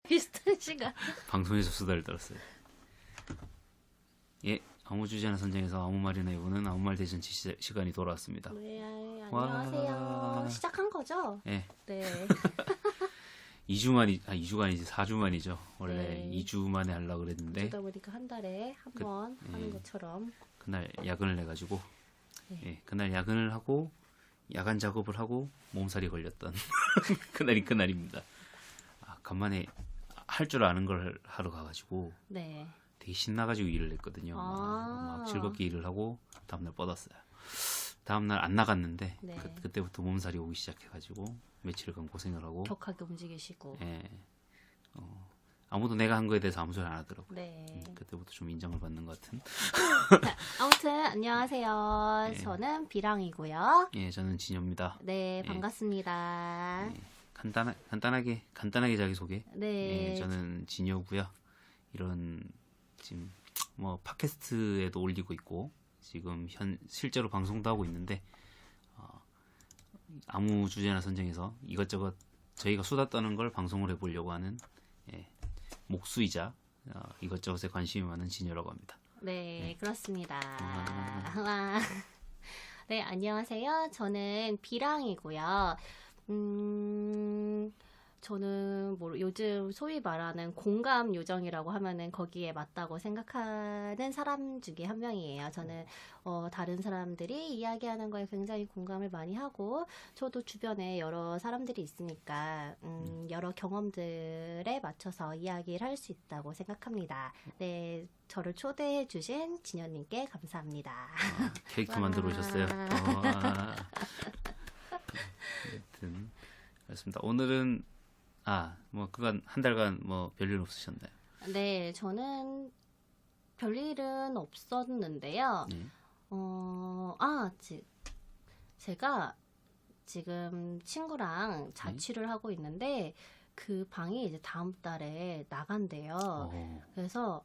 비슷한 시간. 방송에서 수다를 떨었어요. 예, 아무 주제나 선정해서 아무 말이나 해보는 아무 말 대잔 시간이 돌아왔습니다. 네, 안녕하세요. 와. 시작한 거죠? 예, 네. 2주가 아니지 4주 만이죠. 원래 네. 2주 만에 하려고 그랬는데 그러다 보니까 한 달에 한 번 하는 것처럼. 그날 야근을 해가지고 네. 예, 그날 야근을 하고 야간 작업을 하고 몸살이 걸렸던 그날이 그날입니다. 간만에 할 줄 아는 걸 하러 가가지고 네. 되게 신나가지고 일을 했거든요. 막 즐겁게 일을 하고 다음날 뻗었어요. 다음날 안 나갔는데 네. 그때부터 몸살이 오기 시작해가지고 며칠간 고생을 하고 격하게 움직이시고. 예, 아무도 내가 한 거에 대해서 아무 소리 안 하더라고요. 네. 그때부터 좀 인정을 받는 것 같은. 아무튼 안녕하세요. 네. 저는 비랑이고요. 예, 저는 진효입니다. 네, 예. 반갑습니다. 간단하게 자기소개. 네. 예, 저는 진효고요. 이런 지금 뭐 팟캐스트에도 올리고 있고 지금 실제로 방송도 하고 있는데 아무 주제나 선정해서 이것저것 저희가 수다 떠는 걸 방송을 해보려고 하는 목수이자 이것저것에 관심이 많은 진효라고 합니다. 네, 그렇습니다. 와. 네, 안녕하세요. 저는 비랑이고요. 저는 요즘 소위 말하는 공감 요정이라고 하면은 거기에 맞다고 생각하는 사람 중에 한 명이에요. 저는 다른 사람들이 이야기하는 거에 굉장히 공감을 많이 하고, 저도 주변에 여러 사람들이 있으니까 여러 경험들에 맞춰서 이야기를 할 수 있다고 생각합니다. 네, 저를 초대해 주신 진현님께 감사합니다. 캐릭터 만들어 오셨어요. 하여튼 그렇습니다. 오늘은 뭐 그간 한 달간 뭐 별일 없으셨나요? 네, 저는 별일은 없었는데요. 네. 제가 지금 친구랑 자취를 하고 있는데 그 방이 이제 다음 달에 나간대요. 그래서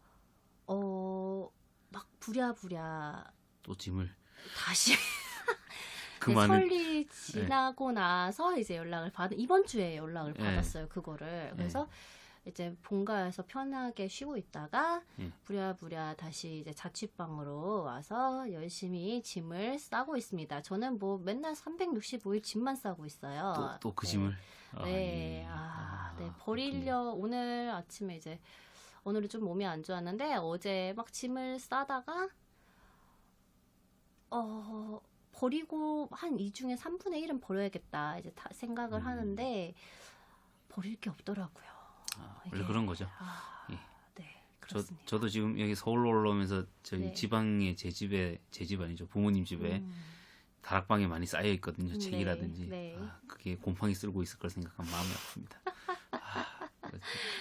막 부랴부랴 또 짐을 다시 그만은 설이 지나고 나서 이제 이번 주에 연락을 받았어요. 그거를. 그래서 이제 본가에서 편하게 쉬고 있다가 부랴부랴 다시 이제 자취방으로 와서 열심히 짐을 싸고 있습니다. 저는 뭐 맨날 365일 짐만 싸고 있어요. 또 그 짐을. 네, 오늘 아침에 이제 오늘은 좀 몸이 안 좋았는데 어제 막 짐을 싸다가 버리고 한 이 중에 3분의 1은 버려야겠다 이제 생각을 하는데 버릴 게 없더라고요. 원래 그런 거죠. 네, 그렇습니다. 저도 지금 여기 서울로 올라오면서 저희 지방에 제 집 아니죠. 부모님 집에 다락방에 많이 쌓여 있거든요. 책이라든지. 네. 그게 곰팡이 쓸고 있을 걸 생각하면 마음이 아픕니다.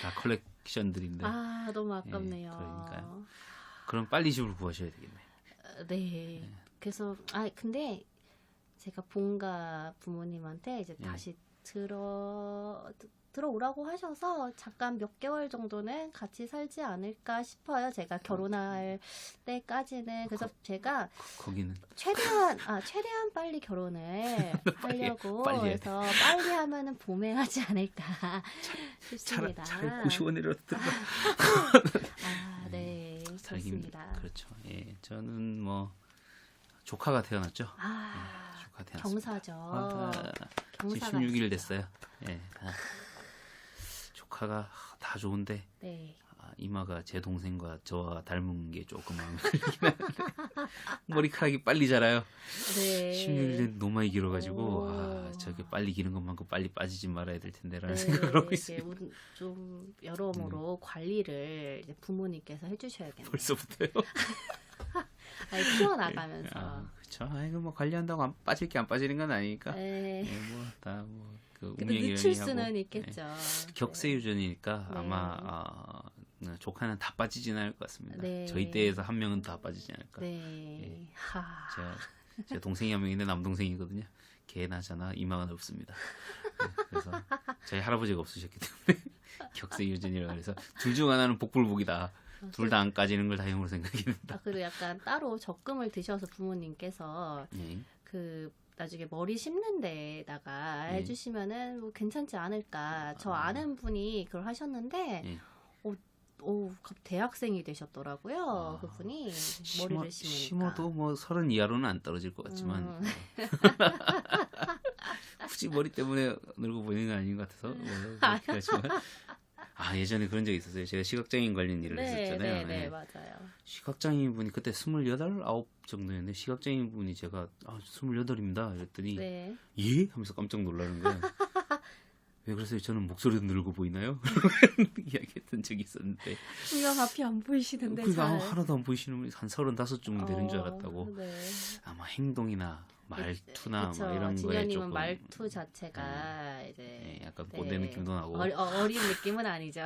다 컬렉션들인데. 너무 아깝네요. 그러니까요. 그럼 빨리 집을 구하셔야 되겠네요. 네. 그래서 근데 제가 본가 부모님한테 이제 다시 들어오라고 하셔서 잠깐 몇 개월 정도는 같이 살지 않을까 싶어요. 제가 결혼할 때까지는. 그래서 제가 거기는 최대한 빨리 결혼을 하려고 빨리 해서 빨리 하면은 봄에 하지 않을까 싶습니다. 차라리 고시원으로 들어가. 네, 좋습니다. 그렇죠. 예, 저는 뭐 조카가 태어났죠. 조카 태어났습니다. 경사죠. 지금 16일 됐어요. 예, 조카가 다 좋은데 이마가 제 동생과 저와 닮은 게 조금 마음에 들긴 하는데 머리카락이 빨리 자라요. 네. 16일 된 너무 많이 길어가지고 저게 빨리 기는 것만큼 빨리 빠지지 말아야 될 텐데라는 생각을 하고 있어요. 좀 여러모로 관리를 이제 부모님께서 해주셔야겠네요. 벌써부터요? 키워나가면서. 그렇죠. 이거 뭐 관리한다고 안 빠질 게 안 빠지는 건 아니니까. 늦출 수는 있겠죠. 격세 유전이니까 아마 조카는 다 빠지진 않을 것 같습니다. 네. 저희 때에서 한 명은 다 빠지지 않을까. 네. 제 동생이 한 명인데 남동생이거든요. 걔나 저나 이마가 넓습니다. 그래서 저희 할아버지가 없으셨기 때문에 격세 유전이라고 해서 둘 중 하나는 복불복이다. 둘 다 안 까지는 걸 다행으로 생각이 듭니다. 그리고 약간 따로 적금을 드셔서 부모님께서 그 나중에 머리 심는 데다가 예. 해주시면은 뭐 괜찮지 않을까. 저 아. 아는 분이 그걸 하셨는데, 예. 대학생이 되셨더라고요. 아. 그분이 머리를 심으니까. 심어도 뭐 30 이하로는 안 떨어질 것 같지만 굳이 머리 때문에 늙어 보이는 건 아닌 것 같아서 그렇지만 예전에 그런 적이 있었어요. 제가 시각장애인 관련 일을 했었잖아요. 네, 예. 맞아요. 시각장애인 분이 그때 28, 9 정도였는데 시각장애인 분이 제가 28입니다 이랬더니 네. 예? 하면서 깜짝 놀라는 거예요. 왜 그러세요? 저는 목소리도 늙어 보이나요? 이야기했던 적이 있었는데 분명 앞이 안 보이시는데 그러니까 잘. 하나도 안 보이시는 분이 한 35 정도 되는 줄 알았다고. 네. 아마 행동이나 말투나 그쵸. 막 이런 거에 진현님은 조금 말투 자체가 이제 예, 약간 네. 꼰대 느낌도 나고 어린 느낌은 아니죠.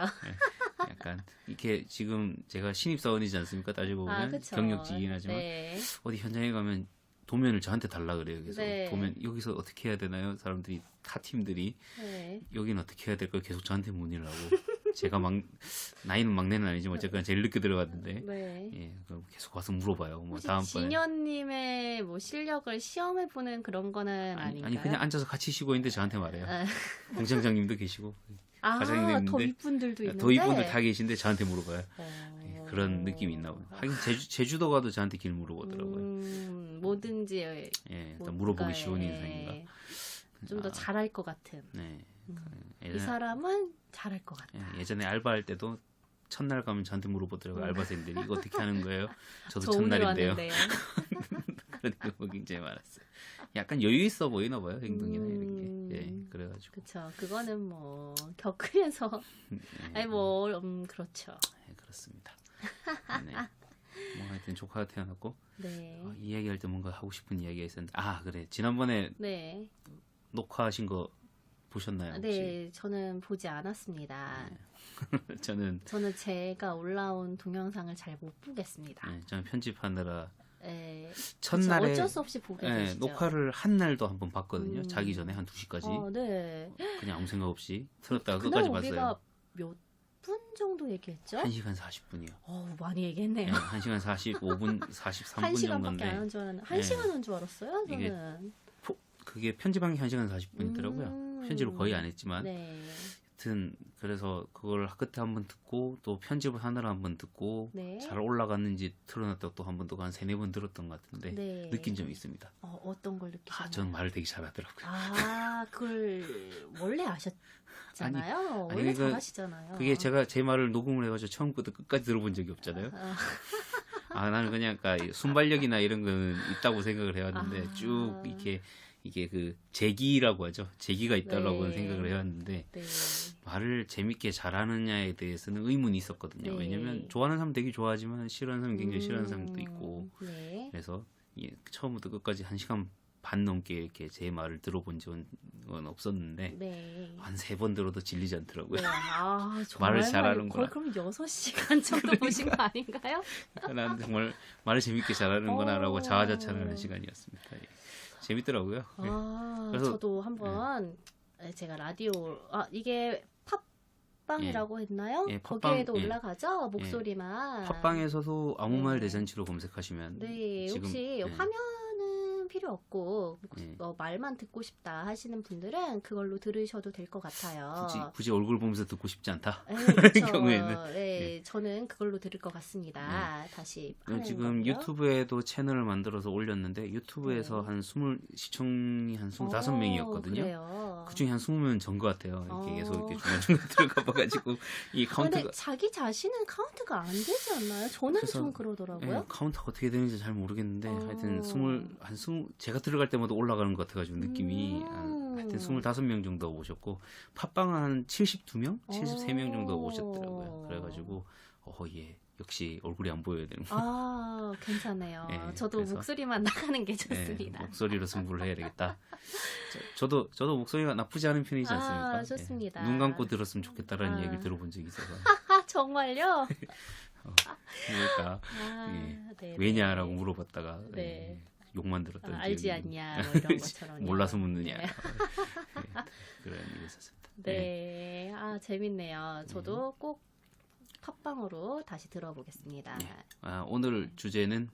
약간 이렇게 지금 제가 신입사원이지 않습니까? 따지고 보면 그쵸. 경력직이긴 하지만 네. 어디 현장에 가면 도면을 저한테 달라 그래요. 그래서 네. 도면 여기서 어떻게 해야 되나요? 사람들이 타 팀들이 네. 여기는 어떻게 해야 될까 계속 저한테 문의를 하고 제가 나이는 막내는 아니지만 어쨌거나 제일 늦게 들어갔는데 네. 예, 그럼 계속 와서 물어봐요. 뭐 혹시 다음번에 진현님의 뭐 실력을 시험해 보는 그런 거는 아니 아닌가요? 그냥 앉아서 같이 쉬고 있는데 저한테 말해요. 아. 공장장님도 계시고 과장님도 있는데 더 윗분들도 있는데. 더 이분들 다 계신데 저한테 물어봐요. 어. 예, 그런 느낌이 있나 봐요. 하긴 제주도 가도 저한테 길 물어보더라고요. 뭐든지 예, 일단 뭔가에 물어보기 쉬운 인상인가. 좀 더 잘할 것 같은. 네. 이 사람은 잘할 것 같다. 예전에 알바할 때도 첫날 가면 저한테 물어보더라고요. 알바생들이 이거 어떻게 하는 거예요? 저도 저 오늘 첫날인데요. 왔는데요. 그런 경우가 굉장히 많았어요. 약간 여유 있어 보이나 봐요. 행동이나 이런 게. 예, 그래가지고. 그쵸. 그거는 뭐 겪으면서 아니 뭐 그렇죠. 네, 그렇습니다. 네. 뭐 하여튼 조카가 태어났고 네. 이 이야기할 때 뭔가 하고 싶은 이야기가 있었는데 그래 지난번에 네. 녹화하신 거 보셨나요? 혹시? 네, 저는 보지 않았습니다. 저는 제가 올라온 동영상을 잘 못 보겠습니다. 저는 편집하느라 네. 첫날에 어쩔 수 없이 보게 되시죠. 녹화를 한 날도 한번 봤거든요. 자기 전에 한 2시까지 네. 그냥 아무 생각 없이 틀었다가 그날 끝까지 우리가 봤어요. 몇 분 정도 얘기했죠? 1시간 40분이요. 많이 얘기했네요. 1시간 45분, 43분 1시간밖에 정도인데 안 한 줄 알았는데 1시간 한 줄 알았어요? 이게 저는. 그게 편집한 게 1시간 40분이더라고요. 편집을 거의 안 했지만 네. 하여튼 그래서 그걸 끝에 한번 듣고 또 편집을 하느라 한번 듣고 네. 잘 올라갔는지 틀어놨다가 또 한 번 또 한 3-4번 들었던 것 같은데 네. 느낀 점이 있습니다. 어떤 걸 느끼셨나요? 저는 말을 되게 잘하더라고요. 그걸 원래 아셨잖아요. 아니, 원래 그거- 잘하시잖아요. 그게 제가 제 말을 녹음을 해가지고 처음부터 끝까지 들어본 적이 없잖아요. 나는 그냥 순발력이나 이런 거는 있다고 생각을 해왔는데 쭉 이게 그 재기라고 하죠. 재기가 있다라고 네. 생각을 해왔는데 네. 말을 재밌게 잘하느냐에 대해서는 의문이 있었거든요. 네. 왜냐면 좋아하는 사람 되게 좋아하지만 싫어하는 사람 굉장히 싫어하는 사람도 있고 네. 그래서 처음부터 끝까지 1시간 반 넘게 이렇게 제 말을 들어본 적은 없었는데 네. 한 3번 들어도 질리지 않더라고요. 네. 말을 정말 잘하는구나. 그럼 6시간 정도 보신 거 아닌가요? 난 정말 말을 재밌게 잘하는구나라고 자화자찬하는 시간이었습니다. 예. 재밌더라고요. 예. 그래서- 저도 한번 제가 라디오 이게 팟빵이라고 했나요? 예, 팟빵, 거기에도 예. 올라가죠? 목소리만. 팟빵에서도 아무 말 네. 대잔치로 검색하시면 네, 지금 혹시 화면은 필요 없고 예. 말만 듣고 싶다 하시는 분들은 그걸로 들으셔도 될 것 같아요. 굳이 얼굴 보면서 듣고 싶지 않다. 네, 그렇죠. 경우에는. 네, 저는 그걸로 들을 것 같습니다. 다시 하는 지금 거고요. 유튜브에도 채널을 만들어서 올렸는데 유튜브에서 네. 한 시청이 한 25명이었거든요. 그래요. 그중에 한 20명 전 것 같아요. 이렇게 계속 이렇게 어. 중간중간 들어가 봐가지고 이 카운트가 근데 자기 자신은 카운트가 안 되지 않나요? 저는 그래서- 좀 그러더라고요. 카운트가 어떻게 되는지 잘 모르겠는데 하여튼 어. 제가 들어갈 때마다 올라가는 것 같아가지고 느낌이 하여튼 25명 정도 오셨고 팟빵은 한 72명? 73명 정도 오셨더라고요. 그래가지고 예 역시 얼굴이 안 보여야 되는 괜찮네요. 네, 저도 그래서- 목소리만 나가는 게 좋습니다. 목소리로 승부를 해야 되겠다. 저도 목소리가 나쁘지 않은 편이지 않습니까? 좋습니다. 눈 감고 들었으면 좋겠다라는 얘기를 들어본 적이 있어서 정말요? 그러니까 네, 왜냐라고 물어봤다가 네. 욕만 들었던 알지 기억이 않냐 뭐 이런 것처럼 몰라서 묻느냐 네. 그런 일이 있었습니다. 네, 재밌네요. 저도 꼭 팟빵으로 다시 들어보겠습니다. 오늘 주제는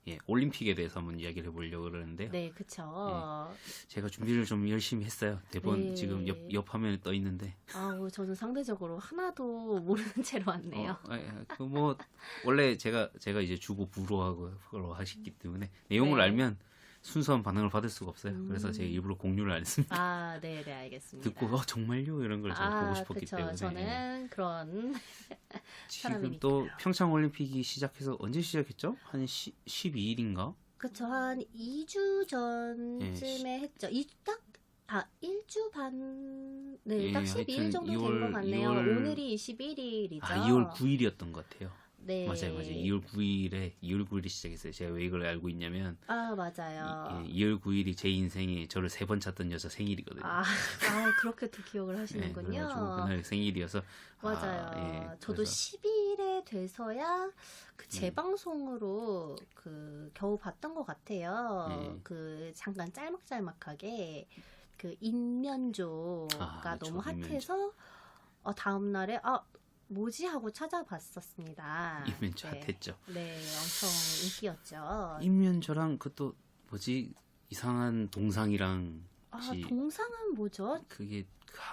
예, 올림픽에 대해서 한번 이야기를 해보려고 그러는데요. 네, 그쵸. 제가 준비를 좀 열심히 했어요. 대본 네. 지금 옆 화면에 떠 있는데. 아우, 저는 상대적으로 하나도 모르는 채로 왔네요. 뭐 원래 제가 이제 주고 부로하고 하시기 때문에 내용을 네. 알면 순수한 반응을 받을 수가 없어요. 그래서 제가 일부러 공유를 안 했습니다. 아, 네, 네, 알겠습니다. 듣고 정말요 이런 걸 제가 보고 싶었기 그쵸. 때문에. 저는 그런 지금 사람이니까. 또 평창 올림픽이 시작해서 언제 시작했죠? 한 12일인가? 그쵸. 한 2주 전쯤에 했죠. 1주 반, 네, 예, 딱 12일 하여튼 정도 된 것 2월 같네요. 오늘이 21일이죠. 2월 9일이었던 것 같아요. 네. 맞아요. 2월 9일에 시작했어요. 제가 왜 이걸 알고 있냐면 아, 맞아요. 2월 9일이 제 인생에 저를 3번 찾던 여자 생일이거든요. 그렇게 또 기억을 하시는군요. 그래가지고 그날 생일이어서 맞아요. 저도 그래서 10일에 돼서야 그 재방송으로 그 겨우 봤던 것 같아요. 그 잠깐 짤막짤막하게 그 인면조가 그쵸, 너무 핫해서 다음 날에 뭐지 하고 찾아봤었습니다. 인면조 네. 핫했죠. 네, 엄청 인기였죠. 인면조랑 그또 뭐지 이상한 동상이랑 동상은 뭐죠? 그게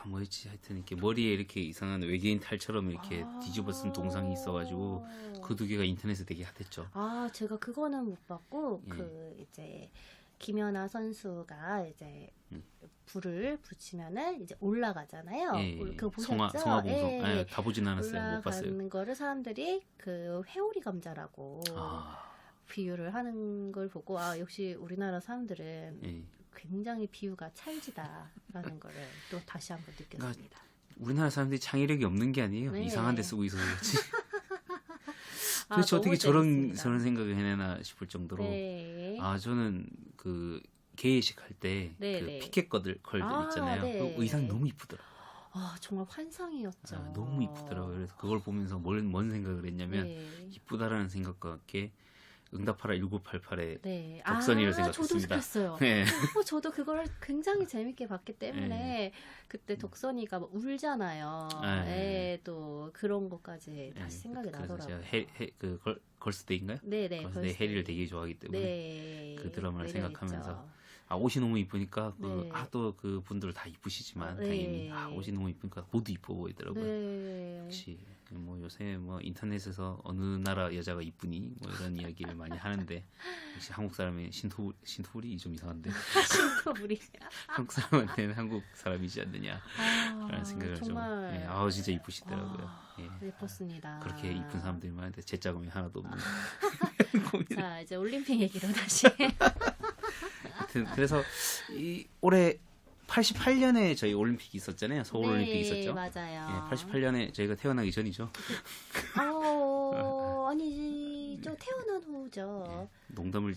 뭐였지 하여튼 이렇게 머리에 이렇게 이상한 외계인 탈처럼 이렇게 뒤집어 쓴 동상이 있어가지고 그 두 개가 인터넷에 되게 핫했죠. 제가 그거는 못 봤고 예. 그 이제 김연아 선수가 이제 불을 붙이면은 이제 올라가잖아요. 그거 보셨죠? 성화봉송. 다 보진 않았어요. 못 봤어요. 올라가는 거를 사람들이 그 회오리 감자라고 비유를 하는 걸 보고 역시 우리나라 사람들은 굉장히 비유가 찰지다라는 거를 또 다시 한번 느꼈습니다. 그러니까 우리나라 사람들이 창의력이 없는 게 아니에요. 네. 이상한 데 쓰고 있어서 그렇지. 도대체 어떻게 저런 생각을 해내나 싶을 정도로. 네. 저는 그 개회식 할 때 그 피켓 걸들 있잖아요. 네. 그 의상이 너무 이쁘더라고요. 정말 환상이었죠. 너무 이쁘더라고요. 그래서 그걸 보면서 뭔 생각을 했냐면 이쁘다라는 생각과 함께 응답하라 1988의 덕선이를 생각했습니다. 저도 그랬어요. 네. 저도 그걸 굉장히 재밌게 봤기 때문에 그때 덕선이가 막 울잖아요. 또 그런 것까지 다시 생각이 그래서 나더라고요. 제가 걸스데이인가요? 네네. 걸스데이 해리를 되게 좋아하기 때문에 그 드라마를 생각하면서 옷이 너무 이쁘니까 또 그 분들 다 이쁘시지만 당연히 옷이 너무 이쁘니까 모두 이뻐 보이더라고요. 역시 뭐 요새 뭐 인터넷에서 어느 나라 여자가 이쁘니 뭐 이런 이야기를 많이 하는데 역시 한국 사람의 신토불이 좀 이상한데 신토불이 한국 사람한테는 한국 사람이지 않느냐라는 생각을 정말... 좀 진짜 이쁘시더라고요. 예뻤습니다. 그렇게 이쁜 사람들이 많은데 제 자금이 하나도 없는. 자 이제 올림픽 얘기로 다시. 그래서 올해 88년에 저희 올림픽이 있었잖아요. 서울 올림픽이 있었죠. 맞아요. 88년에 저희가 태어나기 전이죠. 아니죠. 태어난 후죠. 농담을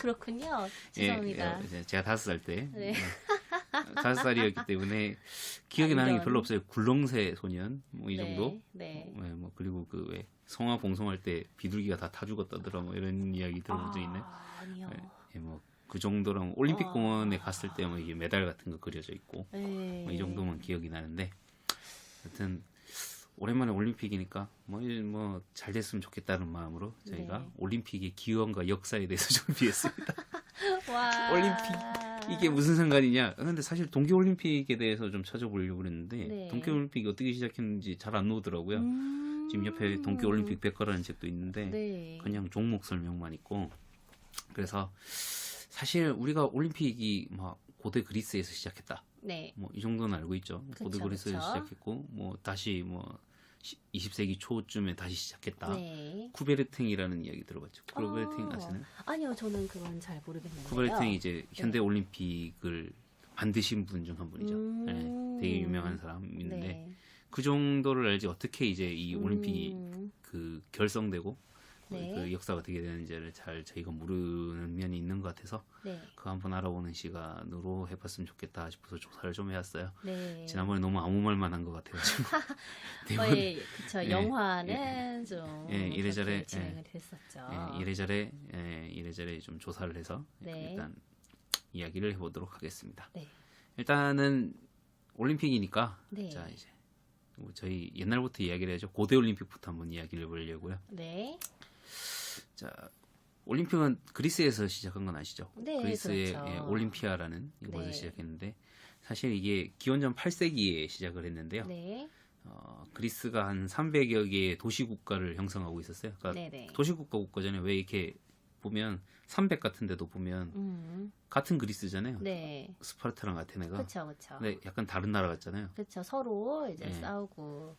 그렇군요. 죄송합니다. 제가 5살 때 5살이었기 때문에 기억이 나는 게 별로 없어요. 굴렁쇠 소년 뭐 이 정도. 뭐 그리고 그 왜 성화 봉송할 때 비둘기가 다 타 죽었다더라 뭐 이런 이야기 들어본 적 있나요? 아니요. 뭐 그 정도랑 올림픽 공원에 갔을 때 뭐 이게 메달 같은 거 그려져 있고 뭐 이 정도만 기억이 나는데 하여튼 오랜만에 올림픽이니까 뭐 잘 됐으면 좋겠다는 마음으로 저희가 올림픽의 기원과 역사에 대해서 준비했습니다. 와. 올림픽 이게 무슨 상관이냐? 근데 사실 동계올림픽에 대해서 좀 찾아보려고 그랬는데 동계올림픽이 어떻게 시작했는지 잘 안 나오더라고요. 지금 옆에 동계올림픽 백과라는 책도 있는데 그냥 종목 설명만 있고 그래서 사실 우리가 올림픽이 막 고대 그리스에서 시작했다. 뭐 이 정도는 알고 있죠. 고대 그리스에서 시작했고 뭐 다시 뭐 20세기 초쯤에 다시 시작했다. 쿠베르탱이라는 이야기 들어봤죠. 쿠베르탱 아시나요? 아니요, 저는 그건 잘 모르겠는데요. 쿠베르탱이 이제 현대 올림픽을 만드신 분 중 한 분이죠. 되게 유명한 사람인데 그 정도를 알지 어떻게 이제 이 올림픽이 그 결성되고 그 역사가 어떻게 되는지를 잘 저희가 모르는 면이 있는 것 같아서 그거 한번 알아보는 시간으로 해봤으면 좋겠다 싶어서 조사를 좀 해왔어요. 지난번에 너무 아무 말만 한 것 같아가지고 그쵸. 영화는 좀 이래저래 진행을 했었죠. 이래저래 좀 조사를 해서 일단 이야기를 해보도록 하겠습니다. 일단은 올림픽이니까 자 이제 저희 옛날부터 이야기를 해죠. 고대 올림픽부터 한번 이야기를 해보려고요. 자 올림픽은 그리스에서 시작한 건 아시죠? 네, 그리스의 그렇죠. 예, 올림피아라는 이곳에서 네. 시작했는데 사실 이게 기원전 8세기에 시작을 했는데요. 네. 그리스가 한 300여 개의 도시국가를 형성하고 있었어요. 그러니까 네네. 도시국가전에 왜 이렇게 보면 300 같은 데도 보면 같은 그리스잖아요. 네. 스파르타랑 아테네가. 그쵸, 그쵸. 근데 약간 다른 나라 같잖아요. 그쵸. 서로 이제 네. 싸우고.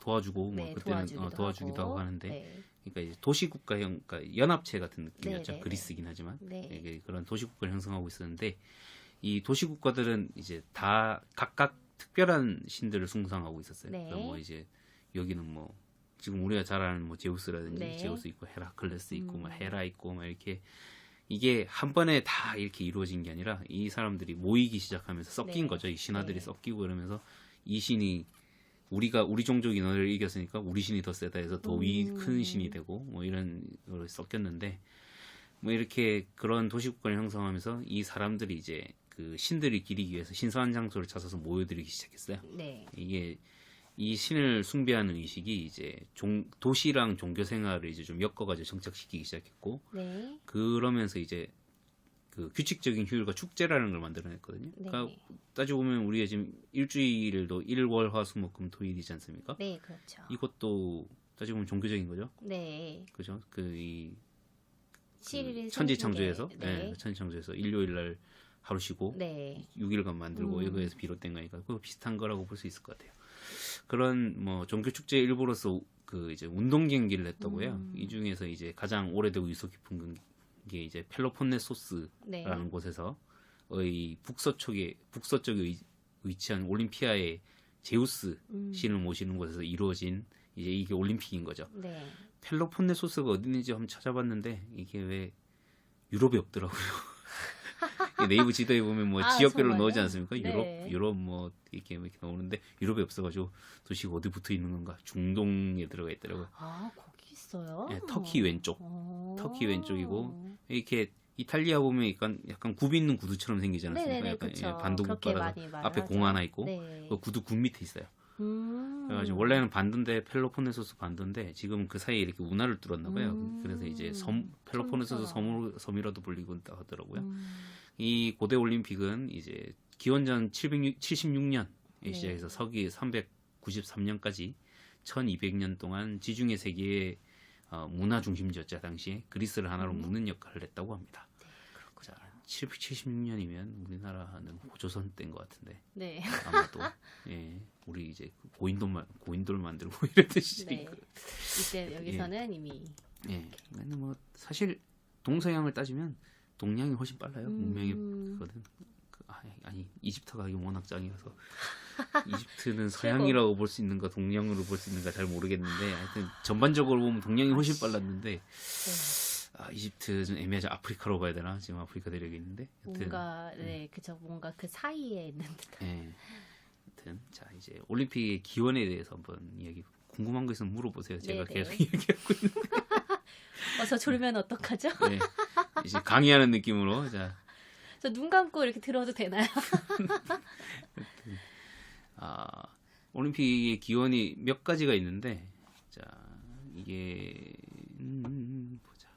도와주고 뭐 네, 그때는 도와주기도 하고 하는데 네. 그러니까 이제 도시국가형 그러니까 연합체 같은 느낌이었죠. 네, 네, 그리스긴 하지만 네. 이게 그런 도시국가를 형성하고 있었는데 이 도시국가들은 이제 다 각각 특별한 신들을 숭상하고 있었어요. 네. 그러니까 뭐 이제 여기는 뭐 지금 우리가 잘 아는 뭐 제우스라든지 네. 제우스 있고 헤라클레스 있고 뭐 헤라 있고 막 이렇게 이게 한 번에 다 이렇게 이루어진 게 아니라 이 사람들이 모이기 시작하면서 섞인 네. 거죠. 이 신하들이 네. 섞이고 이러면서 이 신이 우리 종족이 너를 이겼으니까 우리 신이 더 세다 해서 더 큰 신이 되고 뭐 이런 걸 섞였는데 뭐 이렇게 그런 도시국가를 형성하면서 이 사람들이 이제 그 신들을 기리기 위해서 신성한 장소를 찾아서 모여들기 시작했어요. 네. 이게 이 신을 숭배하는 의식이 이제 도시랑 종교 생활을 이제 좀 엮어가지고 정착시키기 시작했고 네. 그러면서 이제 그 규칙적인 휴일과 축제라는 걸 만들어냈거든요. 네. 그러니까 따지고 보면 우리가 지금 일주일도 일월화수목금토일이지 않습니까? 네, 그렇죠. 이것도 따지고 보면 종교적인 거죠. 네. 그죠? 그 7일이 천지창조에서 네. 천지창조에서 일요일 날 하루 쉬고 네. 6일간 만들고 이거에서 비롯된 거니까 그거 비슷한 거라고 볼 수 있을 것 같아요. 그런 뭐 종교 축제 일부로서 그 이제 운동 경기를 했다고요. 이 중에서 이제 가장 오래되고 유서 깊은 게 이제 펠로폰네소스라는 네. 곳에서의 북서쪽에 위치한 올림피아의 제우스 신을 모시는 곳에서 이루어진 이제 이게 올림픽인 거죠. 네. 펠로폰네소스가 어디 있는지 한번 찾아봤는데 이게 왜 유럽에 없더라고요. 네이버 지도에 보면 뭐 지역별로 정말요? 나오지 않습니까? 네. 유럽 뭐 이렇게 나오는데 유럽에 없어가지고 도시가 어디 붙어 있는 건가? 중동에 들어가 있더라고요. 아, 거기 있어요? 네, 터키 왼쪽. 오. 터키 왼쪽이고 이렇게 이탈리아 보면 약간 굽 있는 구두처럼 생기지 않습니까? 네네네, 약간 그쵸. 반도 그렇게 국가라서 많이 말을 앞에 하죠. 공 하나 있고 네. 그 구두 굽 밑에 있어요. 그래가지고 원래는 반도인데 펠로폰네소스 반도인데 지금 그 사이에 이렇게 운하를 뚫었나 봐요. 그래서 이제 펠로폰네소스 섬이라도 불리고 하더라고요. 이 고대 올림픽은 이제 기원전 776년에 네. 시작해서 서기 393년까지 1200년 동안 지중해 세계의 문화 중심지였죠. 당시에 그리스를 하나로 묶는 역할을 했다고 합니다. 자, 776년이면 우리나라는 고조선 때인 것 같은데 네. 아마도 예, 우리 이제 고인돌 만들고 이랬던 시절인 네. 거. 이때 여기서는 이미 예, 근데 뭐 사실 동서양을 따지면 동양이 훨씬 빨라요. 문명이 거든. 아니 이집트가 이게 워낙 짱이라서 이집트는 서양이라고 볼 수 있는가 동양으로 볼 수 있는가 잘 모르겠는데 하여튼 전반적으로 보면 동양이 훨씬 빨랐는데 이집트 좀 애매하죠. 아프리카로 봐야 되나? 지금 아프리카 대륙에 있는데 하여튼, 뭔가 네, 그죠. 뭔가 그 사이에 있는 듯한. 예. 하여튼 자 이제 올림픽의 기원에 대해서 한번 이야기 궁금한 거 있으면 물어보세요. 제가 네네. 계속 얘기하고 있는 저 졸면 어떡하죠? 네. 이제 강의하는 느낌으로 자 저 눈 감고 이렇게 들어도 되나요? 올림픽의 기원이 몇 가지가 있는데 자 이게 보자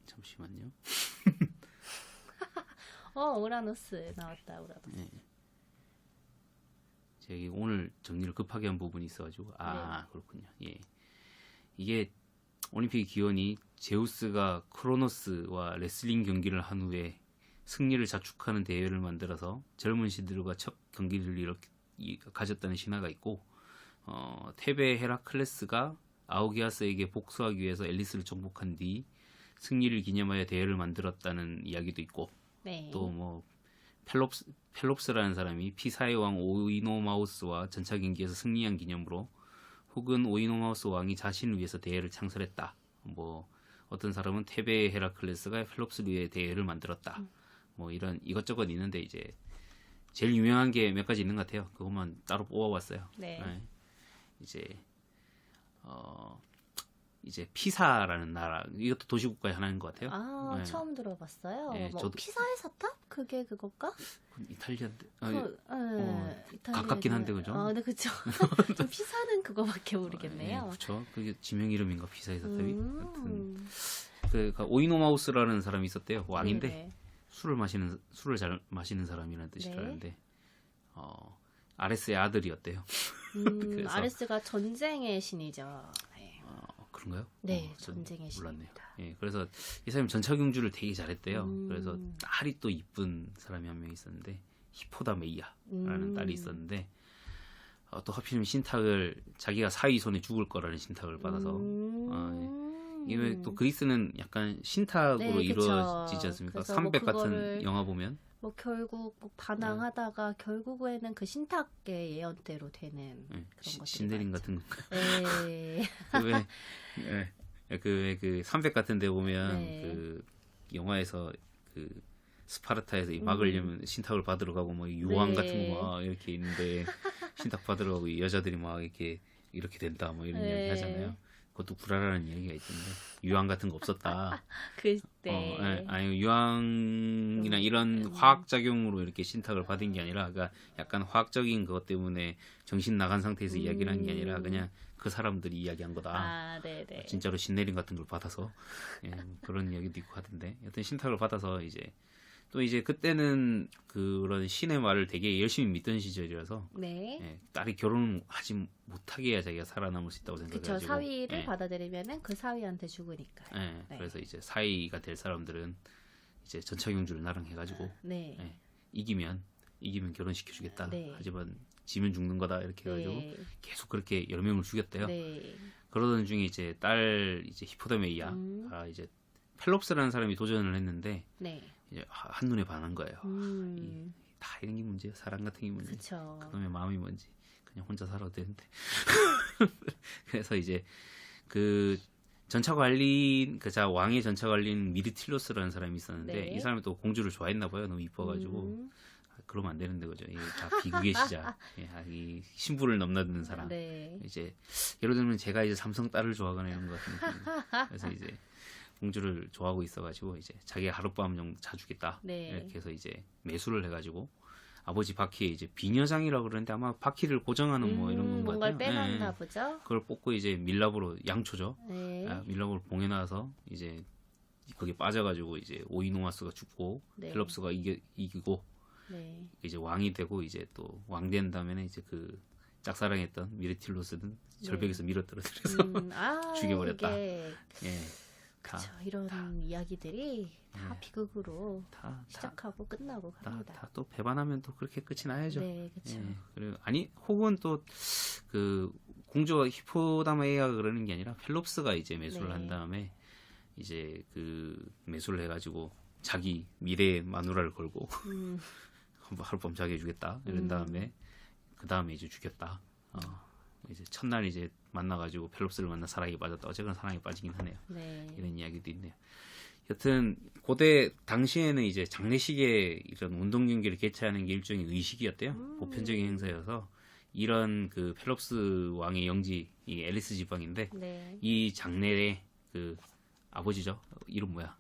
잠시만요. 우라노스 나왔다. 우라노스. 네. 제가 오늘 정리를 급하게 한 부분이 있어가지고 그렇군요. 예. 이게 올림픽의 기원이 제우스가 크로노스와 레슬링 경기를 한 후에 승리를 자축하는 대회를 만들어서 젊은 신들과 첫 경기를 가졌다는 신화가 있고 테베 헤라클레스가 아우기아스에게 복수하기 위해서 앨리스를 정복한 뒤 승리를 기념하여 대회를 만들었다는 이야기도 있고 네. 또 뭐 펠롭스라는 사람이 피사의 왕 오이노마우스와 전차 경기에서 승리한 기념으로 혹은 오이노마우스 왕이 자신을 위해서 대회를 창설했다. 뭐 어떤 사람은 테베 헤라클레스가 펠롭스를 위해 대회를 만들었다. 뭐 이런 이것저것 있는데 이제 제일 유명한 게 몇 가지 있는 것 같아요. 그것만 따로 뽑아봤어요. 네. 이제 이제 피사라는 나라, 이것도 도시국가의 하나인 것 같아요. 아, 네. 처음 들어봤어요. 네, 뭐 저도- 피사의 사탑? 그게 그걸까? 이탈리아인데 이탈리아는- 가깝긴 한데, 그죠? 네, 그죠. 저 피사는 그거밖에 모르겠네요. 그렇죠. 그게 지명 이름인가 피사의 사탑이. 하여튼 음. 그 오이노마우스라는 사람이 있었대요. 왕인데 네네. 술을 잘 마시는 사람이라는 뜻이라는데 네. 아레스의 아들이었대요. 그래서- 아레스가 전쟁의 신이죠. 네, 그런가요? 네 저는 전쟁의 몰랐네요. 신입니다. 예, 그래서 이 사람이 전차경주를 되게 잘했대요. 음. 그래서 딸이 또 이쁜 사람이 한 명 있었는데 히포다 메이야라는 딸이 있었는데 또 하필이면 신탁을 자기가 사위 손에 죽을 거라는 신탁을 받아서 이게 또 그리스는 약간 신탁으로 네, 그쵸. 이루어지지 않습니까? 그래서 300 뭐 같은 그거를- 영화 보면 뭐 결국 뭐 반항하다가 결국에는 그 신탁의 예언대로 되는 그런 것들이 신내림 많죠. 같은 건가요? 네. 그 300 같은 데 보면 네. 그 영화에서 그 스파르타에서 이 막으려면 신탁을 받으러 가고 뭐 유황 네. 같은 거 막 이렇게 있는데 신탁 받으러 가고 이 여자들이 막 이렇게 된다 뭐 이런 네. 이야기 하잖아요. 그것도 불화라는 이야기가 있던데 유황 같은 거 없었다. 그때 아니 유황이나 이런 화학 작용으로 이렇게 신탁을 받은 게 아니라, 그러니까 약간 화학적인 것 때문에 정신 나간 상태에서 이야기를 한 게 아니라 그냥 그 사람들이 이야기한 거다. 아, 네네. 진짜로 신내림 같은 걸 받아서 그런 이야기도 있고 하던데, 여튼 신탁을 받아서 이제 또 이제 그때는 그런 신의 말을 되게 열심히 믿던 시절이라서 네. 딸이 결혼하지 못하게 해야 자기가 살아남을 수 있다고 그쵸. 생각해가지고 사위를 받아들이면은 그 사위한테 죽으니까. 네. 그래서 이제 사위가 될 사람들은 이제 전차경주를 나랑 해가지고 네. 이기면 결혼시켜주겠다. 네. 하지만 지면 죽는 거다 이렇게 해가지고 네. 계속 그렇게 여러 명을 죽였대요. 네. 그러던 중에 이제 딸 이제 히포다메이아가 이제 펠롭스라는 사람이 도전을 했는데 네. 이제 한눈에 반한 거예요. 다 이런 게 문제야. 사랑 같은 게 문제야. 그쵸. 그놈의 마음이 뭔지. 그냥 혼자 살아도 되는데. 그래서 이제 그 전차 관리인 왕의 전차 관리인 미르틸로스라는 사람이 있었는데 네. 이 사람이 또 공주를 좋아했나 봐요. 너무 이뻐가지고. 그러면 안 되는데 그죠. 이게 다 비극의 시작. 이 신부를 넘나드는 사람. 네. 이제 예를 들면 제가 이제 삼성 딸을 좋아하거나 이런 것 같은 느낌. 그래서 이제 공주를 좋아하고 있어가지고 이제 자기가 하룻밤 정도 자주겠다. 네. 이렇게 해서 이제 매수를 해가지고 아버지 바퀴에 이제 비녀장이라고 그러는데 아마 바퀴를 고정하는 뭐 이런 건 뭔가를 같아요. 빼놨나 보죠. 그걸 뽑고 이제 밀랍으로 양초죠. 네. 밀랍으로 봉해놔서 이제 거기에 빠져가지고 이제 오이노마스가 죽고 네. 펠롭스가 이기고 네. 이제 왕이 되고 이제 또 왕 된 다음에는 이제 그 짝사랑했던 미르틸로스는 절벽에서 밀어 떨어뜨려서 죽여버렸다. 이게 예, 다, 그쵸. 이런 이야기들이 다 비극으로 다 시작하고 끝나고 갑니다. 다 또 배반하면 또 그렇게 끝이 나야죠. 네, 그쵸. 예, 그리고 아니 혹은 또 그 공주가 히포다메이아가 그러는 게 아니라 펠롭스가 이제 매수를 네. 한 다음에 이제 그 매수를 해가지고 자기 미래의 마누라를 걸고 하룻밤 자게 해주겠다 이런 다음에 그 다음에 이제 죽였다. 이제 첫날 이제 만나가지고 펠롭스를 만나 사랑에 빠졌다. 어쨌거나 사랑에 빠지긴 하네요. 네. 이런 이야기도 있네요. 여튼 고대 당시에는 이제 장례식에 이런 운동 경기를 개최하는 게 일종의 의식이었대요. 보편적인 행사여서 이런 그 펠롭스 왕의 영지 이 앨리스 지방인데 네. 이 장례에 그 아버지죠. 이름 뭐야?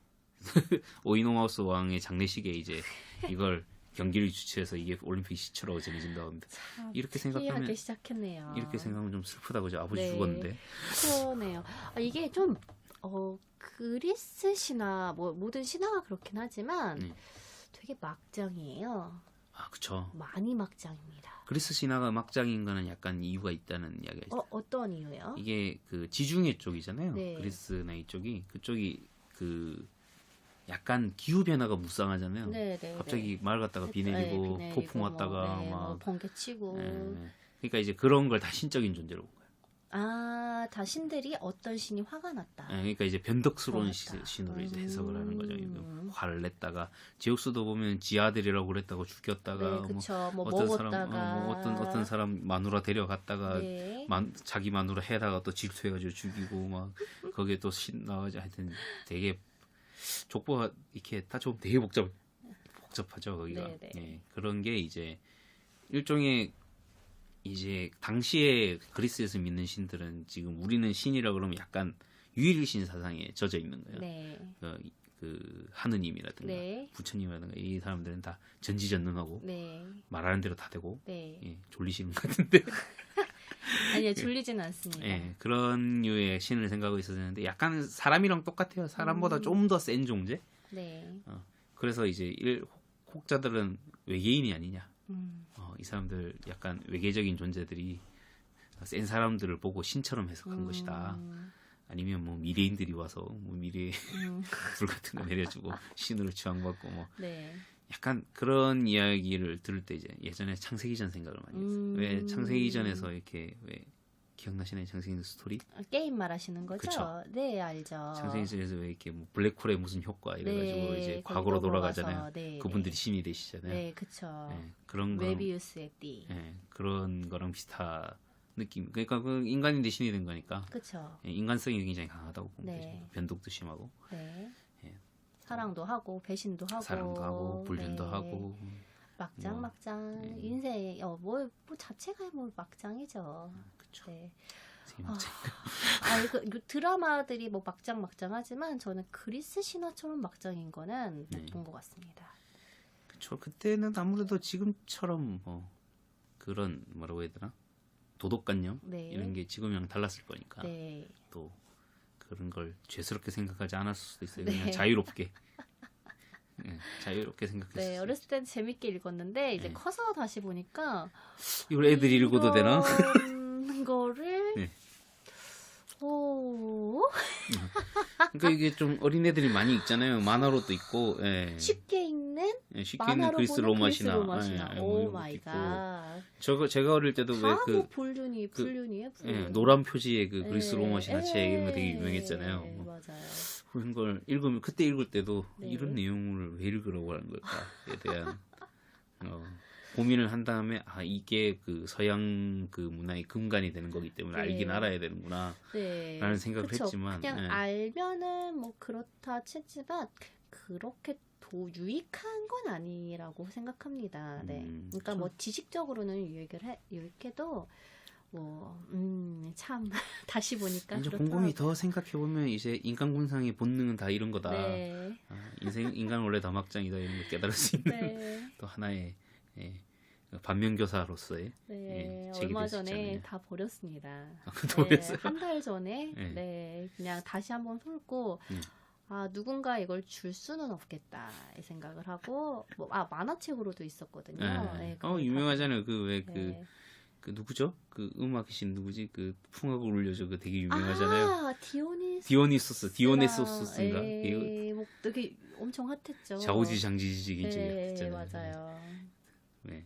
오이노마우스 왕의 장례식에 이제 이걸 경기를 주최해서 이게 올림픽 시초라고 전해진다고 합니다. 이렇게 생각하면 하게 시작했네요. 이렇게 생각하면 좀 슬프다 그죠? 아버지 네. 죽었는데. 그러네요. 이게 좀 그리스 신화 뭐 모든 신화가 그렇긴 하지만 되게 막장이에요. 그쵸. 많이 막장입니다. 그리스 신화가 막장인 거는 약간 이유가 있다는 이야기가 있어요. 어떤 이유요? 이게 그 지중해 쪽이잖아요. 네. 그리스나 그쪽이 그 약간 기후 변화가 무쌍하잖아요. 네. 갑자기 말 갔다가 비 내리고 폭풍 왔다가 뭐 번개 치고. 그러니까 이제 그런 걸 다 신적인 존재로 본 거예요. 다 신들이 어떤 신이 화가 났다. 그러니까 이제 변덕스러운 그렇다. 신으로 이제 해석을 하는 거죠. 화를 냈다가 제우스도 보면 지 아들이라고 그랬다고 죽였다가 네, 그쵸. 뭐 어떤 먹었다가. 사람 어떤 사람 마누라 데려갔다가 네. 자기 마누라 해다가 또 질투해가지고 죽이고 막 거기에 또 신 나가지고 하여튼 되게 족보가 이렇게 다 좀 되게 복잡하죠 거기가. 네네. 예, 그런 게 이제 일종의 이제 당시에 그리스에서 믿는 신들은 지금 우리는 신이라 그러면 약간 유일신 사상에 젖어 있는 거예요. 네. 그 하느님이라든가 네. 부처님이라든가 이 사람들은 다 전지전능하고 네. 말하는 대로 다 되고 네. 예, 졸리시는 것 같은데 아니요, 졸리지는 않습니다. 예, 그런 류의 신을 생각하고 있었는데 약간 사람이랑 똑같아요. 사람보다 좀 더 센 존재. 네. 그래서 이제 혹자들은 외계인이 아니냐. 음. 이 사람들 약간 외계적인 존재들이 센 사람들을 보고 신처럼 해석한 것이다. 아니면 뭐 미래인들이 와서 뭐 미래의 불 같은 거 내려주고 신으로 주앙받고 뭐 네. 약간 그런 이야기를 들을 때 이제 예전에 창세기전 생각을 많이 했어요. 왜 창세기전에서 이렇게 왜 기억나시나요? 창세기전 스토리? 게임 말하시는 거죠? 그쵸. 네, 알죠. 창세기전에서 왜 이렇게 뭐 블랙홀의 무슨 효과 이래가지고 네, 이제 거기 과거로 넘어가서, 돌아가잖아요. 네, 그분들이 네. 신이 되시잖아요. 네, 그쵸. 예, 그런 거 메비우스의 띠. 그런 거랑 비슷한 느낌. 그러니까 그 인간인데 신이 된 거니까 그쵸. 예, 인간성이 굉장히 강하다고 보면 네. 되죠. 변덕도 심하고 네. 예. 사랑도 하고, 배신도 하고. 사랑도 하고 불륜도 네. 하고 뭐, 막장. 네. 인생, 뭐 자체가 뭐 막장이죠. 그쵸. 네. 재밌죠. 그 드라마들이 뭐 막장 하지만 저는 그리스 신화처럼 막장인 거는 네. 못 본 것 같습니다. 그쵸. 그때는 아무래도 지금처럼 뭐 그런 뭐라고 해야 되나 도덕관념 네. 이런 게 지금이랑 달랐을 거니까 네. 또 그런 걸 죄스럽게 생각하지 않았을 수도 있어요. 네. 그냥 자유롭게 자유롭게 생각했어요. 네, 어렸을 땐 재밌게 읽었는데 이제 네. 커서 다시 보니까 이걸 애들이 읽어도 되나? 이런 거를 네. 오, 그러니까 이게 좀 어린애들이 많이 읽잖아요. 만화로도 있고 쉽게 읽는 쉽게 있는 만화로 그리스 보는 로마시나 뭐 뭐 오 이런 마이 것도 있고. 갓. 제가 어릴 때도 왜 다뭐 그 불륜이에요. 노란 표지의 그 그리스 네. 로마 신화책 이런 거 되게 유명했잖아요. 네, 뭐 맞아요. 그런 걸 읽으면 그때 읽을 때도 네. 이런 내용을 왜 읽으라고 하는 걸까에 대한 고민을 한 다음에 이게 그 서양 그 문화의 근간이 되는 거기 때문에 네. 알긴 알아야 되는구나 네. 라는 생각을 그쵸. 했지만 그냥 예. 알면은 뭐 그렇다 치지만 그렇게 유익한 건 아니라고 생각합니다. 네. 그러니까 뭐 지식적으로는 유익해도 뭐 참 다시 보니까 이제 그렇더라고요. 곰곰이 더 생각해 보면 이제 인간 군상의 본능은 다 이런 거다. 네. 인간 원래 다 막장이다 이런 걸 깨달을 수 있는 네. 또 하나의 반면교사로서의 네. 책이 얼마 될 수 전에 있잖아요. 다 버렸습니다. 또 네, 버렸어요? 한 달 전에 네. 네, 그냥 다시 한번 훑고 누군가 이걸 줄 수는 없겠다 이 생각을 하고 만화책으로도 있었거든요. 네, 그걸 유명하잖아요. 그 왜 네. 그 누구죠? 그 음악신 누구지? 그 풍악을 울려줘 그 되게 유명하잖아요. 디오니소스인가? 뭐 되게 엄청 핫했죠. 자우지장지직이지 네, 했잖아요. 맞아요. 네.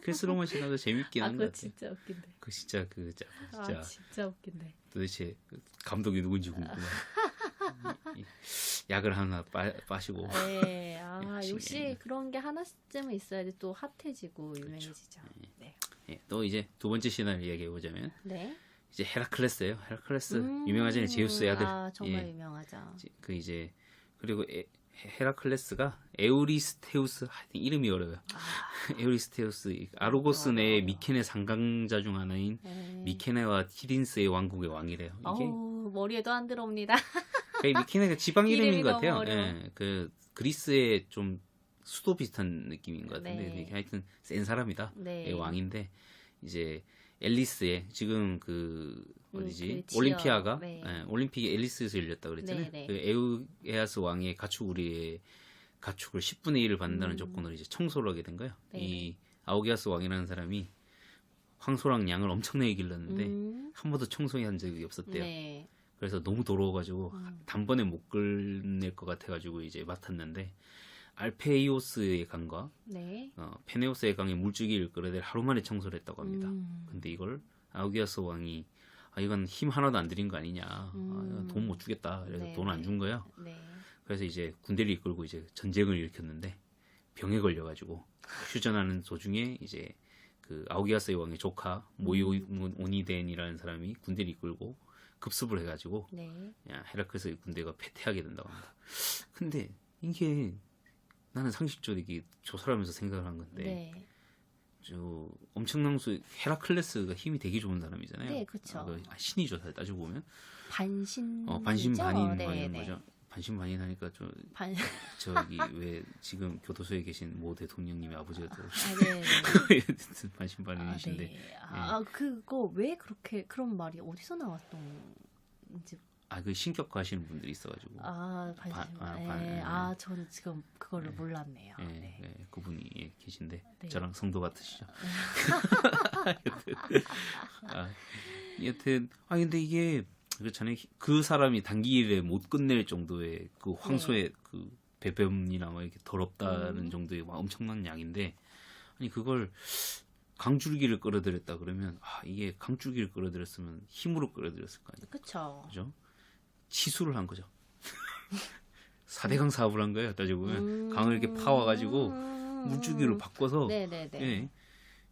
크리스 로만 신화도 재밌긴 한 그거 것 같아요. 진짜 웃긴데. 그 진짜 진짜 진짜 웃긴데. 도대체 그 감독이 누군지 궁금해. 약을 하나 빠시고. 네, 역시, 역시 그런 게 하나쯤은 있어야지 또 핫해지고 유명해지죠. 네. 예, 또 이제 두 번째 신화를 이야기해 보자면 네. 이제 헤라클레스예요. 헤라클레스 유명하잖아요. 제우스의 아들. 정말 예. 유명하죠. 그 이제 그리고 헤라클레스가 에우리스테우스 하여튼 이름이 어려워요. 에우리스테우스 아르고스 내 미케네 상강자 중 하나인 네. 미케네와 티린스의 왕국의 왕이래요. 이게 머리에도 안 들어옵니다. 미케네가 지방 이름인 이름이 것 너무 같아요. 어려워. 예, 그 그리스의 좀 수도 비슷한 느낌인 것 같은데 네. 하여튼 센 사람이다. 네. 왕인데 이제 앨리스의 지금 그 어디지 그 지역, 올림피아가 네. 올림픽이 앨리스에서 열렸다 그랬잖아요. 네, 네. 그 에우에아스 왕의 가축을 10분의 1을 받는다는 조건으로 이제 청소를 하게 된 거예요. 네. 이 아우기아스 왕이라는 사람이 황소랑 양을 엄청나게 길렀는데 한 번도 청소한 적이 없었대요. 네. 그래서 너무 더러워가지고 단번에 못 끌낼 것 같아가지고 이제 맡았는데 알페이오스의 강과 네. 페네오스의 강에 물줄기를 끌어내 하루 만에 청소를 했다고 합니다. 근데 이걸 아우기아스 왕이 이건 힘 하나도 안 들인 거 아니냐, 돈 못 주겠다. 그래서 네, 돈 안 준 거예요. 네. 그래서 이제 군대를 이끌고 이제 전쟁을 일으켰는데 병에 걸려가지고 휴전하는 도중에 이제 그 아우기아스의 왕의 조카 모이오니덴이라는 사람이 군대를 이끌고 급습을 해가지고 네. 헤라클레스의 군대가 패퇴하게 된다고 합니다. 근데 이게 나는 상식적으로 이게 조사하면서 생각을 한 건데 네. 저 엄청난 수 헤라클레스가 힘이 되게 좋은 사람이잖아요. 네, 그쵸. 신이죠, 사실 따지고 보면. 반신이죠? 반신반인 막 네, 이런 네. 거죠. 반신반인 하니까 좀 반... 저기 왜 지금 교도소에 계신 모 대통령님의 아버지가 또 네, 네. 반신반인이신데. 네. 그거 왜 그렇게 그런 말이 어디서 나왔던지. 그 신격화 하시는 분들이 있어가지고. 반신. 저는 지금 그거를 몰랐네요. 네. 그분이 계신데 네. 저랑 성도 같으시죠. 여튼 근데 이게 그렇잖아요. 그 사람이 단기일에 못 끝낼 정도의 그 황소의 그 배변이나 막 이렇게 더럽다는 정도의 막 엄청난 양인데, 아니 그걸 강줄기를 끌어들였다 그러면 이게 강줄기를 끌어들였으면 힘으로 끌어들였을 거 아니에요. 그렇죠. 치수를 한 거죠. 4대강 사업을 한 거예요. 따지고 보면 강을 이렇게 파와가지고 물줄기로 바꿔서 네네네.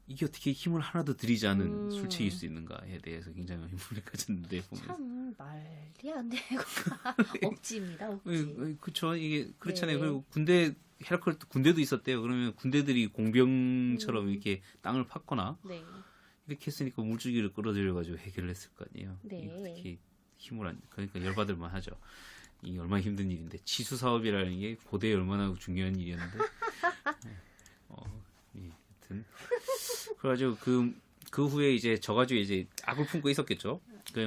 이게 어떻게 힘을 하나도 들이지 않은 술책일 수 있는가에 대해서 굉장히 의문을 가졌는데 보면. 참 말이 안 되고 억지입니다. 억지. 그렇죠. 이게 그렇잖아요. 네. 그리고 군대도 있었대요. 그러면 군대들이 공병처럼 이렇게 땅을 팠거나 네. 이렇게 했으니까 물줄기를 끌어들여가지고 해결을 했을 거 아니에요. 네. 이게 어떻게 힘을 그러니까 열받을 만하죠. 이게 얼마나 힘든 일인데, 치수 사업이라는 게 고대에 얼마나 중요한 일이었는데. 하여튼 그래가지고 그 후에 이제 져가지고 이제 악을 품고 있었겠죠. 그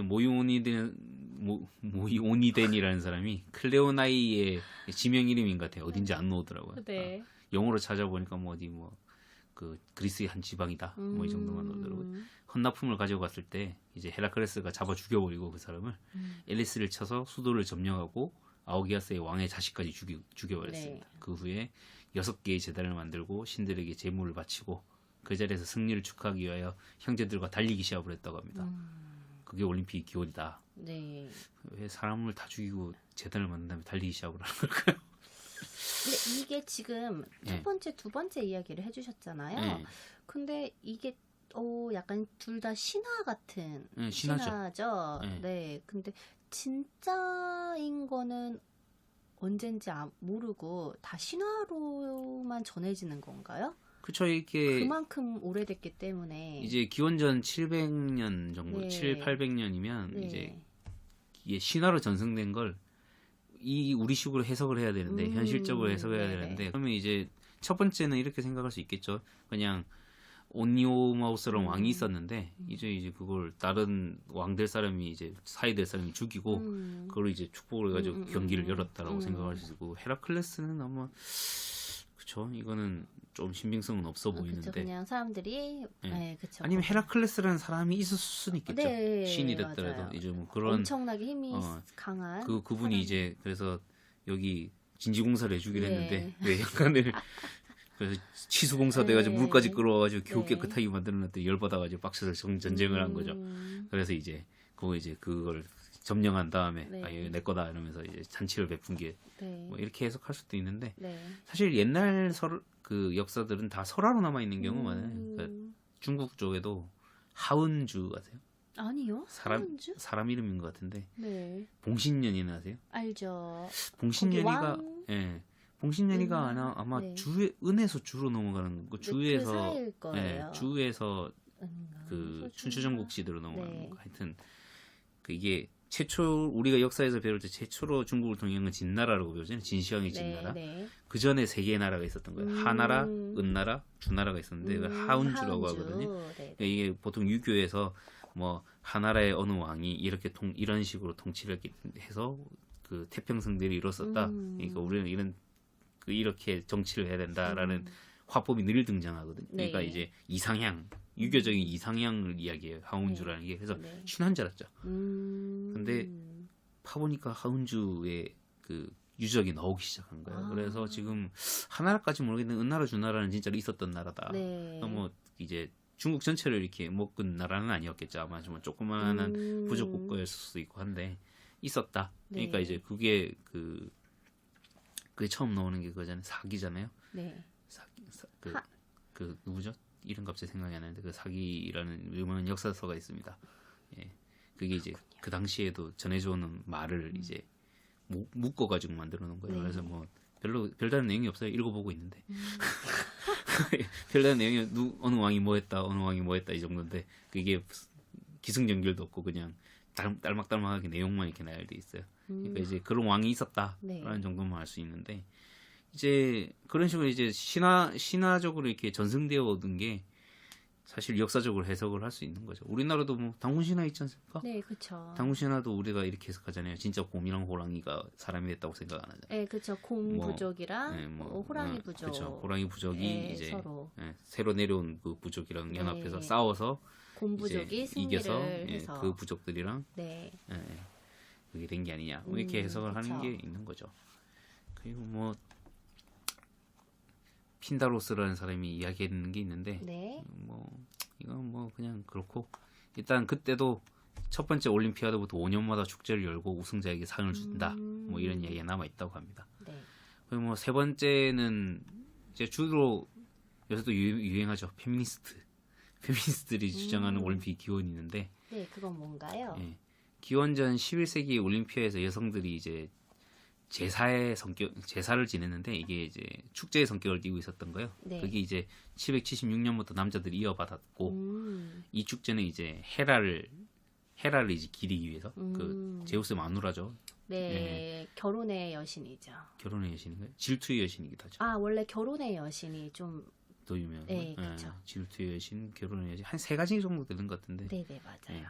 모이오니덴이라는 사람이 클레오나이의 지명 이름인 것 같아요. 어딘지 안 나오더라고요. 네. 영어로 찾아보니까 그 그리스의 한 지방이다. 이 정도만 나오더라고요. 헌납품을 가지고 갔을 때 이제 헤라클레스가 잡아 죽여버리고 그 사람을 앨리스를 쳐서 수도를 점령하고 아오기아스의 왕의 자식까지 죽여버렸습니다. 네. 그 후에 6개의 제단을 만들고 신들에게 제물을 바치고 그 자리에서 승리를 축하하기 위하여 형제들과 달리기 시합을 했다고 합니다. 그게 올림픽 기원이다. 네. 왜 사람을 다 죽이고 제단을 만든 다음에 달리기 시합을 하는 걸까요? 근데 이게 지금 첫 번째, 두 번째 이야기를 해주셨잖아요. 네. 근데 이게 약간 둘 다 신화 같은 신화죠. 신화죠. 네. 근데 진짜인 거는 언젠지 모르고 다 신화로만 전해지는 건가요? 그쵸, 이렇게 그만큼 오래됐기 때문에 이제 기원전 700년 정도, 네. 800년이면 네. 이제 이게 신화로 전승된 걸 우리식으로 해석을 해야 되는데, 현실적으로 해석해야 네네. 되는데, 그러면 이제 첫 번째는 이렇게 생각할 수 있겠죠. 그냥 온니오마우스라는 왕이 있었는데 이제 그걸 다른 왕될 사람이 이제 사이될 사람이 죽이고 그걸 이제 축복을 해가지고 경기를 열었다라고 생각할 수 있고, 헤라클레스는 아마 그쵸, 이거는 좀 신빙성은 없어 보이는데. 그쵸, 그냥 사람들이 그쵸. 아니면 헤라클레스라는 사람이 있을 수는 있겠죠. 네, 신이 됐더라도 맞아요. 이제 그런 엄청나게 힘이 강한 그분이 사람. 이제 그래서 여기 진지공사를 해주기로 네. 했는데 왜 약간을 그래서 치수공사 돼가지고 네. 물까지 끌어와가지고 겨우 네. 깨끗하게 만들어놨더니 열받아가지고 빡쳐서 전쟁을 한 거죠. 그래서 이제 그걸 점령한 다음에 네. 이거 내 거다 이러면서 이제 잔치를 베푼 게 네. 이렇게 해석할 수도 있는데, 네. 사실 옛날 그 역사들은 다 설화로 남아 있는 경우가 많아요. 그러니까 중국 쪽에도 하은주 아세요? 아니요. 하은주? 사람 이름인 것 같은데. 네. 봉신년이는 아세요? 알죠. 봉신년이가 봉신년이가 아마 네. 은에서 주로 넘어가는 거, 그 주에서 사이일 거예요. 주에서 그 소주인가? 춘추전국 시대로 넘어가는 네. 거. 하여튼 이게 우리가 역사에서 배울 때 최초로 중국을 통일한 건 진나라라고 배우잖아요. 진시황의 진나라. 네. 그 전에 세 개의 나라가 있었던 거예요. 하나라, 은나라, 주나라가 있었는데 하운주라고 하거든요. 네. 이게 보통 유교에서 하나라의 어느 왕이 이런 식으로 통치를 해서 그 태평성들이 이뤘었다. 그러니까 우리는 이렇게 정치를 해야 된다라는 화법이 늘 등장하거든요. 그러니까 네. 이제 유교적인 이상향을 이야기해요. 하운주라는 게. 그래서 네. 신한 줄 알았죠. 근데 파보니까 하운주의 그 유적이 나오기 시작한 거예요. 그래서 지금 하나라까지 모르겠는데 은나라, 주나라는 진짜로 있었던 나라다. 네. 이제 중국 전체를 이렇게 먹은 나라는 아니었겠죠. 아마 좀 조그마한 부족 국가였을 수도 있고 한데 있었다. 그러니까 네. 이제 그게 처음 나오는 게 그거잖아요. 사기잖아요. 네. 그 누구죠? 이름 갑자기 생각이 안 나는데 그 사기라는 유명한 역사서가 있습니다. 예. 그게 이제 그 당시에도 전해져 오는 말을 이제 묶어가지고 만들어 놓은 거예요. 네. 그래서 별다른 내용이 없어요. 읽어보고 있는데. 별다른 내용이 어느 왕이 뭐 했다, 어느 왕이 뭐 했다 이 정도인데 그게 기승전결도 없고 그냥 딸막딸막하게 내용만 이렇게 나열돼 있어요. 그러니까 이제 그런 왕이 있었다라는 네. 정도만 알 수 있는데 이제 그런 식으로 이제 신화적으로 이렇게 전승되어 오던 게 사실 역사적으로 해석을 할 수 있는 거죠. 우리나라도 뭐 당군 신화 있지 않습니까? 네, 그쵸. 당군 신화도 우리가 이렇게 해석하잖아요. 진짜 곰이랑 호랑이가 사람이 됐다고 생각 안 하잖아요. 네, 그쵸. 곰 뭐, 부족이랑 네, 호랑이 부족. 그렇죠. 호랑이 부족이 예, 이제 서로. 새로 내려온 그 부족이랑 연합해서 네. 싸워서 곰 이제 부족이 승리를 이겨서 해서. 그 부족들이랑 네. 그게 된 게 아니냐. 뭐 이렇게 해석을 하는 그쵸. 게 있는 거죠. 그리고 뭐 핀다로스라는 사람이 이야기했는 게 있는데 네. 뭐 이건 뭐 그냥 그렇고 일단 그때도 첫 번째 올림피아드부터 5년마다 축제를 열고 우승자에게 상을 준다. 뭐 이런 이야기가 남아 있다고 합니다. 네. 그리고 뭐 세 번째는 이제 주로 요새도 유행하죠. 페미니스트들이 주장하는 올림픽 기원이 있는데 네, 그건 뭔가요? 예, 기원전 11세기 올림피아에서 여성들이 이제 제사를 지냈는데 이게 이제 축제의 성격을 띠고 있었던 거예요. 네. 그게 이제 776년부터 남자들이 이어받았고 이 축제는 이제 헤라를 이제 기리기 위해서 그 제우스의 마누라죠. 네, 결혼의 여신이죠. 결혼의 여신인가요? 질투의 여신이기도 하죠. 아, 원래 결혼의 여신이 좀, 더 유명한 네, 거. 그쵸. 질투의 여신, 결혼의 여신 한 세 가지 정도 되는 것 같은데. 네네, 맞아요.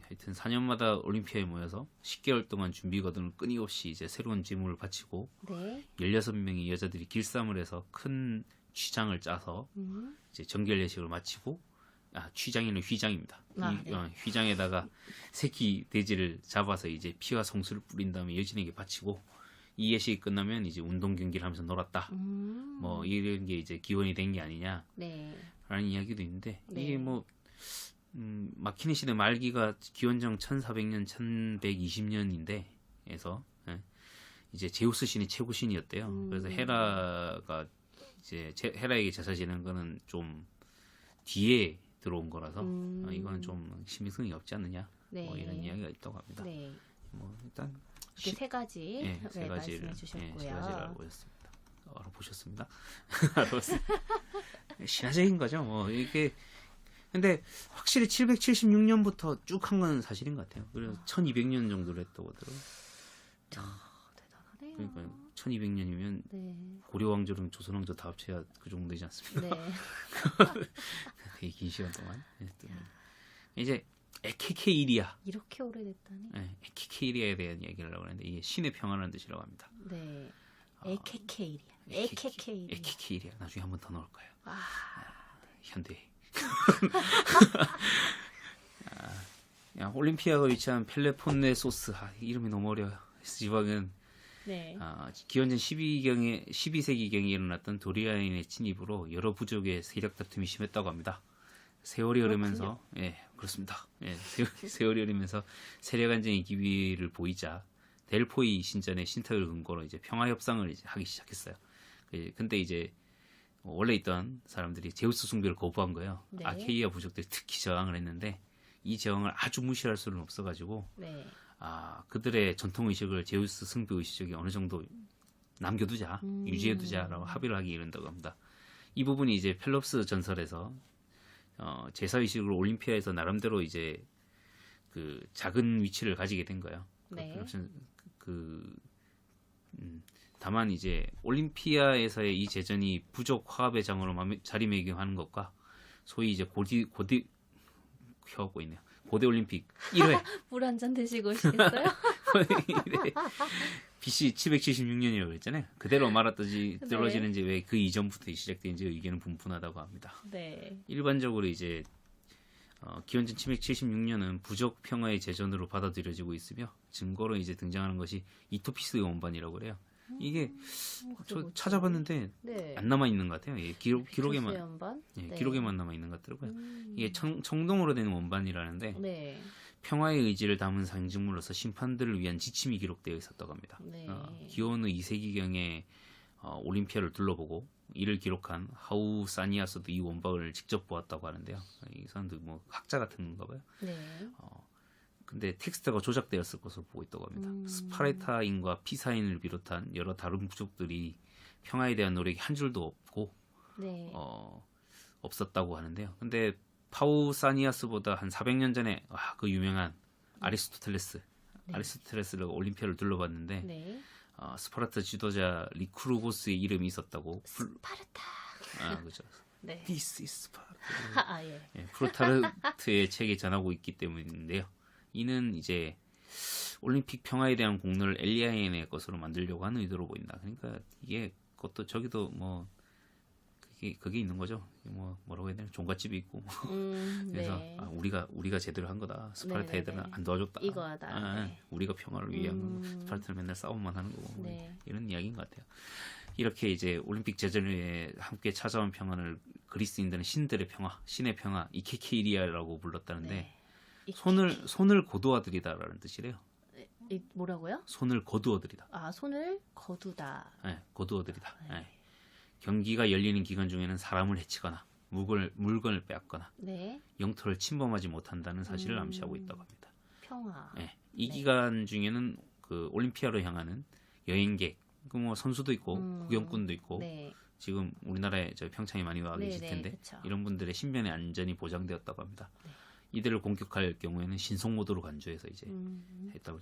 하여튼 4년마다 올림피아에 모여서 10개월 동안 준비 과정을 끊임없이 이제 새로운 지물을 바치고 네. 16명의 여자들이 길쌈을 해서 큰 휘장을 짜서 이제 정결 예식을 마치고 휘장에는 휘장입니다. 네. 휘장에다가 새끼 돼지를 잡아서 이제 피와 성수를 뿌린 다음에 여신에게 바치고 이 예식이 끝나면 이제 운동 경기를 하면서 놀았다. 뭐 이런 게 이제 기원이 된 게 아니냐라는 네. 이야기도 있는데 네. 이게 뭐 마키네 시대 말기가 기원전 1400년 1120년인데 에서 이제 제우스 신이 최고 신이었대요. 그래서 헤라가 이제 헤라에게 제사 지내는 거는 좀 뒤에 들어온 거라서 이거는 좀 신빙성이 없지 않느냐 네. 뭐 이런 이야기가 있다고 합니다. 네. 뭐 일단 이렇게 세 가지 세 가지를 말씀해 주셨고요. 세 가지를 알아보셨습니다. 알아보셨습니다. 알아봤습니다. 신화적인 거죠. 뭐 이게 근데 확실히 776년부터 쭉 한 건 사실인 것 같아요. 그래서 1200년 정도를 했다고 하더라고요. 대단하네요. 그러니까 1200년이면 네. 고려 왕조랑 조선 왕조 다 합쳐야 그 정도 되지 않습니까? 네. 되게 긴 시간 동안. 이제 에케케이리아. 이렇게 오래됐다니. 에케케이리아에 대한 이야기를 하려고 하는데 이게 신의 평화라는 뜻이라고 합니다. 네. 에케케이리아. 에케케이리아. 에케케이리아. 나중에 한 번 더 넣을 거예요. 현대. 올림피아가 위치한 펠레폰네소스. 이름이 너무 어려워요. 지방은 네. 기원전 12세기경에 일어났던 도리아인의 침입으로 여러 부족의 세력 다툼이 심했다고 합니다. 세월이 흐르면서 그렇습니다. 세월이 흐르면서 세력 안정의 기미를 보이자 델포이 신전의 신탁을 근거로 이제 평화 협상을 이제 하기 시작했어요. 근데 이제 원래 있던 사람들이 제우스 숭배를 거부한 거예요. 네. 아케이아 부족들이 특히 저항을 했는데 이 저항을 아주 무시할 수는 없어가지고 네. 그들의 전통 의식을 제우스 숭배 의식에 어느 정도 남겨두자, 유지해두자라고 합의를 하기 이른다고 합니다. 이 부분이 이제 펠롭스 전설에서 제사 의식으로 올림피아에서 나름대로 이제 그 작은 위치를 가지게 된 거예요. 네. 다만 이제 올림피아에서의 이 제전이 부족 화합의 장으로 자리매김하는 것과 소위 이제 고대 올림픽 1회 물 한 잔 드시고 오시겠어요? BC 776년이라고 그랬잖아요. 그대로 떨어지는지 왜 그 이전부터 시작된지 의견은 분분하다고 합니다. 네. 일반적으로 이제 기원전 776년은 부족 평화의 제전으로 받아들여지고 있으며 증거로 이제 등장하는 것이 이토피스의 원반이라고 그래요. 이게 저 찾아봤는데 네. 안 남아 있는 것 같아요. 기록에만 연반? 네. 기록에만 남아 있는 것 같더라고요. 이게 청동으로 된 원반이라는데 네. 평화의 의지를 담은 상징물로서 심판들을 위한 지침이 기록되어 있었다고 합니다. 네. 기원후 2세기경에 올림피아를 둘러보고 이를 기록한 하우 사니아스도 이 원박을 직접 보았다고 하는데요. 이 사람도 뭐 학자 같은 건가 봐요. 네. 근데 텍스트가 조작되었을 것으로 보고 있다고 합니다. 스파르타인과 피사인을 비롯한 여러 다른 부족들이 평화에 대한 노력이 한 줄도 없고 네. 없었다고 하는데요. 근데 파우사니아스보다 한 400년 전에 그 유명한 아리스토텔레스, 네. 아리스토텔레스를 올림피아를 둘러봤는데 네. 스파르타 지도자 리크루고스의 이름이 있었다고. 스파르타. 그죠. 네. This is Sparta. 예. 예, 프루타르트의 책에 전하고 있기 때문인데요. 이는 이제 올림픽 평화에 대한 공로를 엘리아인의 것으로 만들려고 하는 의도로 보인다. 그러니까 이게 그것도 저기도 뭐 그게 있는 거죠. 뭐라고 해야 되나, 종갓집이 있고. 그래서 네. 우리가 제대로 한 거다. 스파르타 네네네. 애들은 안 도와줬다. 이거하다. 네. 우리가 평화를 위한 거고 스파르타는 맨날 싸움만 하는 거고. 네. 이런 이야기인 것 같아요. 이렇게 이제 올림픽 제전에 함께 찾아온 평화를 그리스인들은 신들의 평화, 신의 평화, 이케케이리아라고 불렀다는데 네. 손을 거두어들이다라는 뜻이래요. 뭐라고요? 손을 거두어들이다. 손을 거두다. 네, 거두어들이다. 네. 네. 경기가 열리는 기간 중에는 사람을 해치거나 물건을 빼앗거나 네. 영토를 침범하지 못한다는 사실을 암시하고 있다고 합니다. 평화. 네. 이 기간 중에는 그 올림피아로 향하는 여행객, 뭐 선수도 있고 구경꾼도 있고 네. 지금 우리나라에 저 평창에 많이 와 계실 네, 텐데 그쵸. 이런 분들의 신변의 안전이 보장되었다고 합니다. 네. 이들을 공격할 경우에는 신속모드로 간주해서 이제 했다고.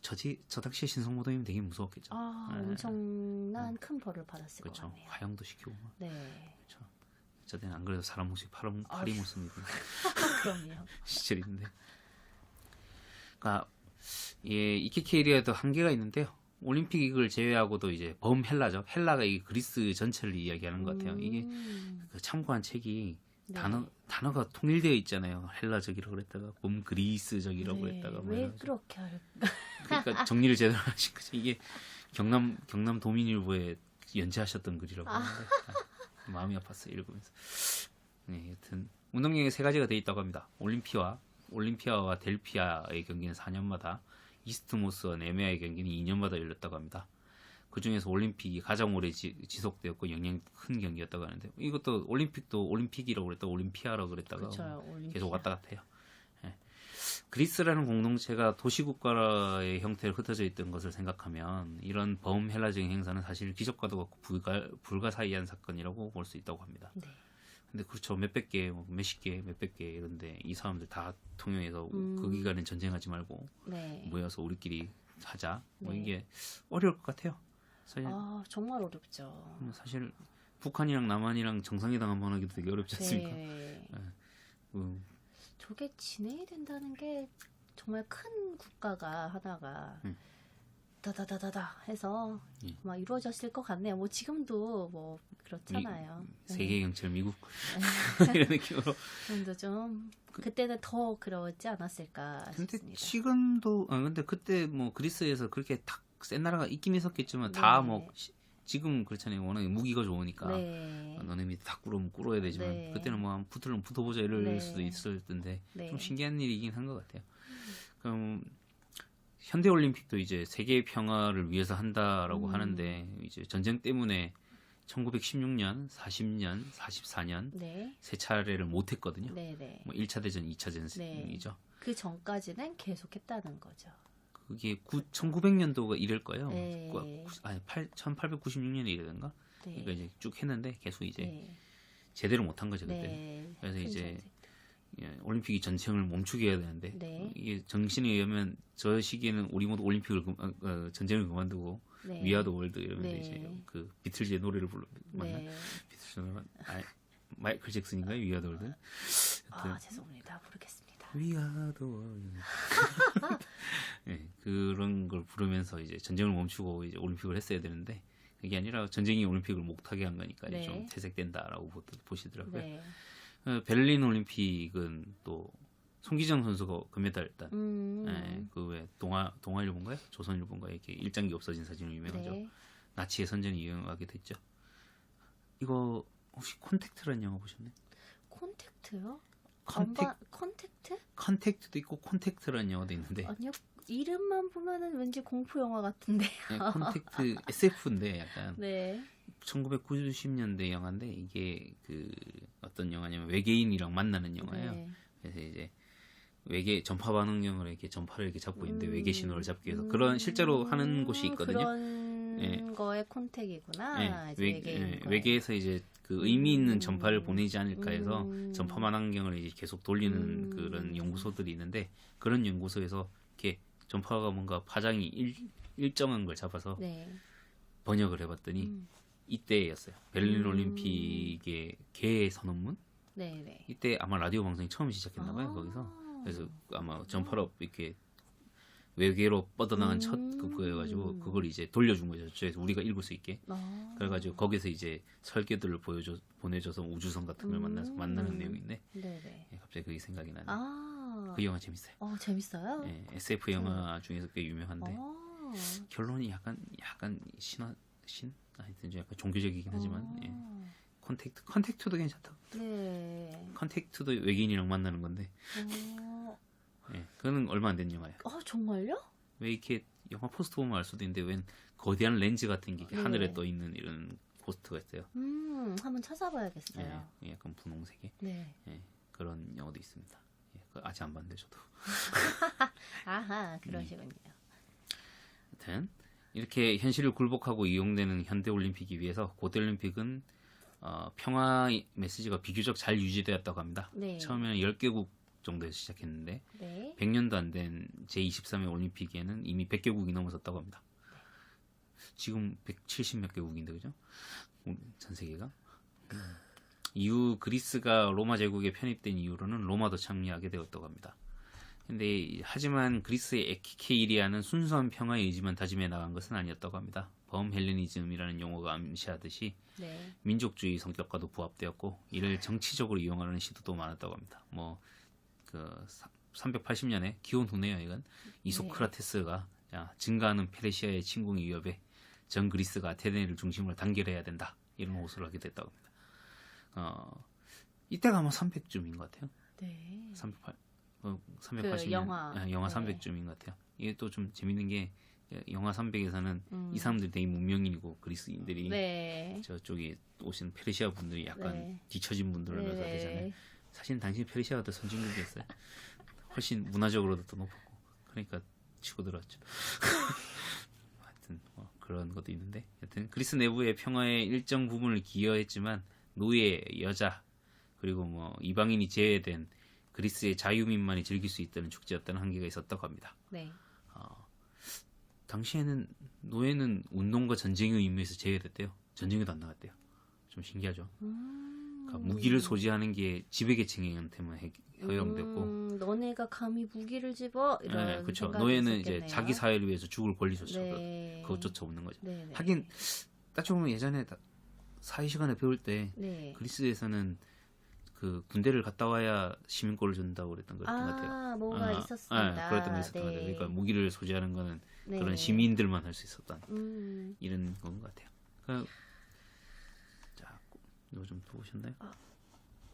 저 당시에 신속모드면 되게 무서웠겠죠. 네. 엄청난 큰 벌을 받았을 것 그렇죠. 같네요. 화형도 시키고 막. 네. 그렇죠. 저 때는 안 그래도 사람 모습이 파리 모습이 그럼요. 시절인데. 그러니까 이케케이리아도 한계가 있는데요. 올림픽을 제외하고도 이제 범헬라죠. 헬라가 이 그리스 전체를 이야기하는 것 같아요. 이게 그 참고한 책이 네. 단어가 통일되어 있잖아요. 헬라적이라고 그랬다가 그리스적이라고 네. 그랬다가 뭐 왜 이래가지고. 그렇게 할까? 그러니까 정리를 제대로 하신 거죠. 이게 경남 도민일보에 연재하셨던 글이라고 하는데 마음이 아팠어요 읽으면서. 네, 여튼 운동량이 3가지가 돼 있다고 합니다. 올림피아와 델피아의 경기는 4년마다, 이스트모스와 네메아의 경기는 2년마다 열렸다고 합니다. 그 중에서 올림픽이 가장 오래 지속되었고 영향이 큰 경기였다고 하는데, 이것도 올림픽도 올림픽이라고 그랬다가 올림피아라고 그랬다가 그쵸, 올림피아. 계속 왔다 갔다 해요. 예. 그리스라는 공동체가 도시국가의 형태로 흩어져 있던 것을 생각하면 이런 범헬라적인 행사는 사실 기적과도 같고 불가사의한 사건이라고 볼 수 있다고 합니다. 네. 근데 그렇죠. 몇백 개, 몇십 개, 몇백 개 이런데 이 사람들 다 통용해서 그 기간엔 전쟁하지 말고 네. 모여서 우리끼리 하자. 뭐 네. 이게 어려울 것 같아요. 사실 정말 어렵죠. 사실 북한이랑 남한이랑 정상회담 한번 하기도 되게 어렵지 않습니까? 네. 음, 저게 진행이 된다는 게 정말 큰 국가가 하나가 다다다다다 해서 막 이루어졌을 것 같네요. 뭐 지금도 뭐 그렇잖아요. 세계 경찰 미국 이런 느낌으로. 지금도 좀 그때는 더 그러지 않았을까 근데 싶습니다. 지금도 근데 그때 뭐 그리스에서 그렇게 딱 센 나라가 있긴 있었겠지만 다 네. 뭐 지금 그렇잖아요. 워낙에 무기가 좋으니까 네. 너네 밑에 다 꿇어야 되지만 네. 그때는 뭐 붙으면 붙어보자 이럴 네. 수도 있을 텐데 네. 좀 신기한 일이긴 한 것 같아요. 그럼 현대 올림픽도 이제 세계 평화를 위해서 한다라고 하는데 이제 전쟁 때문에 1916년, 40년, 44년 네. 세 차례를 못 했거든요. 네네. 뭐 1차 대전, 2차 대전이죠. 그 전까지는 계속했다는 거죠. 그게 1900년도가 이럴 거예요. 네. 1896년에 이래던가. 네. 그러니까 이제 쭉 했는데 계속 이제 네. 제대로 못 한 거죠 그때. 네. 그래서 큰 이제 전쟁. 올림픽이 전쟁을 멈추게 해야 되는데 네. 이게 정신에 의하면 저 시기에는 우리 모두 올림픽을 전쟁을 그만두고 네. 위아더 월드 이러면서 네. 이제 그 비틀즈의 노래를 맞나? 네. 비틀즈 노래 마이클 잭슨인가요? 위아더 월드? 죄송합니다. 모르겠습니다. 위아더 월드. 네, 그런 걸 부르면서 이제 전쟁을 멈추고 이제 올림픽을 했어야 되는데 그게 아니라 전쟁이 올림픽을 못하게 한 거니까 네. 좀 퇴색된다라고 보시더라고요. 네. 베를린 올림픽은 또 송기정 선수가 금메달 땄. 음. 그왜 동아일보인가요? 조선일보인가요? 이렇게 일장기 없어진 사진으로 유명하죠. 네. 나치의 선전이 유명하게 됐죠. 이거 혹시 콘택트라는 영화 보셨나요? 콘택트요? 콘택트? 컨택트도 있고 콘택트라는 영화도 있는데 아니요. 이름만 보면은 왠지 공포 영화 같은데. 콘택트 SF인데 약간 네. 1990년대 영화인데 이게 그 어떤 영화냐면 외계인이랑 만나는 영화예요. 네. 그래서 이제 외계 전파 반응령을 이렇게 전파를 이렇게 잡고 있는데 외계 신호를 잡기 위해서 그런 실제로 하는 곳이 있거든요. 그런 거의 콘택이구나. 이제 외계인 거에. 외계에서 이제 그 의미 있는 전파를 보내지 않을까 해서 음. 전파 만환경을 이제 계속 돌리는 그런 연구소들이 있는데 그런 연구소에서 이렇게 전파가 뭔가 파장이 일정한 걸 잡아서 네. 번역을 해봤더니 이때였어요. 베를린 올림픽의 개 선언문 네네. 이때 아마 라디오 방송이 처음 시작했나봐요. 아. 거기서 그래서 아마 전파로 이렇게 외계로 뻗어나간 첫 그거여가지고 그걸 이제 돌려준 거죠. 저에서 우리가 읽을 수 있게. 아. 그래가지고 거기서 이제 설계들을 보내줘서 우주선 같은 걸 만나는 내용인데 네네. 예, 갑자기 그게 생각이 나네요. 아. 그 영화 재밌어요. 재밌어요? 예, SF 영화 중에서 꽤 유명한데 아. 결론이 약간 하여튼 좀 약간 종교적이긴 하지만 예. 컨택트도 괜찮다. 네. 컨택트도 외계인이랑 만나는 건데 예, 그거는 얼마 안 된 영화예요. 정말요? 왜 이렇게 영화 포스터 보면 알 수도 있는데 웬 거대한 렌즈 같은 게 이렇게 네. 하늘에 떠 있는 이런 포스터가 있어요. 한번 찾아봐야겠어요. 예, 약간 분홍색의 네. 예, 그런 영화도 있습니다. 예, 그거 아직 안 봤는데 저도. 아하, 그러시군요. 하여튼 이렇게 현실을 굴복하고 이용되는 현대 올림픽에 비해서 고대 올림픽은 평화 메시지가 비교적 잘 유지되었다고 합니다. 네. 처음에는 10개국 정도에서 시작했는데 네. 100년도 안 된 제23회 올림픽에는 이미 100개국이 넘어섰다고 합니다. 지금 170 몇 개국인데 그죠? 전 세계가. 이후 그리스가 로마 제국에 편입된 이후로는 로마도 참여하게 되었다고 합니다. 근데 하지만 그리스의 에키케이리아는 순수한 평화의 의지만 다짐해 나간 것은 아니었다고 합니다. 범헬레니즘이라는 용어가 암시하듯이 네. 민족주의 성격과도 부합되었고 이를 정치적으로 이용하려는 시도도 많았다고 합니다. 뭐 그 380년에 기원 후네요. 이건 이소크라테스가 증가하는 페르시아의 침공의 위협에 전 그리스가 아테네를 중심으로 단결해야 된다 이런 호소를 하게 됐다고 합니다. 이때가 아마 300쯤인 것 같아요. 네. 380년 그 영화. 영화 네. 300쯤인 것 같아요. 이게 또 좀 재밌는 게 영화 300에서는 이 사람들이 되게 문명인이고 그리스인들이 네. 저쪽에 오신 페르시아 분들이 약간 네. 뒤처진 분들로 네. 되잖아요. 사실 당시 페르시아가 더 선진국이었어요. 훨씬 문화적으로도 더 높았고 그러니까 치고 들어왔죠. 하여튼 그런 것도 있는데 하여튼 그리스 내부의 평화에 일정 부분을 기여했지만 노예, 여자 그리고 뭐 이방인이 제외된 그리스의 자유민만이 즐길 수 있다는 축제였다는 한계가 있었다고 합니다. 네. 당시에는 노예는 운동과 전쟁의 의무에서 제외됐대요. 전쟁에도 안 나갔대요. 좀 신기하죠. 그러니까 무기를 소지하는 게 지배계층한테만 허용됐고, 너네가 감히 무기를 집어 이런 네, 그렇죠. 생각이 노예는 있었겠네요. 이제 자기 사회를 위해서 죽을 권리조차 네. 그것조차 없는 거죠. 네. 하긴 따져보면 예전에 사회 시간에 배울 때 네. 그리스에서는 그 군대를 갔다 와야 시민권을 준다고 그랬던 것 같아요. 뭐가 있었습니다. 그랬던 거 있었던 것 같아요. 네. 그러니까 무기를 소지하는 거는 네. 그런 시민들만 할 수 있었던 이런 건 것 같아요. 자, 이거 좀 보셨나요?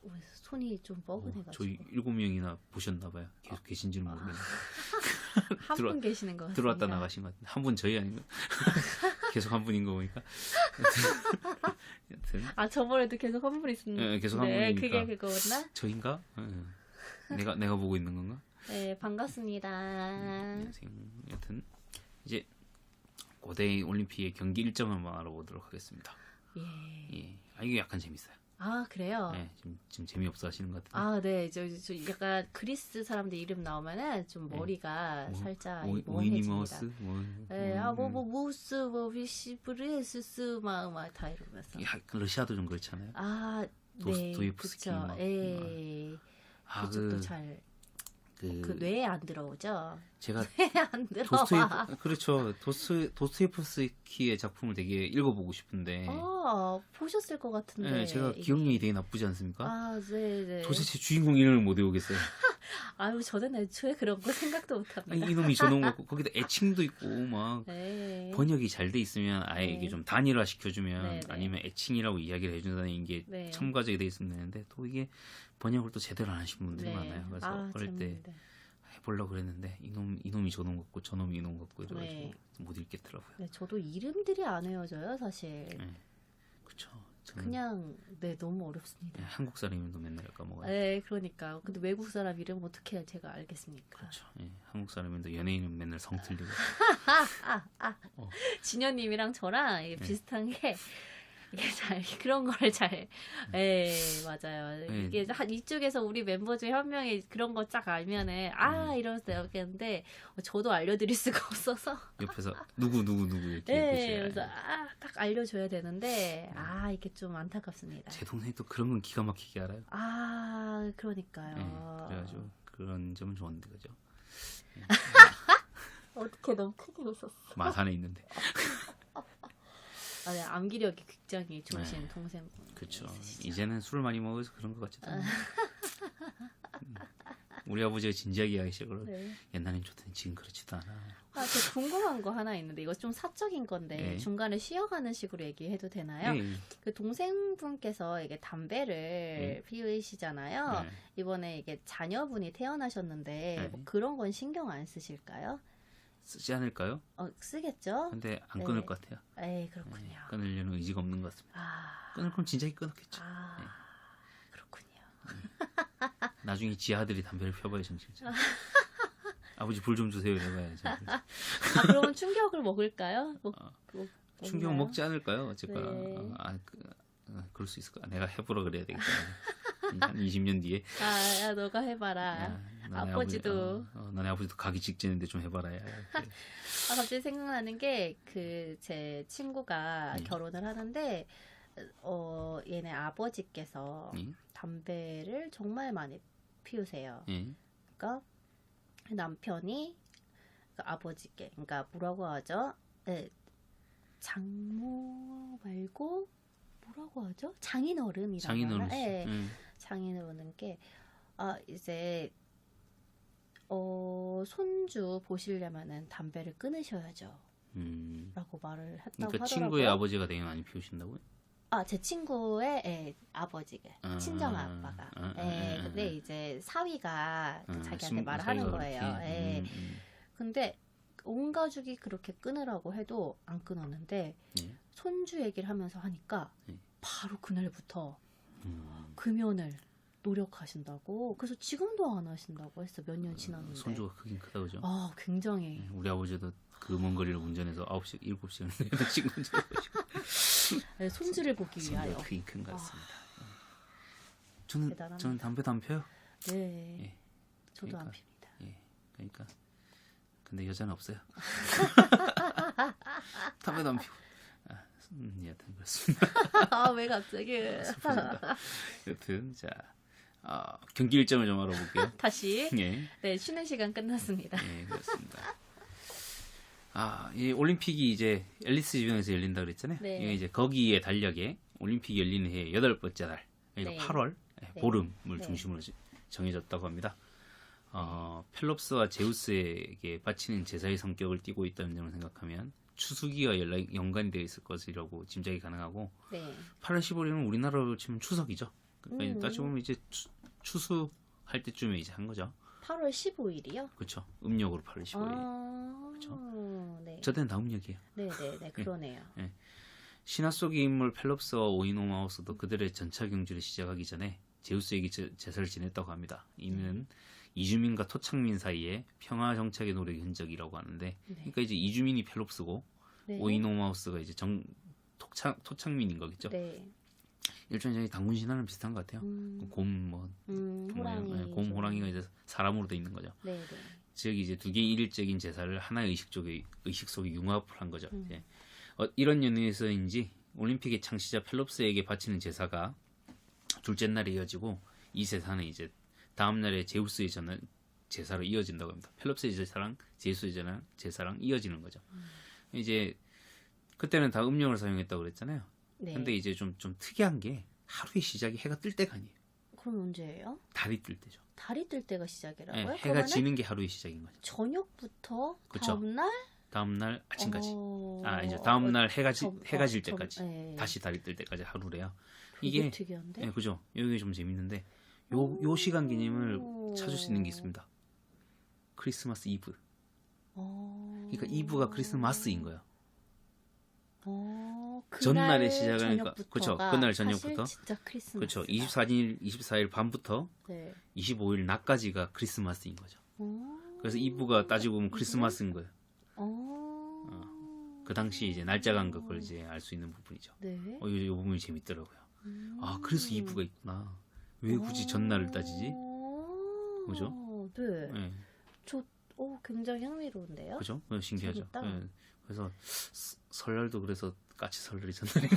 왜 손이 좀 뻐근해가지고. 저희 7명이나 보셨나 봐요. 계속 계신지는 모르겠는데. 한 분 계시는 것 같습니다. 들어왔다 나가신 것 같은데 한 분 저희 아닌가? 계속 한 분인 거 보니까. 여튼 저번에도 계속 한 분 있었는데. 네, 계속 한 분이니까. 그게 그거였나? 저인가? 내가 보고 있는 건가? 네, 반갑습니다. 안녕하세요. 여튼 이제 고대 올림픽의 경기 일정을 한번 알아보도록 하겠습니다. 예. 이게 약간 재밌어요. 그래요? 네, 지금 재미없어 하시는 것 같은데. 네. 저 약간 그리스 사람들 이름 나오면은 좀 머리가 살짝 멍해집니다. 오이니머스? 무스, 비시브레스스, 막 다 이러면서. 러시아도 좀 그렇잖아요. 도스토옙스키 그쵸. 막. 그쪽도 잘. 그 뇌에 안 들어오죠? 제가 뇌에 안 들어와. 그렇죠. 도스토옙스키의 작품을 되게 읽어보고 싶은데. 보셨을 것 같은데. 네, 제가 기억력이 되게 나쁘지 않습니까? 네. 도대체 주인공 이름을 못 외우겠어요. 저는 애초에 그런 거 생각도 못합니다. 이놈이 저놈 같고 거기다 애칭도 있고 막 네. 번역이 잘 돼 있으면 아예 이게 좀 단일화 시켜주면 네. 아니면 애칭이라고 이야기를 해준다는 게 네. 첨가적이 돼 있으면 되는데 또 이게 번역을 또 제대로 안 하신 분들이 네. 많아요. 그래서 그럴 때 재밌는데. 해보려고 그랬는데 이놈이 저놈 같고 저놈이 이놈 같고 이래가지고 네. 못 읽겠더라고요. 네, 저도 이름들이 안 외워져요, 사실. 그쵸. 그냥 너무 어렵습니다. 한국 사람이면 맨날 까먹어요. 네, 그러니까. 근데 외국 사람 이름 어떻게 제가 알겠습니까? 그렇죠. 한국 사람인데 연예인은 맨날 성 틀리고. 진현님이랑 저랑 비슷한 게 이게 잘 그런 거를 잘, 예, 맞아요. 네. 이게 이쪽에서 우리 멤버 중에 한 명이 그런 거 쫙 알면은 이러면서 되겠는데 저도 알려드릴 수가 없어서. 옆에서 누구 이렇게 예, 얘기해줘야 그래서 딱 알려줘야 되는데 이게 좀 안타깝습니다. 제 동생이 또 그런 건 기가 막히게 알아요. 그러니까요. 네, 그래가지고 그런 점은 좋은데 그죠? 어떻게 너무 크게 웃었어. 마산에 있는데. 네, 암기력이 굉장히 좋으신 네. 동생분. 그렇죠. 이제는 술을 많이 먹어서 그런 것 같지도 않아요. 우리 아버지가 진지하게 이야기 시작을 네. 옛날엔 좋더니 지금 그렇지도 않아. 저 궁금한 거 하나 있는데 이거 좀 사적인 건데 네. 중간에 쉬어가는 식으로 얘기해도 되나요? 예, 그 동생분께서 이게 담배를 피우시잖아요. 네. 이번에 이게 자녀분이 태어나셨는데 네. 뭐 그런 건 신경 안 쓰실까요? 쓰지 않을까요? 쓰겠죠? 근데 안 네. 끊을 것 같아요. 에이, 그렇군요. 네, 끊으려는 의지가 없는 것 같습니다. 끊을 거면 진작에 끊었겠죠. 네. 그렇군요. 나중에 지 아들이 담배를 펴봐야 정신 차려. 아버지 불 좀 주세요 이래봐야지. 그러면 충격을 먹을까요? 충격 먹지 않을까요? 어쨌거나. 네. 그럴 수 있을 거야. 내가 해보라 그래야 되겠다. 한 20년 뒤에. 너가 해봐라. 아버지도. 너네 아버지도 가기 직전인데 좀 해봐라. 야. 갑자기 생각나는 게 제 친구가 결혼을 하는데 얘네 아버지께서 담배를 정말 많이 피우세요. 그러니까 남편이 아버지께, 그러니까 뭐라고 하죠? 네, 장모 말고 뭐라고 하죠? 장인어른이라고 장인어른. 하나? 네, 장인어른께 이제 손주 보시려면은 담배를 끊으셔야죠. 라고 말을 했다고 그러니까 하더라고요. 친구의 아버지가 되게 많이 피우신다고요? 제 친구의 아버지가, 친정 아빠가. 근데 이제 사위가 자기한테 말을 하는 거예요. 근데 온 가족이 그렇게 끊으라고 해도 안 끊었는데 손주 얘기를 하면서 하니까 바로 그날부터 금연을 노력하신다고. 그래서 지금도 안 하신다고 했어. 몇 년 지났는데. 손주가 크긴 크다 그죠? 굉장히. 우리 아버지도 그 먼 거리를 운전해서 9시, 7시간 8시간 운전해가지고 손주를 보기 위하여. 손주가 크긴 큰 것 같습니다. 대단합니다. 저는 담배도 안 펴요. 네. 예. 저도 안 그러니까. 핍니다. 그러니까 근데 여자는 없어요. 담배도 안 피고. 여튼 그렇습니다. 왜 갑자기? 슬픕니다. 여튼 자 경기 일정을 좀 알아볼게요. 다시. 예. 네, 쉬는 시간 끝났습니다. 예, 그렇습니다. 이 올림픽이 이제 앨리스 주변에서 열린다 그랬잖아요. 네. 이게 이제 거기에 달력에 올림픽이 열리는 해 8번째 달, 그러니까 네. 8월 네. 보름을 네. 중심으로 정해졌다고 합니다. 펠롭스와 제우스에게 바치는 제사의 성격을 띠고 있다는 점을 생각하면 추수기와 연관이 되어 있을 것이라고 짐작이 가능하고, 네. 8월 15일은 우리나라로 치면 추석이죠. 그러니까 따지고 보면 이제 추수할 때쯤에 이제 한 거죠. 8월 15일이요? 그렇죠. 음력으로 8월 15일. 그렇죠. 네. 저때는 다 음력이에요. 네, 그러네요. 신화 속의 인물 펠롭스와 오이노마우스도 그들의 전차 경주를 시작하기 전에 제우스에게 제사를 지냈다고 합니다. 이는 이주민과 토착민 사이에 평화 정착의 노력의 흔적이라고 하는데, 그러니까 이제 이주민이 펠롭스고 오이노마우스가 이제 토착민인 거겠죠. 네. 일종의 당군 신화랑 비슷한 것 같아요. 호랑이. 곰, 호랑이가 이제 사람으로 돼 있는 거죠. 네. 즉 이제 두 개의 일일적인 제사를 하나의 의식 속에 융합을 한 거죠. 이런 연유에서인지 올림픽의 창시자 펠롭스에게 바치는 제사가 둘째 날에 이어지고, 이 제사는 이제 다음 날에 제우스의 제사로 이어진다고 합니다. 펠롭스의 제사랑 제우스의 제사랑 이어지는 거죠. 이제 그때는 다 음력을 사용했다고 그랬잖아요. 네. 근데 이제 좀 특이한 게 하루의 시작이 해가 뜰 때가 아니에요. 그럼 언제예요? 달이 뜰 때죠. 달이 뜰 때가 시작이라고요? 해가 그러면은 지는 게 하루의 시작인 거죠. 저녁부터 그쵸. 다음 날 아침까지. 이제 다음 날 해가 질 때까지. 네. 다시 달이 뜰 때까지 하루래요. 되게 이게 특이한데? 네, 그죠. 여기 좀 재밌는데 요 시간 개념을 찾을 수 있는 게 있습니다. 크리스마스 이브. 그러니까 이브가 크리스마스인 거예요. 전날에 시작하니까 그렇죠. 그날 저녁부터. 진짜 크리스마스. 그렇죠. 24일 밤부터 네. 25일 낮까지가 크리스마스인 거죠. 그래서 이브가 따지고 보면 크리스마스인 거예요. 그 당시 이제 날짜 간격을 이제 알 수 있는 부분이죠. 네. 이 부분이 재밌더라고요. 아, 그래서 2부가 있구나. 왜 굳이 전날을 따지지? 그죠? 네. 예. 굉장히 흥미로운데요? 그죠? 신기하죠. 재밌다. 예. 그래서 설날도 그래서 까치 설날이 전날이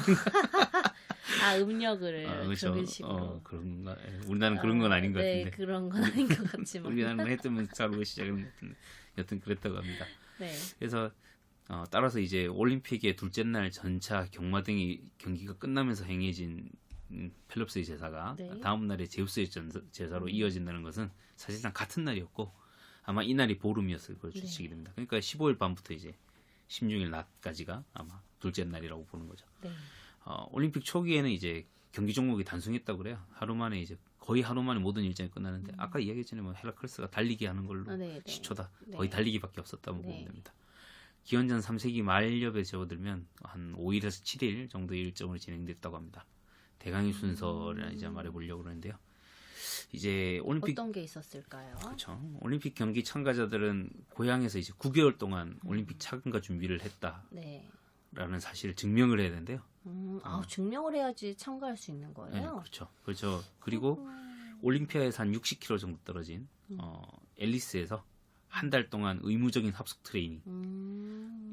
음력을 그렇죠. 그런 식으로. 그런가? 예. 우리나라는 그런 건 아닌 것 네, 같은데. 그런 건 아닌 것 같지만. 우리나라는 해 뜨면 자루가 시작하는 것 같은데. 여튼 그랬다고 합니다. 네. 그래서 따라서 이제 올림픽의 둘째 날 전차 경마 등이 경기가 끝나면서 행해진 펠롭스의 제사가 네. 다음 날에 제우스의 제사로 이어진다는 것은 사실상 같은 날이었고 아마 이날이 보름이었을 걸로 추측이 됩니다. 그러니까 15일 밤부터 이제 16일 낮까지가 아마 둘째 날이라고 보는 거죠. 네. 올림픽 초기에는 이제 경기 종목이 단순했다고 그래요. 거의 하루 만에 모든 일정이 끝나는데 아까 이야기했잖아요. 뭐 헤라클레스가 달리기 하는 걸로 네. 10초다. 네. 거의 달리기밖에 없었다고 네. 보면 됩니다. 기원전 3세기 말엽에 접어들면 한 5일에서 7일 정도의 일정으로 진행됐다고 합니다. 대강의 순서를 이제 말해보려고 그러는데요. 이제 올림픽 어떤 게 있었을까요? 그렇죠. 올림픽 경기 참가자들은 고향에서 이제 9개월 동안 올림픽 참가 준비를 했다라는 네. 사실을 증명을 해야 되는데요. 증명을 해야지 참가할 수 있는 거예요? 네, 그렇죠. 그렇죠. 그리고 올림피아에서 한 60km 정도 떨어진 앨리스에서 한 달 동안 의무적인 합숙 트레이닝.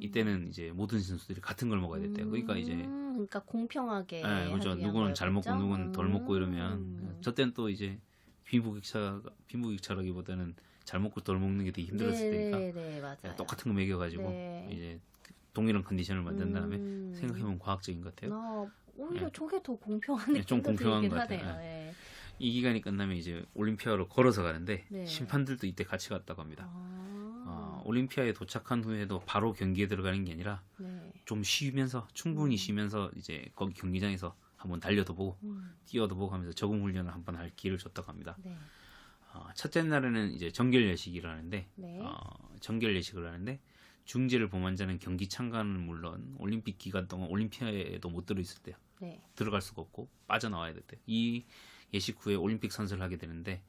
이때는 이제 모든 선수들이 같은 걸 먹어야 됐대요. 그러니까 이제 그러니까 공평하게 네, 그렇죠. 하기 위한 누구는 잘 먹고 거였겠죠? 누구는 덜 먹고 이러면 저 때는 또 이제 빈부격차라기보다는 잘 먹고 덜 먹는 게 되게 힘들었을 때니까 네, 맞아요. 똑같은 거 먹여가지고 네. 이제 동일한 컨디션을 만든 다음에 생각해보면 과학적인 것 같아요. 오히려 네. 저게 더 공평한 네, 좀 느낌도 공평한 들긴 것 같아요. 하네요. 네. 이 기간이 끝나면 이제 올림피아로 걸어서 가는데 네. 심판들도 이때 같이 갔다고 합니다. 올림피아에 도착한 후에도 바로 경기에 들어가는 게 아니라 네. 좀 쉬면서 충분히 쉬면서 이제 거기 경기장에서 한번 달려도 보고 뛰어도 보고 하면서 적응 훈련을 한번 할 기회를 줬다고 합니다. 네. 첫째 날에는 이제 정결 예식을 하는데 네. 정결 예식을 하는데 중재를 범한 자는 경기 참가는 물론 올림픽 기간 동안 올림피아에도 못 들어있을 때요. 네. 들어갈 수가 없고 빠져나와야 될 때. 이 예식 후에 올림픽 선수를 하게 되는데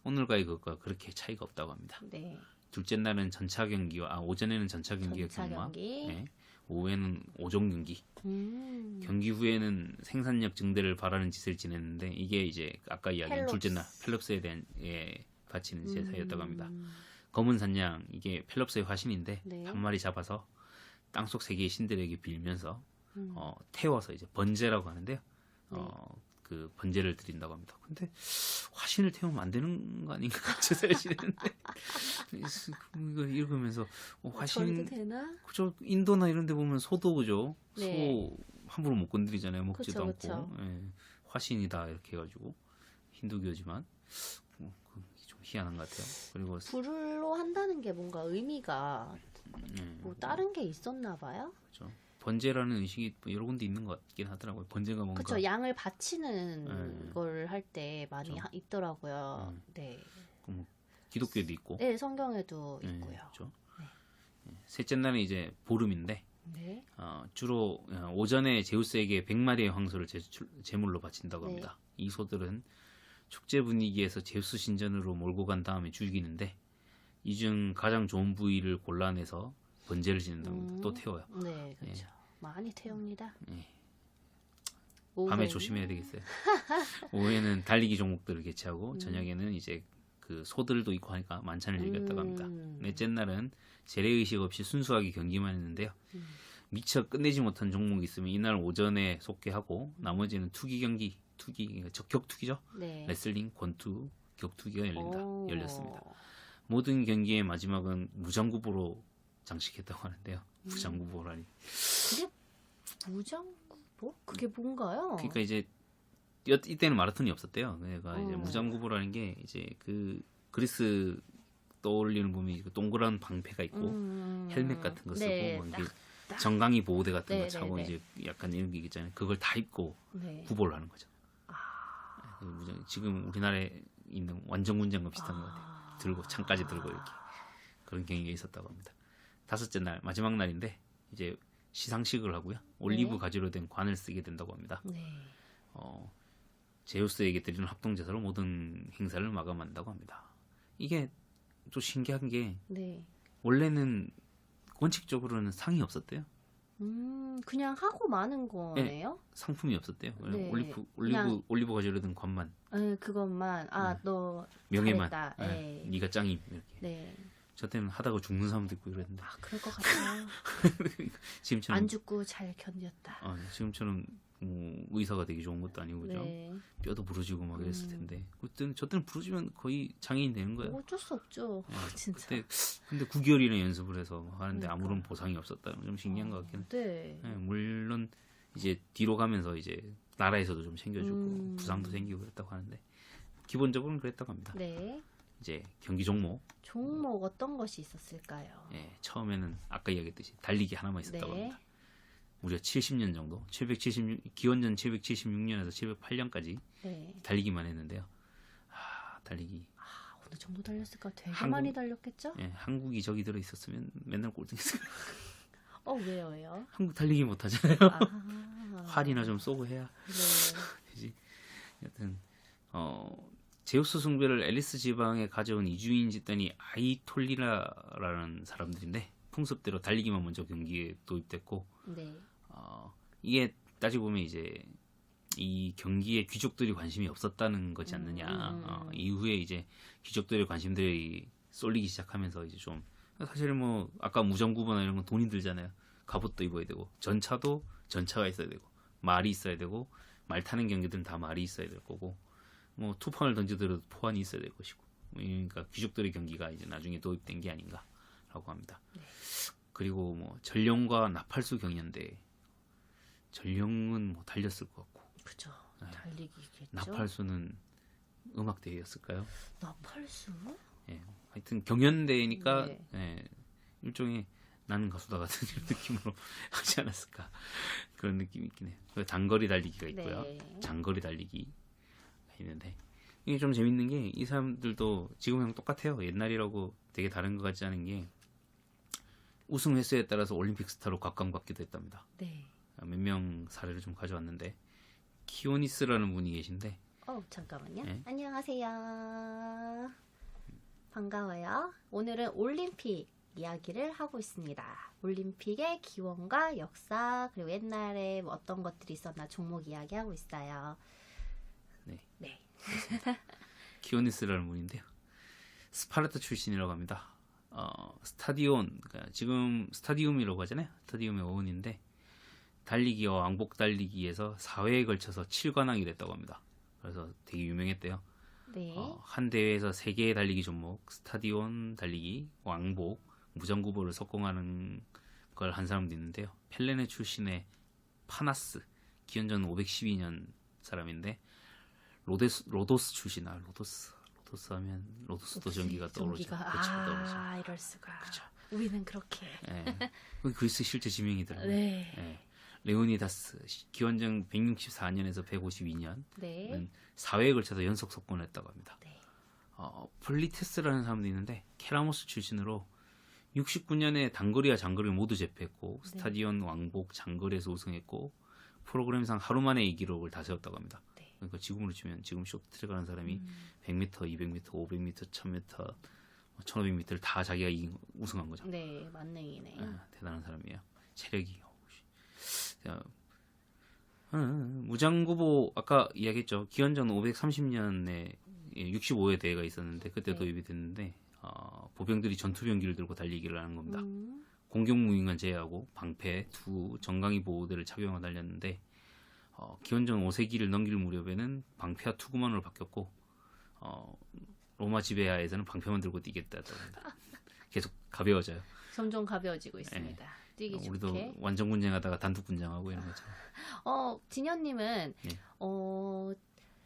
오늘과의 그것과 그렇게 차이가 없다고 합니다. 네. 둘째 날은 전차 경기와 오전에는 전차 경기가 전차 경마, 경기. 네, 오후에는 오종 경기. 음. 경기 후에는 생산력 증대를 바라는 짓을 지냈는데 이게 이제 아까 이야기한 펠롭스. 둘째 날 펠롭스에 대한 바치는 제사였다고 합니다. 검은 산양 이게 펠롭스의 화신인데 네. 한 마리 잡아서 땅속 세계의 신들에게 빌면서 태워서 이제 번제라고 하는데요. 그 번제를 드린다고 합니다. 근데 화신을 태우면 안 되는 거 아닌가 제사를 지내는데 이거 읽으면서 저래도 화신 되나? 그죠? 인도나 이런 데 보면 소도 그죠? 네. 소 함부로 못 건드리잖아요. 먹지도 그쵸, 않고. 예. 화신이다 이렇게 해가지고 힌두교지만 그게 좀 희한한 것 같아요. 그리고 불로 한다는 게 뭔가 의미가 뭐 다른 게 있었나 봐요? 그렇죠. 번제라는 의식이 뭐 여러 군데 있는 것 같긴 하더라고요. 번제가 뭔가 그쵸, 양을 바치는 네. 걸 할 때 많이 그쵸. 있더라고요. 네. 뭐 기독교도 있고 네, 성경에도 예, 있고요. 그렇죠. 네. 셋째 날은 이제 보름인데 네. 주로 오전에 제우스에게 100마리의 황소를 제물로 바친다고 네. 합니다. 이 소들은 축제 분위기에서 제우스 신전으로 몰고 간 다음에 죽이는데 이 중 가장 좋은 부위를 골라내서 번제를 지낸다고 합니다. 또 태워요. 네, 그렇죠. 많이 태웁니다. 예. 오후에는. 밤에 조심해야 되겠어요. 오후에는 달리기 종목들을 개최하고 저녁에는 이제 그 소들도 있고 하니까 만찬을 즐겼다고 합니다. 넷째 날은 재래의식 없이 순수하게 경기만 했는데요. 미처 끝내지 못한 종목이 있으면 이날 오전에 속개하고 나머지는 투기 경기, 격투기죠. 네. 레슬링, 권투, 격투기가 오. 열렸습니다. 모든 경기의 마지막은 무장구보로 장식했다고 하는데요. 무장구보라니. 그게 무장구보? 그게 뭔가요? 그러니까 이제 이때는 마라톤이 없었대요. 그러니까 이제 무장구보라는 게 이제 그 그리스 떠올리는 보면 그 동그란 방패가 있고 헬멧 같은 거 쓰고 네, 뭐 이게 정강이 보호대 같은 네, 거 차고 네, 이제 약간 이런 게 있잖아요. 그걸 다 입고 네. 구보를 하는 거죠. 지금 우리나라에 있는 완전군장과 비슷한 것 같아요. 들고 창까지 들고 이렇게 그런 경기가 있었다고 합니다. 다섯째 날 마지막 날인데 이제 시상식을 하고요. 올리브 가지로 된 관을 쓰게 된다고 합니다. 네. 제우스에게 드리는 합동제사로 모든 행사를 마감한다고 합니다. 이게 또 신기한 게 네. 원래는 원칙적으로는 상이 없었대요. 그냥 하고 마는 거네요? 상품이 없었대요. 네. 올리브가 저르던 관만, 네, 그것만. 너 명예만. 잘했다. 네. 네가 짱임 이렇게. 네. 저 때는 하다가 죽는 사람도 있고 이랬는데 그럴 것 같아요. 지금처럼 안 죽고 잘 견뎠다. 지금처럼 뭐 의사가 되기 좋은 것도 아니고 그죠? 네. 뼈도 부러지고 막 이랬을 텐데 그때는 저 때는 부러지면 거의 장애인 되는 거예요. 어쩔 수 없죠. 진짜. 그때 근데 9개월이나 연습을 해서 하는데 그러니까. 아무런 보상이 없었다는 건 좀 신기한 것 같긴 해. 네. 물론 이제 뒤로 가면서 이제 나라에서도 좀 챙겨주고 부상도 생기고 그랬다고 하는데 기본적으로는 그랬다고 합니다. 네. 이제 경기 종목 종목 어떤 것이 있었을까요? 처음에는 아까 이야기했듯이 달리기 하나만 있었다고 네. 합니다. 무려 70년 정도, 기원전 776년에서 708년까지 네. 달리기만 했는데요. 달리기. 어느 정도 달렸을까? 되게 한국- 많이 달렸겠죠? 한국이 저기 들어 있었으면 맨날 꼴등했어요. 왜요? 한국 달리기 못 하잖아요. 활이나 좀 쏘고 해야. 네. 그지? 여튼 제우스 숭배를 앨리스 지방에 가져온 이주인 집단이 아이톨리라라는 사람들인데 풍습대로 달리기만 먼저 경기에 도입됐고 네. 이게 따지고 보면 이제 이 경기에 귀족들이 관심이 없었다는 거지 않느냐. 이후에 이제 귀족들의 관심들이 쏠리기 시작하면서 이제 좀 사실 뭐 아까 무전구보나 이런 건 돈이 들잖아요. 갑옷도 입어야 되고 전차도 전차가 있어야 되고 말이 있어야 되고 말 타는 경기들은 다 말이 있어야 될 거고 뭐 투판을 던지더라도 포환이 있어야 될 것이고 그러니까 귀족들의 경기가 이제 나중에 도입된 게 아닌가라고 합니다. 네. 그리고 뭐 전령과 나팔수 경연대 전령은 뭐 달렸을 것 같고 그죠. 달리기겠죠. 나팔수는 음악 대회였을까요? 나팔수? 하여튼 경연대회니까 네. 일종의 나는 가수다 같은 이런 느낌으로 하지 않았을까 그런 느낌이 있긴 해요. 그리고 단거리 달리기가 있고요. 네. 장거리 달리기가 있는데 이게 좀 재밌는 게 이 사람들도 지금이랑 똑같아요. 옛날이라고 되게 다른 것 같지 않은 게 우승 횟수에 따라서 올림픽 스타로 각광받기도 했답니다. 네. 몇 명 사례를 좀 가져왔는데 키오니스라는 분이 계신데 잠깐만요. 네. 안녕하세요. 반가워요. 오늘은 올림픽 이야기를 하고 있습니다. 올림픽의 기원과 역사 그리고 옛날에 뭐 어떤 것들이 있었나 종목 이야기하고 있어요. 네. 키오니스라는 분인데요. 스파르타 출신이라고 합니다. 스타디온, 그러니까 지금 스타디움이라고 하잖아요. 스타디움의 어원인데 달리기와 왕복 달리기에서 4회에 걸쳐서 7관왕이 됐다고 합니다. 그래서 되게 유명했대요. 네. 한 대회에서 3개의 달리기 종목, 스타디온 달리기, 왕복, 무전구보를 석공하는 걸 한 사람도 있는데요. 펠레네 출신의 파나스, 기원전 512년 사람인데 로도스 출신아, 로도스 하면 로도스도 전기가 떠오르죠. 그렇죠, 이럴 수가. 그쵸. 우리는 그렇게. 거기 그리스 실제 지명이더라고요. 네. 레오니다스, 기원전 164년에서 152년 네. 4회에 걸쳐서 연속 석권을 했다고 합니다. 네. 폴리테스라는 사람도 있는데 케라모스 출신으로 69년에 단거리와 장거리를 모두 제패했고 스타디온 왕복 장거리에서 우승했고 프로그램상 하루 만에 이 기록을 다 세웠다고 합니다. 네. 그러니까 지금으로 치면 지금 쇼트트랙 하는 사람이 100m, 200m, 500m, 1000m, 1500m를 다 자기가 우승한 거죠. 네, 만능이네. 대단한 사람이에요. 체력이. 무장구보 아까 이야기했죠. 기원전 530년에 65회 대회가 있었는데 그때 도입이 됐는데 보병들이 전투병기를 들고 달리기를 하는 겁니다. 공격무인관 제외하고 방패, 투, 정강이 보호대를 착용하고 달렸는데 기원전 5세기를 넘길 무렵에는 방패와 투구만으로 바뀌었고 로마 지배하에서는 방패만 들고 뛰겠다고 합니다. 계속 가벼워져요. 점점 가벼워지고 있습니다. 뛰기 우리도 좋게. 완전 군장하다가 단독 군장하고 이런 거죠. 진현님은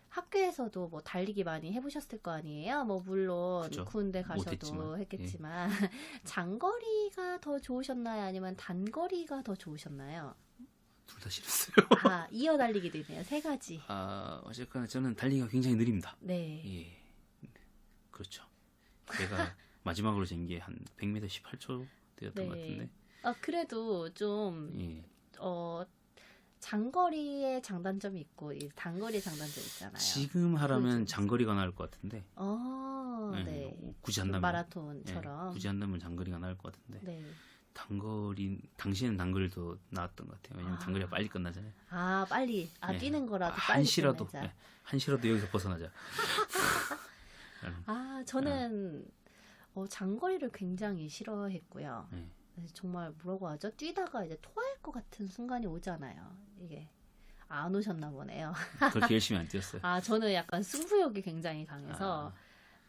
학교에서도 뭐 달리기 많이 해보셨을 거 아니에요? 뭐 물론 그쵸. 군대 가셔도 못했지만, 했겠지만 장거리가 더 좋으셨나요? 아니면 단거리가 더 좋으셨나요? 둘 다 싫었어요. 이어 달리기도 있네요. 세 가지. 어쨌거나 저는 달리기가 굉장히 느립니다. 네. 예, 그렇죠. 제가 마지막으로 잰 게 한 100m 18초 되었던 것 같은데. 그래도 좀 예. 장거리의 장단점이 있고 이 단거리의 장단점이 있잖아요. 지금 하라면 장거리가 나을 것 같은데. 네. 굳이 한다면 마라톤처럼. 굳이 한다면 장거리가 나을 것 같은데. 네. 당시에는 단거리도 나왔던 것 같아요. 왜냐면 단거리가 빨리 끝나잖아요. 아, 빨리. 아, 예. 뛰는 거라도 빨리 한시라도 끝내자. 예. 한시라도 여기서 벗어나자. 아, 저는 장거리를 굉장히 싫어했고요. 예. 정말 뭐라고 하죠? 뛰다가 이제 토할 것 같은 순간이 오잖아요. 이게 안 오셨나 보네요. 그렇게 열심히 안 뛰었어요. 아, 저는 약간 승부욕이 굉장히 강해서 아,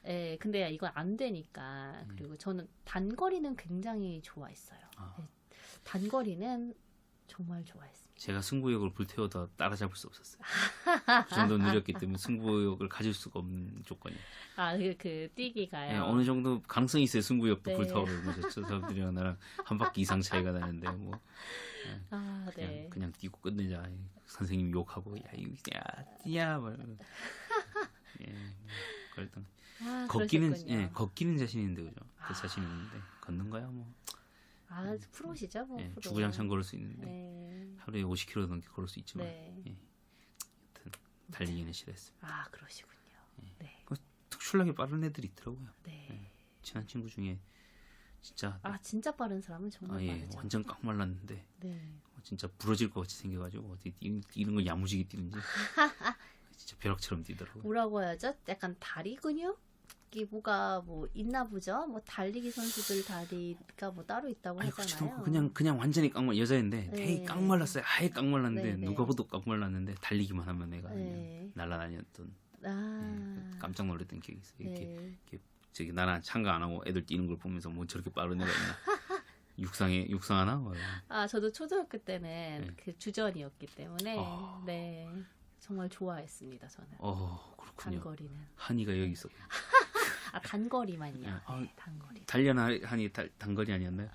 예, 근데 이건 안 되니까. 그리고 저는 단거리는 굉장히 좋아했어요. 아. 예, 단거리는 정말 좋아했습니다. 제가 승부욕을 불태워도 따라잡을 수 없었어요. 그 정도 느렸기 때문에 승부욕을 가질 수가 없는 조건이에요. 아, 그 뛰기가요. 예, 어느 정도 가능성이 있어요. 승부욕도 네. 불타오르는 거죠. 저 사람들이랑 나랑 한 바퀴 이상 차이가 나는데 뭐 아, 네. 그냥 뛰고 끝내자. 선생님 욕하고 야 말하면 예, 뭐, 그랬던 아, 걷기는 그러셨군요. 예, 걷기는 자신 있는데 그죠? 그 자신 있는데 걷는 거야 뭐 아, 프로시죠, 뭐. 예, 프로. 주구장창 걸을 수 있는데 네. 하루에 50km 넘게 걸을 수 있지만 네. 예, 하여튼 달리기는 싫어했습니다. 아, 그러시군요. 네. 특출나게 빠른 애들이 있더라고요. 네. 친한 친구 중에 진짜 아, 진짜 빠른 사람은 정말 예, 빠르죠. 완전 꽉 말랐는데 네. 진짜 부러질 것 같이 생겨가지고 어떻게 뛰는 걸 야무지게 뛰는지 진짜 벼락처럼 뛰더라고요. 뭐라고 해야죠? 약간 다리 근육이 뭐가 뭐 있나 보죠? 뭐 달리기 선수들 다리가 뭐 따로 있다고 아니 그렇지도 하잖아요. 않고 그냥 완전히 깡말 여자인데 네. 되게 깡말랐어요. 아예 깡말랐는데 네, 네. 누가 봐도 깡말랐는데 달리기만 하면 내가 네. 그냥 날아다녔던 아, 깜짝 놀랐던 기억이 있어요. 네. 이렇게 저기 나랑 참가 안 하고 애들 뛰는 걸 보면서 뭐 저렇게 빠른 애가 있나? 육상 하나? 뭐. 아, 저도 초등학교 때는 네. 그 주전이었기 때문에 아. 네. 정말 좋아했습니다, 저는. 그렇군요. 단거리는. 한이가 여기 있어. 아, 단거리만요. 네. 아, 네, 단거리. 한이 단거리 아니었나요?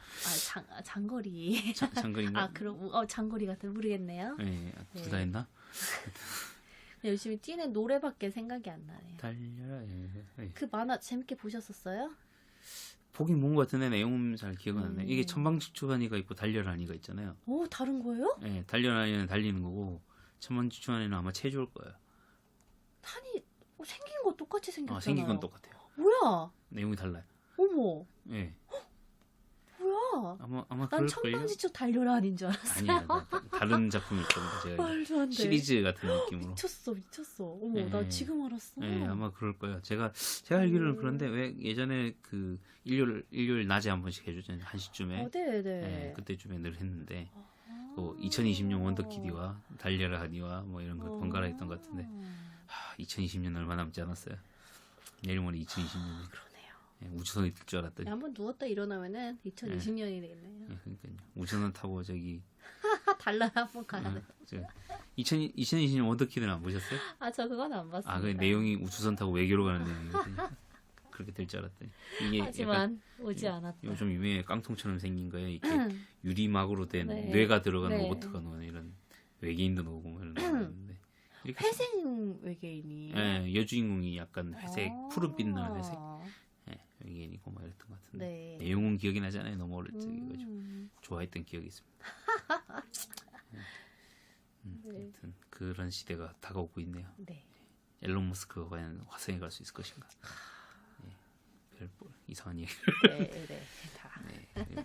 장거리. 장거리인가? 아, 그럼 장거리 같은 모르겠네요. 네, 둘 다 네. 했나? 열심히 뛰는 노래밖에 생각이 안 나네요. 달려라. 예. 그 만화 재밌게 보셨었어요? 보긴 본 것 같은데 내용은 잘 기억은 안 나요. 이게 음. 천방지축한이가 있고 달려라 한이가 있잖아요. 오, 다른 거예요? 네, 달려라 한이는 달리는 거고 천방지축한이는 아마 체조일 거예요. 탄이 생긴 거 똑같이 생겼잖아요. 생긴 건 똑같아요. 뭐야? 내용이 달라요. 어머, 예. 뭐야? 아마 난 그럴걸요? 천방지축 달려라 아닌 줄 알았어. 아니에요. 다른 작품일 겁니다. 제가 말도 안 돼. 시리즈 같은 느낌으로. 미쳤어. 어머, 예. 나 지금 알았어. 네, 아마 그럴 거예요. 제가 알기로는 그런데 왜 예전에 그 일요일 낮에 한 번씩 해주잖아요. 1시쯤에. 네네. 네, 그때쯤에 늘 했는데 또 2020년 원더키디와 달려라 하니와 뭐 이런 거 번갈아 했던 것 같은데 2020년 얼마 남지 않았어요. 내일 모레 2020년에 그러네요. 우주선이 뜰 줄 알았더니 한번 누웠다 일어나면은 2020년이 되겠네요. 그러니까요. 우주선 타고 저기 달라 한번 가야 돼. 2020년 원더키드는 안 보셨어요? 아, 저 그건 안 봤습니다. 그 내용이 우주선 타고 외계로 가는 내용이거든요. 그렇게 될 줄 알았더니 이게 약간 하지만 오지 않았다. 요즘 유명해 깡통처럼 생긴 거예요. 이렇게 유리막으로 된 네. 뇌가 들어간 네. 로봇가 나오는 이런 외계인도 나오고 뭐 이런 건데 이렇게 회생 외계인이. 예, 여주인공이 약간 회색 아. 푸른빛 나는 회색 외계인이고 막 이랬던 것 같은데 네. 내용은 기억이 나지 않아요. 너무 어릴 때 가지고 음. 좋아했던 기억이 있습니다. 네. 하여튼 그런 시대가 다가오고 있네요. 네. 앨런 머스크가 과연 화성에 갈 수 있을 것인가? 별 이상한 얘기. 네. 다. 네,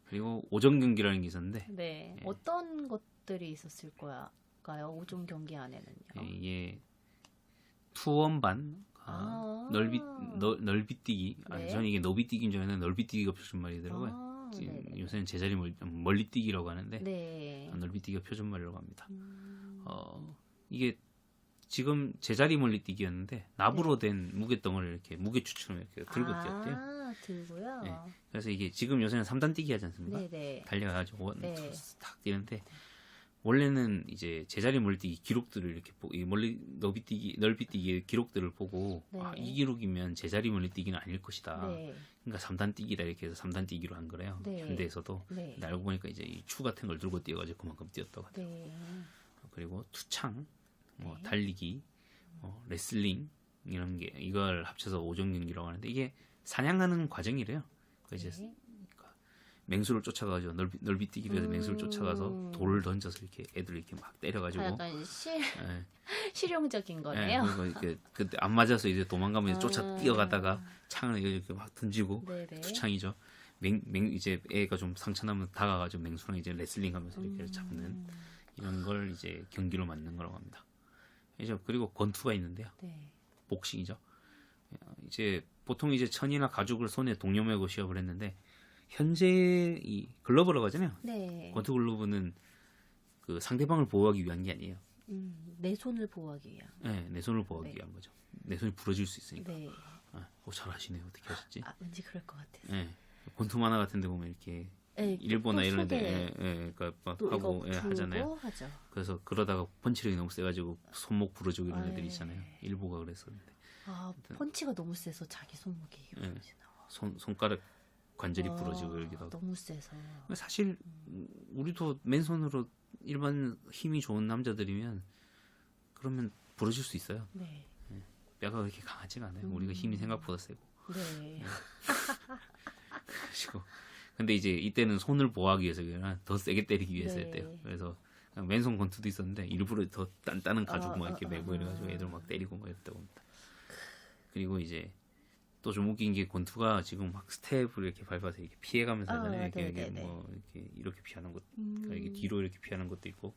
그리고 오전 경기라는 게 있었는데 네. 어떤 것들이 있었을 거야요? 오종 경기 안에는요. 이게 투원반 넓이뛰기. 네. 저는 이게 너비뛰기인 줄 알았는데 넓이뛰기가 표준말이더라고요. 네네. 요새는 제자리 멀리뛰기라고 하는데 네. 넓이뛰기가 표준말이라고 합니다. 이게 지금 제자리 멀리뛰기였는데 납으로 된 무게덩어리를 이렇게 무게추처럼 이렇게 들고 뛰었대요. 아, 들고요. 네. 그래서 이게 지금 요새는 3단 뛰기 하지 않습니까? 네네. 달려가지고 네. 탁 뛰는데 원래는 이제 제자리 멀리뛰기 기록들을 이렇게 이 넓이뛰기의 기록들을 보고 네. 이 기록이면 제자리 멀리뛰기는 아닐 것이다. 네. 그러니까 3단 뛰기다 이렇게 해서 3단 뛰기로 한 거래요. 네. 현대에서도. 네. 근데 알고 보니까 이제 이 추 같은 걸 들고 뛰어가지고 그만큼 뛰었다고 하더라고요. 네. 그리고 투창, 네. 달리기, 레슬링 이런 게 이걸 합쳐서 오종 경기라고 하는데 이게 사냥하는 과정이래요. 그러니까 이제 네. 맹수를 쫓아가지고 넓이뛰기를 해서 맹수를 쫓아가서 돌을 던져서 이렇게 애들 이렇게 막 때려가지고 약간 예. 실용적인 거네요. 예, 그리고 이렇게 그때 안 맞아서 이제 도망가면 쫓아 뛰어가다가 창을 이렇게 막 던지고 네네. 투창이죠. 이제 애가 좀 상처나면 다가가지고 맹수랑 이제 레슬링하면서 이렇게 잡는 이런 걸 이제 경기로 만든 거라고 합니다. 이제 그리고 권투가 있는데요. 네. 복싱이죠. 이제 보통 이제 천이나 가죽을 손에 동여매고 시합을 했는데 현재 이 글러브라고 하잖아요. 네. 권투 글러브는 그 상대방을 보호하기 위한 게 아니에요. 내 손을 보호하기 위한. 네, 내 손을 보호하기 네. 위한 거죠. 내 손이 부러질 수 있으니까. 네. 잘하시네요. 어떻게 하셨지? 왠지 그럴 것 같아서. 네. 권투 만화 같은 데 보면 이렇게 네, 일본이나 이런 속에 데 그러니까 막 또 하고 이거 하잖아요. 하죠. 그래서 그러다가 펀치력이 너무 세가지고 손목 부러지고 이런 애들 네. 있잖아요. 일부가 그랬었는데 펀치가 너무 세서 자기 손목이 네. 부러지나. 손가락 관절이 부러지고 이러기도 하고. 너무 세서. 사실 우리도 맨손으로 일반 힘이 좋은 남자들이면 그러면 부러질 수 있어요. 네. 뼈가 그렇게 강하지가 않아요. 우리가 힘이 생각보다 세고. 네. 그리고 근데 이제 이때는 손을 보호하기 위해서 그냥 더 세게 때리기 위해서였대요. 네. 그래서 그냥 맨손 권투도 있었는데 일부러 더 단단한 가죽 막 이렇게 메고 이래가지고 애들 막 때리고 막 이랬다고 합니다. 그리고 이제 또 좀 웃긴 게 권투가 지금 막 스텝을 이렇게 밟아서 이렇게 피해가면서 하잖아요. 이렇게 뭐 이렇게 피하는 것, 이렇게 뒤로 이렇게 피하는 것도 있고.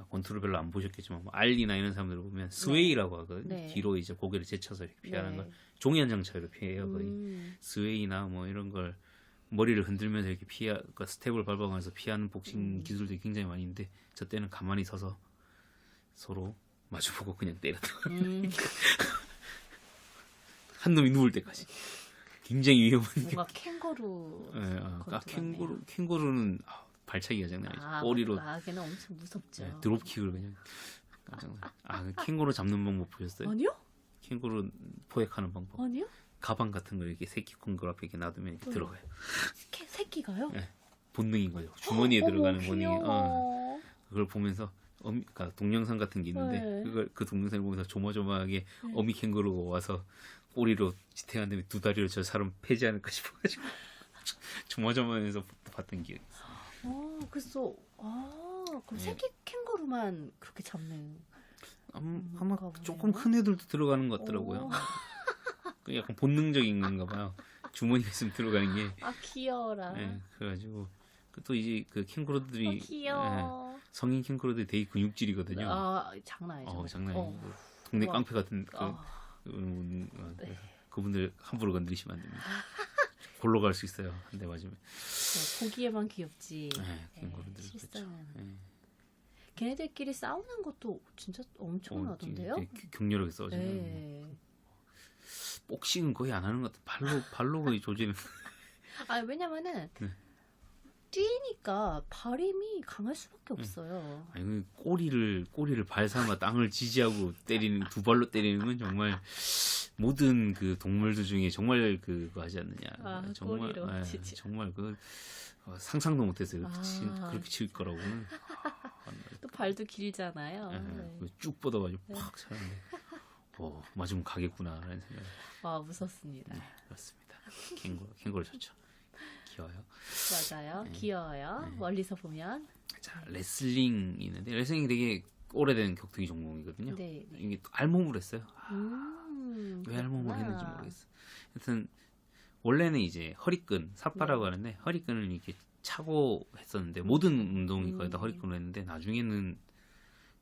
권투를 별로 안 보셨겠지만 뭐 알리나 이런 사람들 보면 스웨이라고 하거든요. 네. 뒤로 이제 고개를 제쳐서 이렇게 피하는 네. 걸 종이 한 장 차이로 피해요. 거의 스웨이나 뭐 이런 걸 머리를 흔들면서 이렇게 그러니까 스텝을 밟아가면서 피하는 복싱 기술들이 굉장히 많이 있는데 저 때는 가만히 서서 서로 마주보고 그냥 때렸던 한 놈이 누울 때까지 굉장히 위험한 뭔가 캥거루. 캥거루는 발차기가 장난 아니죠. 꼬리로 걔는 엄청 무섭죠. 드롭킥을 그냥 깜짝 놀랐어요. 캥거루 잡는 방법 보셨어요? 아니요? 캥거루 포획하는 방법. 아니요? 가방 같은 거 이렇게 새끼 캥거루 앞에 이렇게 놔두면 이렇게 들어가요. 새끼가요? 네. 본능인 거죠. 주머니에 들어가는 본능이. 귀여워. 그걸 보면서 그러니까 동영상 같은 게 있는데 네. 그 동영상을 보면서 조마조마하게 어미 캥거루가 와서 꼬리로 지탱한 다음에 두 다리로 저 사람 패지 않을까 싶어가지고 조마조마해서 봤던 기억이 있어요. 그래서 그럼 새끼 캥거루만 그렇게 잡는. 아마 조금 큰 애들도 들어가는 것 같더라고요. 그 약간 본능적인 건가 봐요. 주머니가 있으면 들어가는 게. 귀여워라. 그래가지고 또 이제 그 캥거루들이 귀여워. 성인 캥거루들이 되게 근육질이거든요. 장난 아니죠. 장난 아니고 동네 깡패 같은 그분들 함부로 건드리시면 안 됩니다. 골로 갈 수 있어요. 한 대 맞으면. 보기에만 귀엽지. 캥거루들 실상은. 그렇죠. 걔네들끼리 싸우는 것도 진짜 엄청나던데요? 격렬하게 싸우잖아요. 네. 복싱은 거의 안 하는 것 같아요. 발로 거의 조지는. 왜냐면은 뛰니까 발힘이 강할 수밖에 없어요. 아니 꼬리를 발삼아 땅을 지지하고 때리는 두 발로 때리는 건 정말 모든 그 동물들 중에 정말 그거 하지 않느냐. 정말 꼬리로 지지. 정말 상상도 못했어요. 그렇게 칠 거라고는. 또 발도 길잖아요. 쭉 뻗어가지고 팍 차는데 맞으면 가겠구나라는 생각. 무섭습니다. 그렇습니다. 캥거루 좋죠. 귀여워요. 맞아요. 귀여워요. 멀리서 보면. 자, 레슬링이 있는데 레슬링이 되게 오래된 격투기 종목이거든요. 네. 이게 또 알몸으로 했어요. 왜 알몸으로 그렇구나. 했는지 모르겠어요. 하여튼 원래는 이제 허리끈, 삿바라고 하는데 허리끈을 이렇게 차고 했었는데 모든 운동이 거의 다 허리끈으로 했는데 나중에는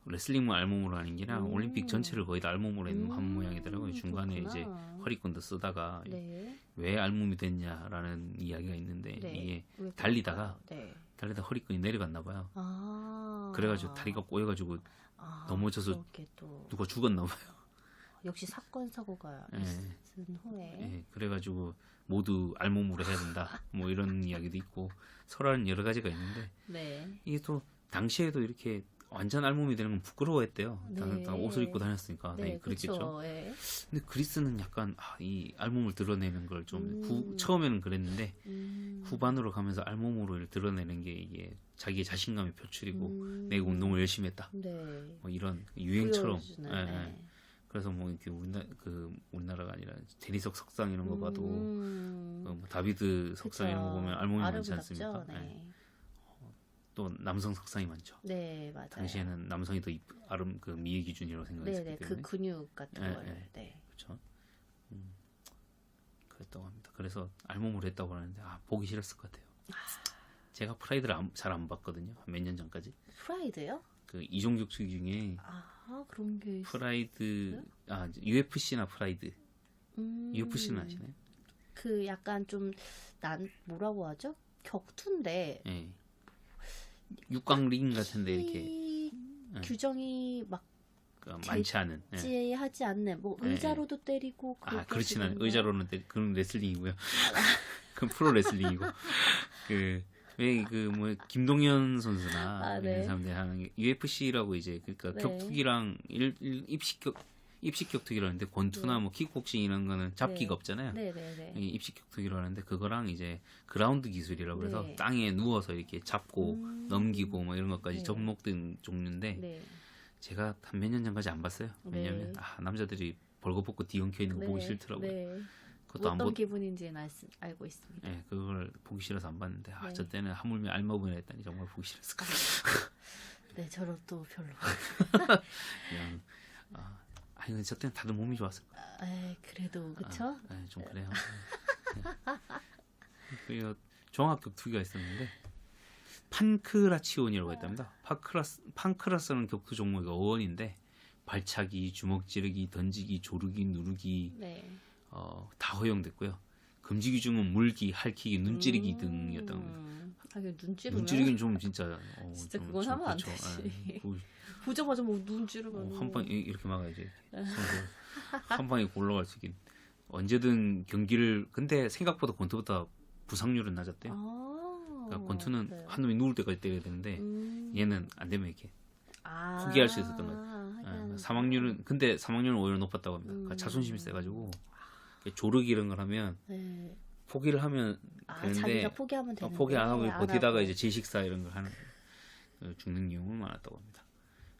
레슬링만 알몸으로 하는 게 아니라 올림픽 전체를 거의 다 알몸으로 한 모양이더라고요. 중간에 그렇구나. 이제 허리끈도 쓰다가 네. 왜 알몸이 됐냐라는 이야기가 있는데 네. 이게 왜 달리다가 네. 허리끈이 내려갔나 봐요. 그래가지고 다리가 꼬여가지고 넘어져서 그렇게 또 누가 죽었나 봐요. 역시 사건 사고가 네. 있은 후에. 그래가지고 모두 알몸으로 해야 된다. 뭐 이런 이야기도 있고 설화는 여러 가지가 있는데 네. 이게 또 당시에도 이렇게 완전 알몸이 되는 건 부끄러워했대요. 네. 다 옷을 입고 다녔으니까 네, 그랬겠죠. 그쵸. 네. 근데 그리스는 약간 이 알몸을 드러내는 걸 좀 처음에는 그랬는데 후반으로 가면서 알몸으로 드러내는 게 이게 자기의 자신감의 표출이고 내가 운동을 열심히 했다. 네. 뭐 이런 유행처럼. 보여주는, 네. 그래서 뭐 이렇게 우리나라가 아니라 대리석 석상 이런 거 봐도 뭐 다비드 석상 이런 거 보면 알몸이 많지 않습니까? 네. 또 남성 석상이 많죠. 네, 맞아요. 당시에는 남성이 더 그 미의 기준이라고 생각했기 네네, 때문에. 그 근육 같은 걸. 네. 그렇죠. 했다고 합니다. 그래서 알몸으로 했다고 하는데 보기 싫었을 것 같아요. 제가 프라이드를 잘 안 봤거든요. 몇 년 전까지. 프라이드요? 그 이종 격투기 중에 그런 게 프라이드 UFC나 프라이드. UFC는 아시나요? 그 약간 좀 뭐라고 하죠? 격투인데 예. 육강링 같은데 이렇게 규정이 막 많지 않은. 예. 제하지 않는 뭐 의자로도 때리고 그렇진 않아요. 의자로는 그건 레슬링이고요. 그건 프로 레슬링이고 그 김동현 선수나 네. 이런 사람들이 하는 게 UFC라고 이제 그러니까 네. 격투기랑 입식 격투기라는데 권투나 뭐 킥복싱 이런 거는 잡기가 없잖아요. 네네네. 이 입식 격투기로 하는데 그거랑 이제 그라운드 기술이라고 해서 네. 땅에 누워서 이렇게 잡고 넘기고 뭐 이런 것까지 네. 접목된 종류인데 네. 제가 한 몇 년 전까지 안 봤어요. 왜냐면 남자들이 벌거벗고 뒤엉켜 있는 거 보기 싫더라고요. 네. 그것도 안 어떤 기분인지는 알고 있습니다. 네, 그걸 보기 싫어서 안 봤는데 네. 저 때는 하물며 알마분을 했다니 정말 보기 싫었어. 네, 저도 별로. 그냥 근데 저 때는 다들 몸이 좋았어요. 그래도 그쵸? 네, 좀 그래요. 네. 그리고 종합격투기가 있었는데 판크라치온이라고 했답니다. 판크라스는 격투 종목의 어원인데 발차기, 주먹 찌르기, 던지기, 조르기, 누르기 네. 다 허용됐고요. 금지 규정은 물기, 핥히기, 눈찌르기 등이었다고 합니다. 하긴 눈 찌르면 눈찌르기는 좀 진짜 진짜 좀 그건 하면 안 그렇죠. 되지. 예. 보자마자 뭐 눈 찌르면 한 방 이렇게 막아야지. 한 방에 올라갈 수 있긴. 언제든 경기를 근데 생각보다 권투보다 부상률은 낮았대요. 그러니까 권투는 네. 한 놈이 누울 때까지 때려야 되는데 얘는 안 되면 이렇게 아, 포기할 수 있었던 거예요. 사망률은 오히려 높았다고 합니다. 그러니까 자존심이 세가지고 조르기 이런 걸 하면 네. 포기를 하면 되는데 자기가 포기하면 되는데 포기 안 하고 안 버티다가 하고. 이제 제식사 이런 걸 하는 죽는 경우가 많았다고 합니다.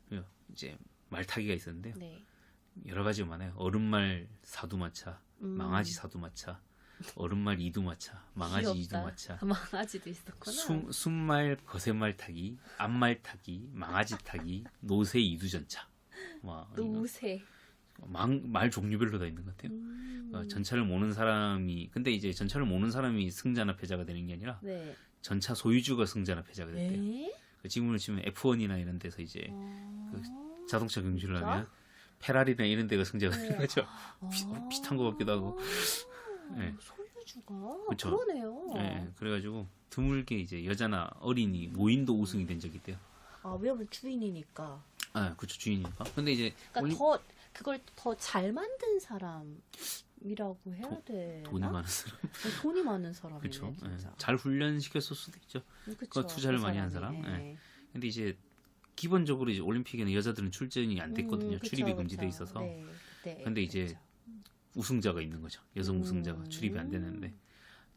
그리고 이제 말타기가 있었는데요. 네. 여러 가지가 많아요. 얼음말 사두마차, 망아지 사두마차, 얼음말 이두마차, 망아지 귀엽다. 이두마차, 망아지도 있었구나. 순말 거센말 타기, 앞말 타기, 망아지 타기, 노새 이두전차. 노새. 말 종류별로 다 있는 것 같아요. 전차를 모는 사람이 근데 이제 전차를 모는 사람이 승자나 패자가 되는 게 아니라 네. 전차 소유주가 승자나 패자가 됐대요. 에? 그 지금으로 치면 F1이나 이런 데서 이제 그 자동차 경주를 진짜? 하면 페라리나 이런 데가 승자가 네. 되는 거죠. 비슷한 것 같기도 하고. 네. 소유주가 그쵸. 그러네요. 네, 그래가지고 드물게 이제 여자나 어린이 노인도 우승이 된 적이 있대요. 왜냐면 주인이니까. 그쵸 주인이니까. 근데 이제 그러니까 그걸 더 잘 만든 사람이라고 해야 되나? 돈이 많은 사람. 돈이 많은 사람이네 그쵸. 진짜. 잘 훈련시켰을 수도 있죠. 그쵸, 투자를 그 많이 한 사람이. 사람. 네. 근데 이제 기본적으로 이제 올림픽에는 여자들은 출전이 안 됐거든요. 그쵸, 출입이 그쵸. 금지돼 있어서. 네, 그때 근데 이제 그랬죠. 우승자가 있는 거죠. 여성 우승자가 출입이 안 되는데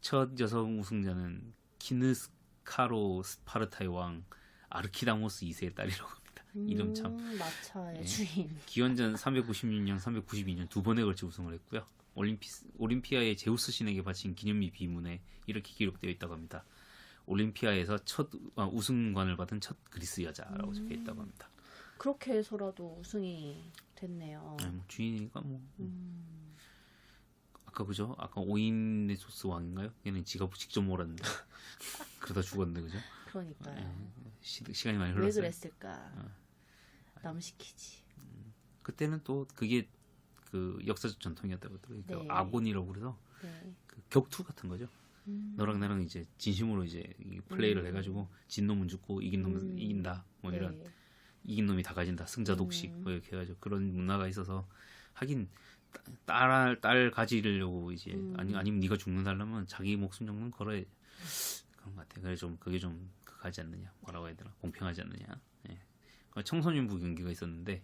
첫 여성 우승자는 키느스카로 스파르타의 왕 아르키다모스 2세의 딸이라고 합니다. 이름 참. 마차의 예. 주인. 기원전 396년, 392년 두 번에 걸쳐 우승을 했고요. 올림피아의 제우스 신에게 바친 기념비 비문에 이렇게 기록되어 있다고 합니다. 올림피아에서 첫 우승관을 받은 첫 그리스 여자라고 적혀 있다고 합니다. 그렇게 해서라도 우승이 됐네요. 주인이니까 아까 그죠? 아까 오인네소스 왕인가요? 얘는 지가 직접 몰았는데 그러다 죽었는데 그죠? 그러니까요. 시간이 많이 왜 흘렀어요. 그랬을까? 남 시키지. 그때는 또 그게 그 역사적 전통이었다고 그러더라고요. 네. 그러니까 아곤이라고 그래서 네. 그 격투 같은 거죠. 너랑 나랑 이제 진심으로 이제 이 플레이를 해가지고 진 놈은 죽고 이긴 놈은 이긴다. 뭐 이런 네. 이긴 놈이 다 가진다. 승자 독식 뭐 이렇게 해가지고 그런 문화가 있어서 하긴 딸 가지려고 이제 아니면 네가 죽는다려면 자기 목숨 정도는 걸어야 그런 것 같아. 그래 좀 그게 좀 그하지 않느냐. 뭐라고 해야 되나 공평하지 않느냐. 예. 청소년부 경기가 있었는데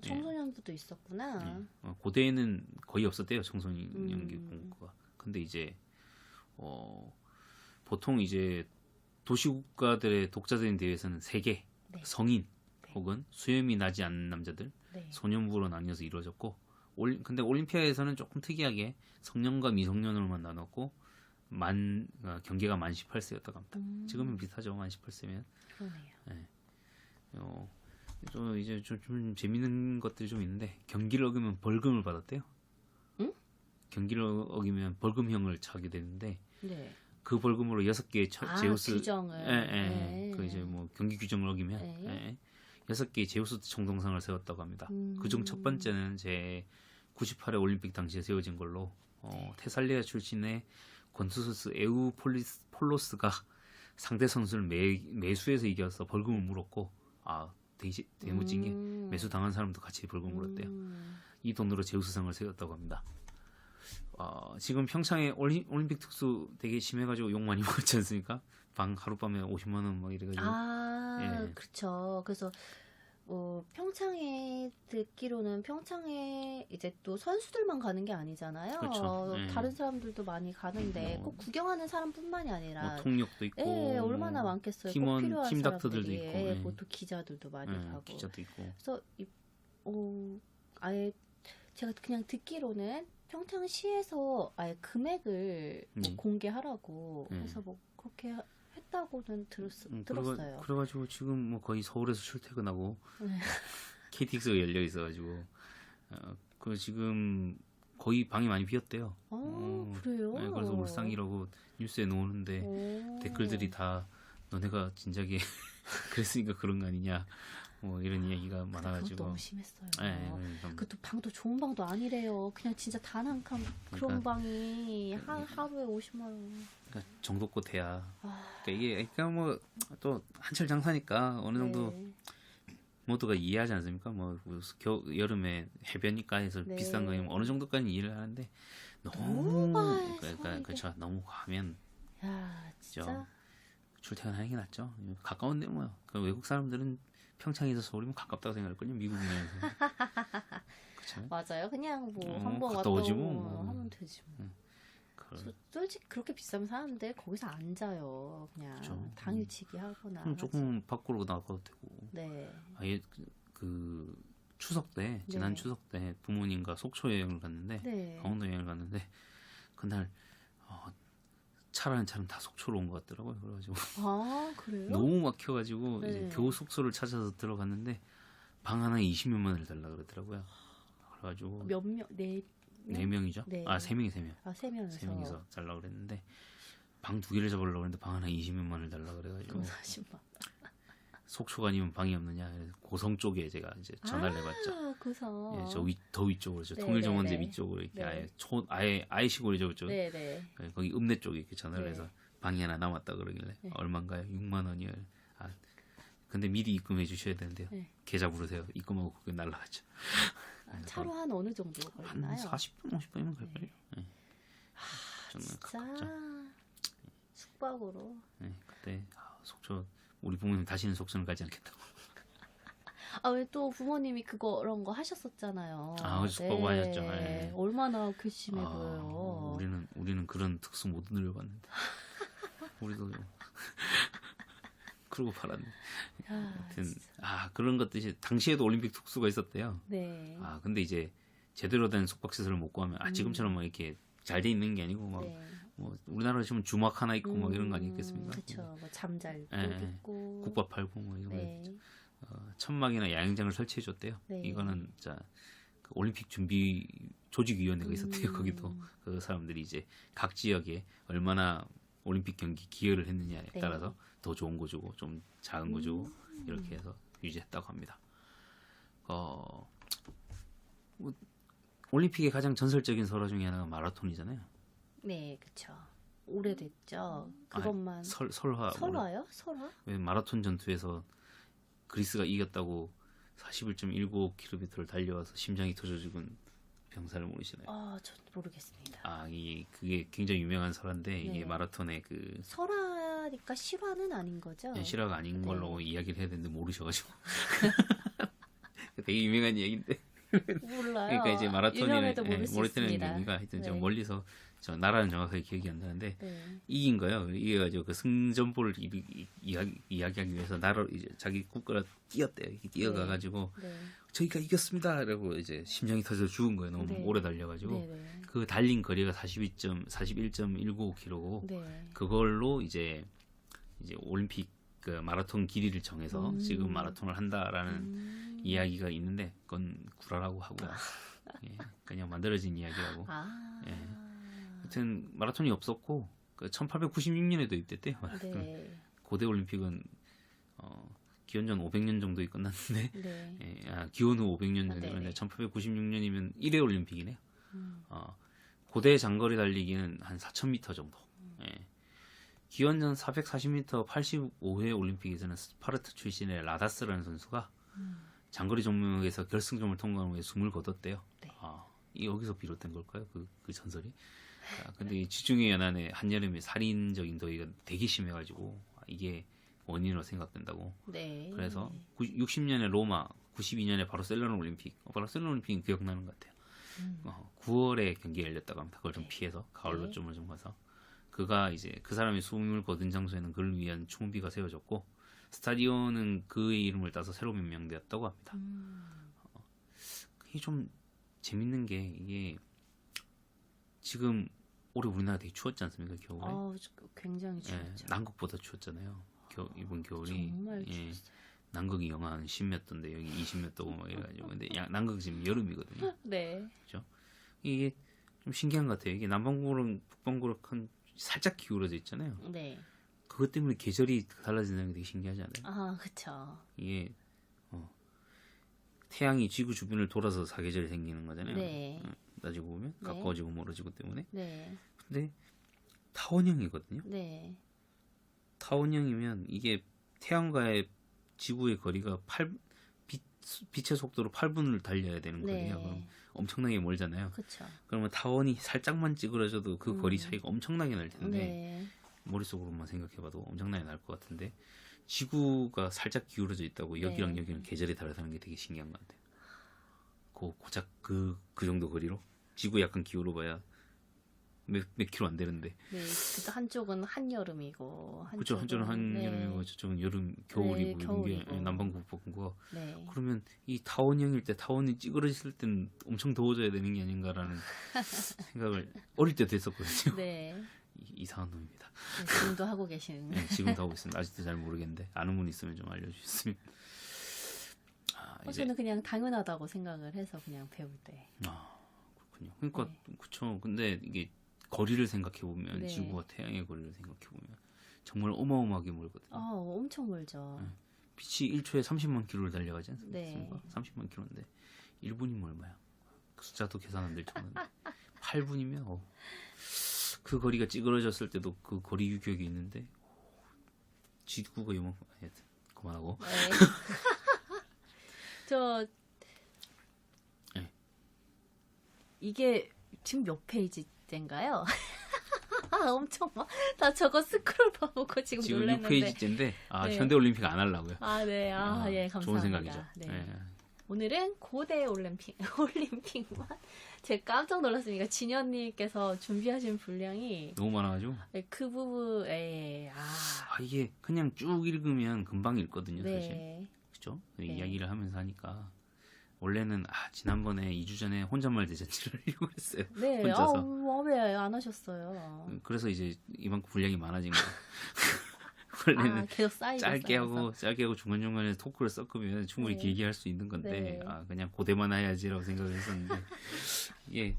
청소년부도 있었구나. 고대에는 거의 없었대요. 청소년 연기 공부가. 근데 이제 보통 이제 도시국가들의 독자적인 대회에서는 세계 네. 성인 혹은 수염이 나지 않는 남자들 네. 소년부로 나뉘어서 이루어졌고 근데 올림피아에서는 조금 특이하게 성년과 미성년으로만 나눴고 경계가 만 18세였다고 합니다. 지금은 비슷하죠. 만 18세면. 그러네요. 좀 이제 좀 재밌는 것들이 좀 있는데 경기를 어기면 벌금을 받았대요. 응? 경기를 어기면 벌금형을 차게 되는데 네. 그 벌금으로 6개의 제우스 규정을. 네. 그 이제 뭐 경기 규정을 어기면 네. 6개의 제우스 청동상을 세웠다고 합니다. 그중 첫 번째는 제 98회 올림픽 당시에 세워진 걸로 테살리아 출신의 권투선수 에우폴로스가 상대 선수를 매수해서 이겨서 벌금을 물었고 대무징에 매수 당한 사람도 같이 벌금 물었대요. 이 돈으로 제우스상을 세웠다고 합니다. 지금 평창에 올림픽 특수 되게 심해가지고 욕 많이 먹었지 않습니까? 방 하룻밤에 50만 원 막 이래가지고. 예. 그렇죠. 그래서 평창에 듣기로는 평창에 이제 또 선수들만 가는 게 아니잖아요. 그렇죠. 예. 다른 사람들도 많이 가는데 꼭 구경하는 사람뿐만이 아니라 통역도 있고. 예, 얼마나 많겠어요. 꼭 팀원, 필요한 팀 닥터들도 사람들이. 있고. 예, 예. 또 기자들도 많이 가고. 기자도 있고. 그래서 아예 제가 그냥 듣기로는 평창시에서 아예 금액을 뭐 공개하라고 해서 뭐 그렇게 했다고는 들었어요. 그래가지고 지금 뭐 거의 서울에서 출퇴근하고 네. KTX가 열려 있어가지고 그 지금 거의 방이 많이 비었대요. 그래요? 네, 그래서 울상이라고 뉴스에 나오는데 댓글들이 다 너네가 진작에 그랬으니까 그런 거 아니냐. 뭐 이런 이야기가 많아가지고. 그것도 너무 심했어요. 네, 그것도 방도 좋은 방도 아니래요. 그냥 진짜 단 한 칸 그런 방이 하루에 50만 원. 그러니까 정도껏 돼야. 그러니까 뭐 또 한철 장사니까 어느 정도 모두가 이해하지 않습니까? 뭐 여름에 해변이니까 해서 비싼 거면 어느 정도까지 이해를 하는데 너무 그러니까 그렇죠. 너무 과하면 진짜 출퇴근하는 게 낫죠. 가까운데 뭐 외국 사람들은 평창에서 서울이면 가깝다고 생각할걸요. 미국이면서. 그쵸? 맞아요. 그냥 뭐 한번 갔다 왔다 오지 오고 뭐. 하면 되지 뭐. 솔직히 그렇게 비싸면 사는데 거기서 앉아요. 그냥 그쵸. 당일치기 하거나. 그럼 조금 밖으로 나가도 되고. 네. 아예 그 추석 때 지난 추석 때 부모님과 속초 여행을 갔는데 강원도 여행을 갔는데 그날 차라는 차는 다 속초로 온 것 같더라고요. 그래가지고 그래요? 너무 막혀가지고 이제 겨우 숙소를 찾아서 들어갔는데 방 하나에 20몇만 원을 달라 그러더라고요. 그래가지고 몇 명? 네 명이죠? 네. 3명이 3명. 세 명이서. 3명이서 달라 그랬는데 방 2개를 잡으려고 했는데 방 하나에 20몇만 원을 달라 그래가지고 40만. 속초가 아니면 방이 없느냐. 그래서 고성 쪽에 제가 이제 전화를 해봤죠. 고성. 예, 더 위쪽으로, 통일정원제 위쪽으로 이렇게 아예 시골이죠, 그쪽. 네네. 거기 읍내 쪽에 이렇게 전화를 해서 방이 하나 남았다 그러길래 얼마인가요? 6만 원이요. 근데 미리 입금해 주셔야 되는데요. 계좌 부르세요. 입금하고 그게 날라갔죠. 차로 한 어느 정도 걸리나요? 한 40분, 50분이면 갈걸요. 진짜 숙박으로. 그때 속초 우리 부모님 다시는 속초는 가지 않겠다고. 왜 또 부모님이 그런 거 하셨었잖아요. 숙박 하셨죠. 얼마나 괘씸해 보여요. 우리는 그런 특수 못 누려봤는데. 우리도 그러고 팔았네. 하여튼 그런 것들이 당시에도 올림픽 특수가 있었대요. 네. 근데 이제 제대로 된 숙박 시설을 못 구하면 지금처럼 막 이렇게 잘 돼 있는 게 아니고 막 뭐 우리나라 치면 주막 하나 있고 막 이런 거 아니겠습니까? 그렇죠. 뭐 잠잘 곳 있고 국밥 팔고 뭐 이런 거 천막이나 야영장을 설치해 줬대요. 이거는 그 올림픽 준비 조직위원회가 있었대요. 거기도 그 사람들이 이제 각 지역에 얼마나 올림픽 경기 기여를 했느냐에 따라서 더 좋은 거 주고 좀 작은 거 주고 이렇게 해서 유지했다고 합니다. 올림픽의 가장 전설적인 설화 중에 하나가 마라톤이잖아요. 네, 그렇죠. 오래됐죠. 그것만 설화요? 설화? 왜 마라톤 전투에서 그리스가 이겼다고 41.195km를 달려와서 심장이 터져 죽은 병사를 모르시나요? 전 모르겠습니다. 그게 굉장히 유명한 설화인데 이게 마라톤의 설화니까 실화는 아닌 거죠? 실화가 아닌 걸로 이야기를 해야 되는데 모르셔가지고 되게 유명한 얘기인데. 몰라요. 그러니까 이제 마라톤이 모르겠는 경기가 하여튼 좀 멀리서 나라는 정확하게 기억이 안 나는데 이긴 거예요. 이겨가지고 그 승전보를 이야기하기 위해서 이제 자기 국가를 뛰었대요. 뛰어가가지고 저희가 이겼습니다라고 이제 심장이 터져 죽은 거예요. 너무 오래 달려가지고 그 달린 거리가 41.195km고 그걸로 이제 올림픽 그 마라톤 길이를 정해서 지금 마라톤을 한다라는 이야기가 있는데 그건 구라라고 하고요. 예, 그냥 만들어진 이야기라고. 아. 예. 하여튼 마라톤이 없었고 그 1896년에도 입됐대요. 네. 고대 올림픽은 기원전 500년 정도에 끝났는데 네. 기원 후 500년 전에 네네. 1896년이면 1회 올림픽이네요. 음. 고대 장거리 달리기는 한 4,000m 정도. 예. 기원전 440m 85회 올림픽에서는 스파르타 출신의 라다스라는 선수가 장거리 종목에서 결승점을 통과한 후에 숨을 거뒀대요. 네. 이 여기서 비롯된 걸까요? 그 전설이? 근데 이 지중해 연안에 한여름에 살인적인 더위가 되게 심해가지고 이게 원인으로 생각된다고. 네. 그래서 60년에 로마, 92년에 바르셀로나 올림픽. 바르셀로나 올림픽은 기억나는 것 같아요. 9월에 경기가 열렸다고 합니다. 그걸 좀 네. 피해서 가을로 네. 좀을 좀 가서 그가 이제 그 사람이 숨을 거둔 장소에는 그를 위한 충비가 세워졌고 스타디온은 그의 이름을 따서 새로命名되었다고 합니다. 이게 좀 재밌는 게 이게 지금 올해 우리나라 되게 추웠지 않습니까? 겨울에? 굉장히 예, 추웠죠. 남극보다 추웠잖아요. 이번 겨울이 정말 예, 추웠어요. 남극이 영하 한 10몇 도인데 여기 20몇 도고 막 이래가지고 근데 남극 지금 여름이거든요. 네. 그죠? 이게 좀 신기한 것 같아요. 이게 남반구랑 북반구랑 살짝 기울어져 있잖아요. 네. 그것 때문에 계절이 달라지는 게 되게 신기하지 않아요? 아, 그쵸. 이게 태양이 지구 주변을 돌아서 사계절이 생기는 거잖아요. 네. 따지고 보면 네. 가까워지고 멀어지고 때문에. 네. 근데 타원형이거든요. 네. 타원형이면 이게 태양과의 지구의 거리가 빛의 속도로 8분을 달려야 되는 거예요. 그럼 네. 엄청나게 멀잖아요. 그쵸. 그러면 타원이 살짝만 찌그러져도 그 거리 차이가 엄청나게 날 텐데 네. 머릿속으로만 생각해봐도 엄청나게 날 것 같은데 지구가 살짝 기울어져 있다고 여기랑 네. 여기는 계절이 다르다는 게 되게 신기한 것 같아요. 고작 그 정도 거리로 지구 약간 기울어봐야 몇 킬로 안 되는데 네. 그래서 한쪽은 한여름이고 그렇죠. 한쪽은 한여름이고 저쪽은 여름 겨울이고 이런 게 겨울이고. 남반구 북반구가 네. 그러면 이 타원형일 때 타원이 찌그러졌을 때는 엄청 더워져야 되는 게 아닌가라는 생각을 어릴 때도 했었거든요. 네. 이상한 놈입니다. 네, 지금도 하고 계시는. 네, 지금도 하고 있습니다. 아직도 잘 모르겠는데 아는 분 있으면 좀 알려주셨으면. 이제 저는 그냥 당연하다고 생각을 해서 그냥 배울 때. 그렇군요. 그러니까 네. 그렇죠. 근데 이게 거리를 생각해 보면 네. 지구와 태양의 거리를 생각해 보면 정말 어마어마하게 멀거든요. 엄청 멀죠. 빛이 1초에 30만 킬로를 달려가지 않습니까? 네. 30만 킬로인데 1분이면 얼마야? 그 숫자도 계산 안 될 정도인데 8분이면 그 거리가 찌그러졌을 때도 그 거리 유격이 있는데 지구가 요만큼 하여튼 그만하고 네. 저 네. 이게 지금 몇 페이지째인가요? 엄청 나 저거 스크롤 봐보고 지금 지금 놀랐는데. 6페이지째인데 네. 현대 올림픽 안 하려고요. 네. 예, 감사합니다. 좋은 생각이죠. 네. 예. 오늘은 고대 올림픽만 제가 깜짝 놀랐으니까 진현님께서 준비하신 분량이 너무 많아가지고 그 부분에 이게 그냥 쭉 읽으면 금방 읽거든요. 사실. 네. 그죠? 네. 이야기를 하면서 하니까 원래는 지난번에 2주 전에 혼잣말 대잔치를 하려고 했어요. 네. 혼자서. 왜 안 하셨어요? 그래서 이제 이만큼 분량이 많아진 거예요. 원래는 계속 쌓이고 짧게 하고 중간중간에 토크를 섞으면 충분히 네. 길게 할 수 있는 건데 네. 그냥 고대만 해야지라고 생각을 했었는데 이게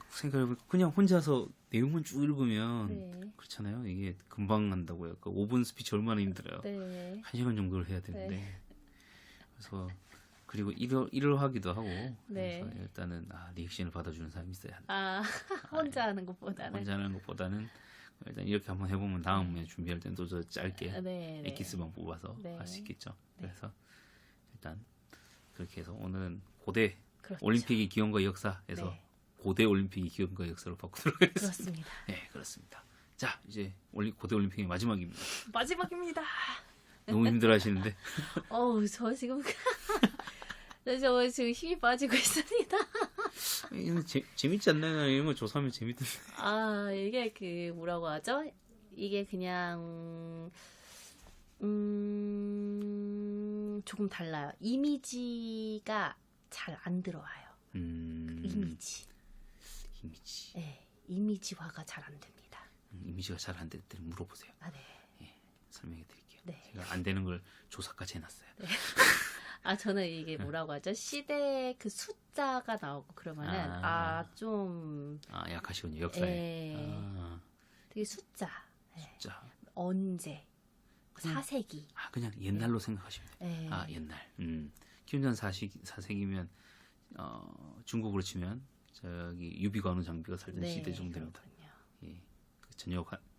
생각해보니까 그냥 혼자서 내용만 쭉 읽으면 네. 그렇잖아요. 이게 금방 한다고요. 5분 스피치 얼마나 힘들어요. 네. 1시간 정도를 해야 되는데 그래서 그리고 일을 하기도 하고 네. 그래서 일단은 리액션을 받아주는 사람이 있어야 한다. 혼자 하는 것보다는. 혼자 하는 것보다는 일단 이렇게 한번 해보면 다음에 준비할 때는 또 더 짧게 네. 엑기스만 뽑아서 네. 할 수 있겠죠. 네. 그래서 일단 그렇게 해서 오늘은 고대 그렇죠. 올림픽의 기원과 역사에서 네. 고대 올림픽의 기원과 역사로 바꾸도록 하겠습니다. 그렇습니다. 네, 그렇습니다. 자, 이제 고대 올림픽의 마지막입니다. 마지막입니다. 너무 힘들어하시는데 저 지금 저 지금 힘이 빠지고 있습니다. 이거 재밌지 않나요? 이런 거 조사하면 재밌던데. 이게 뭐라고 하죠? 이게 그냥 조금 달라요. 이미지가 잘 안 들어와요. 이미지. 네, 이미지화가 잘 안 됩니다. 이미지가 잘 안 될 때는 물어보세요. 네. 설명해 드릴게요. 네. 제가 안 되는 걸 조사까지 해놨어요. 네. 저는 이게 뭐라고 하죠? 시대 그 숫자가 나오고 그러면은 좀 약하시군요. 역사에. 되게 숫자. 숫자. 언제 4세기. 그냥 옛날로 생각하시면 돼요. 옛날. 기원전 4세기면 중국으로 치면 저기 유비관우 장비가 살던 시대 정도 됩니다. 예.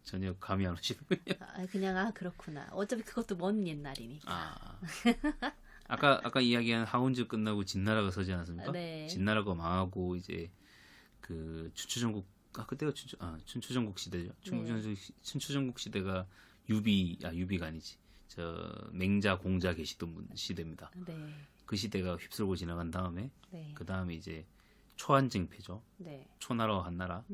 전혀 감이 안 오시는군요. 그냥 그렇구나. 어차피 그것도 먼 옛날이니까. 아까 이야기한 하운즈 끝나고 진나라가 서지 않았습니까? 네. 진나라가 망하고 이제 그 춘추전국 그때가 춘추전국 시대죠. 춘추전국 시대가 유비가 아니지. 저 맹자 공자 계시던 시대입니다. 네. 그 시대가 휩쓸고 지나간 다음에 그 다음에 이제 초한쟁패죠. 네. 초나라와 한나라.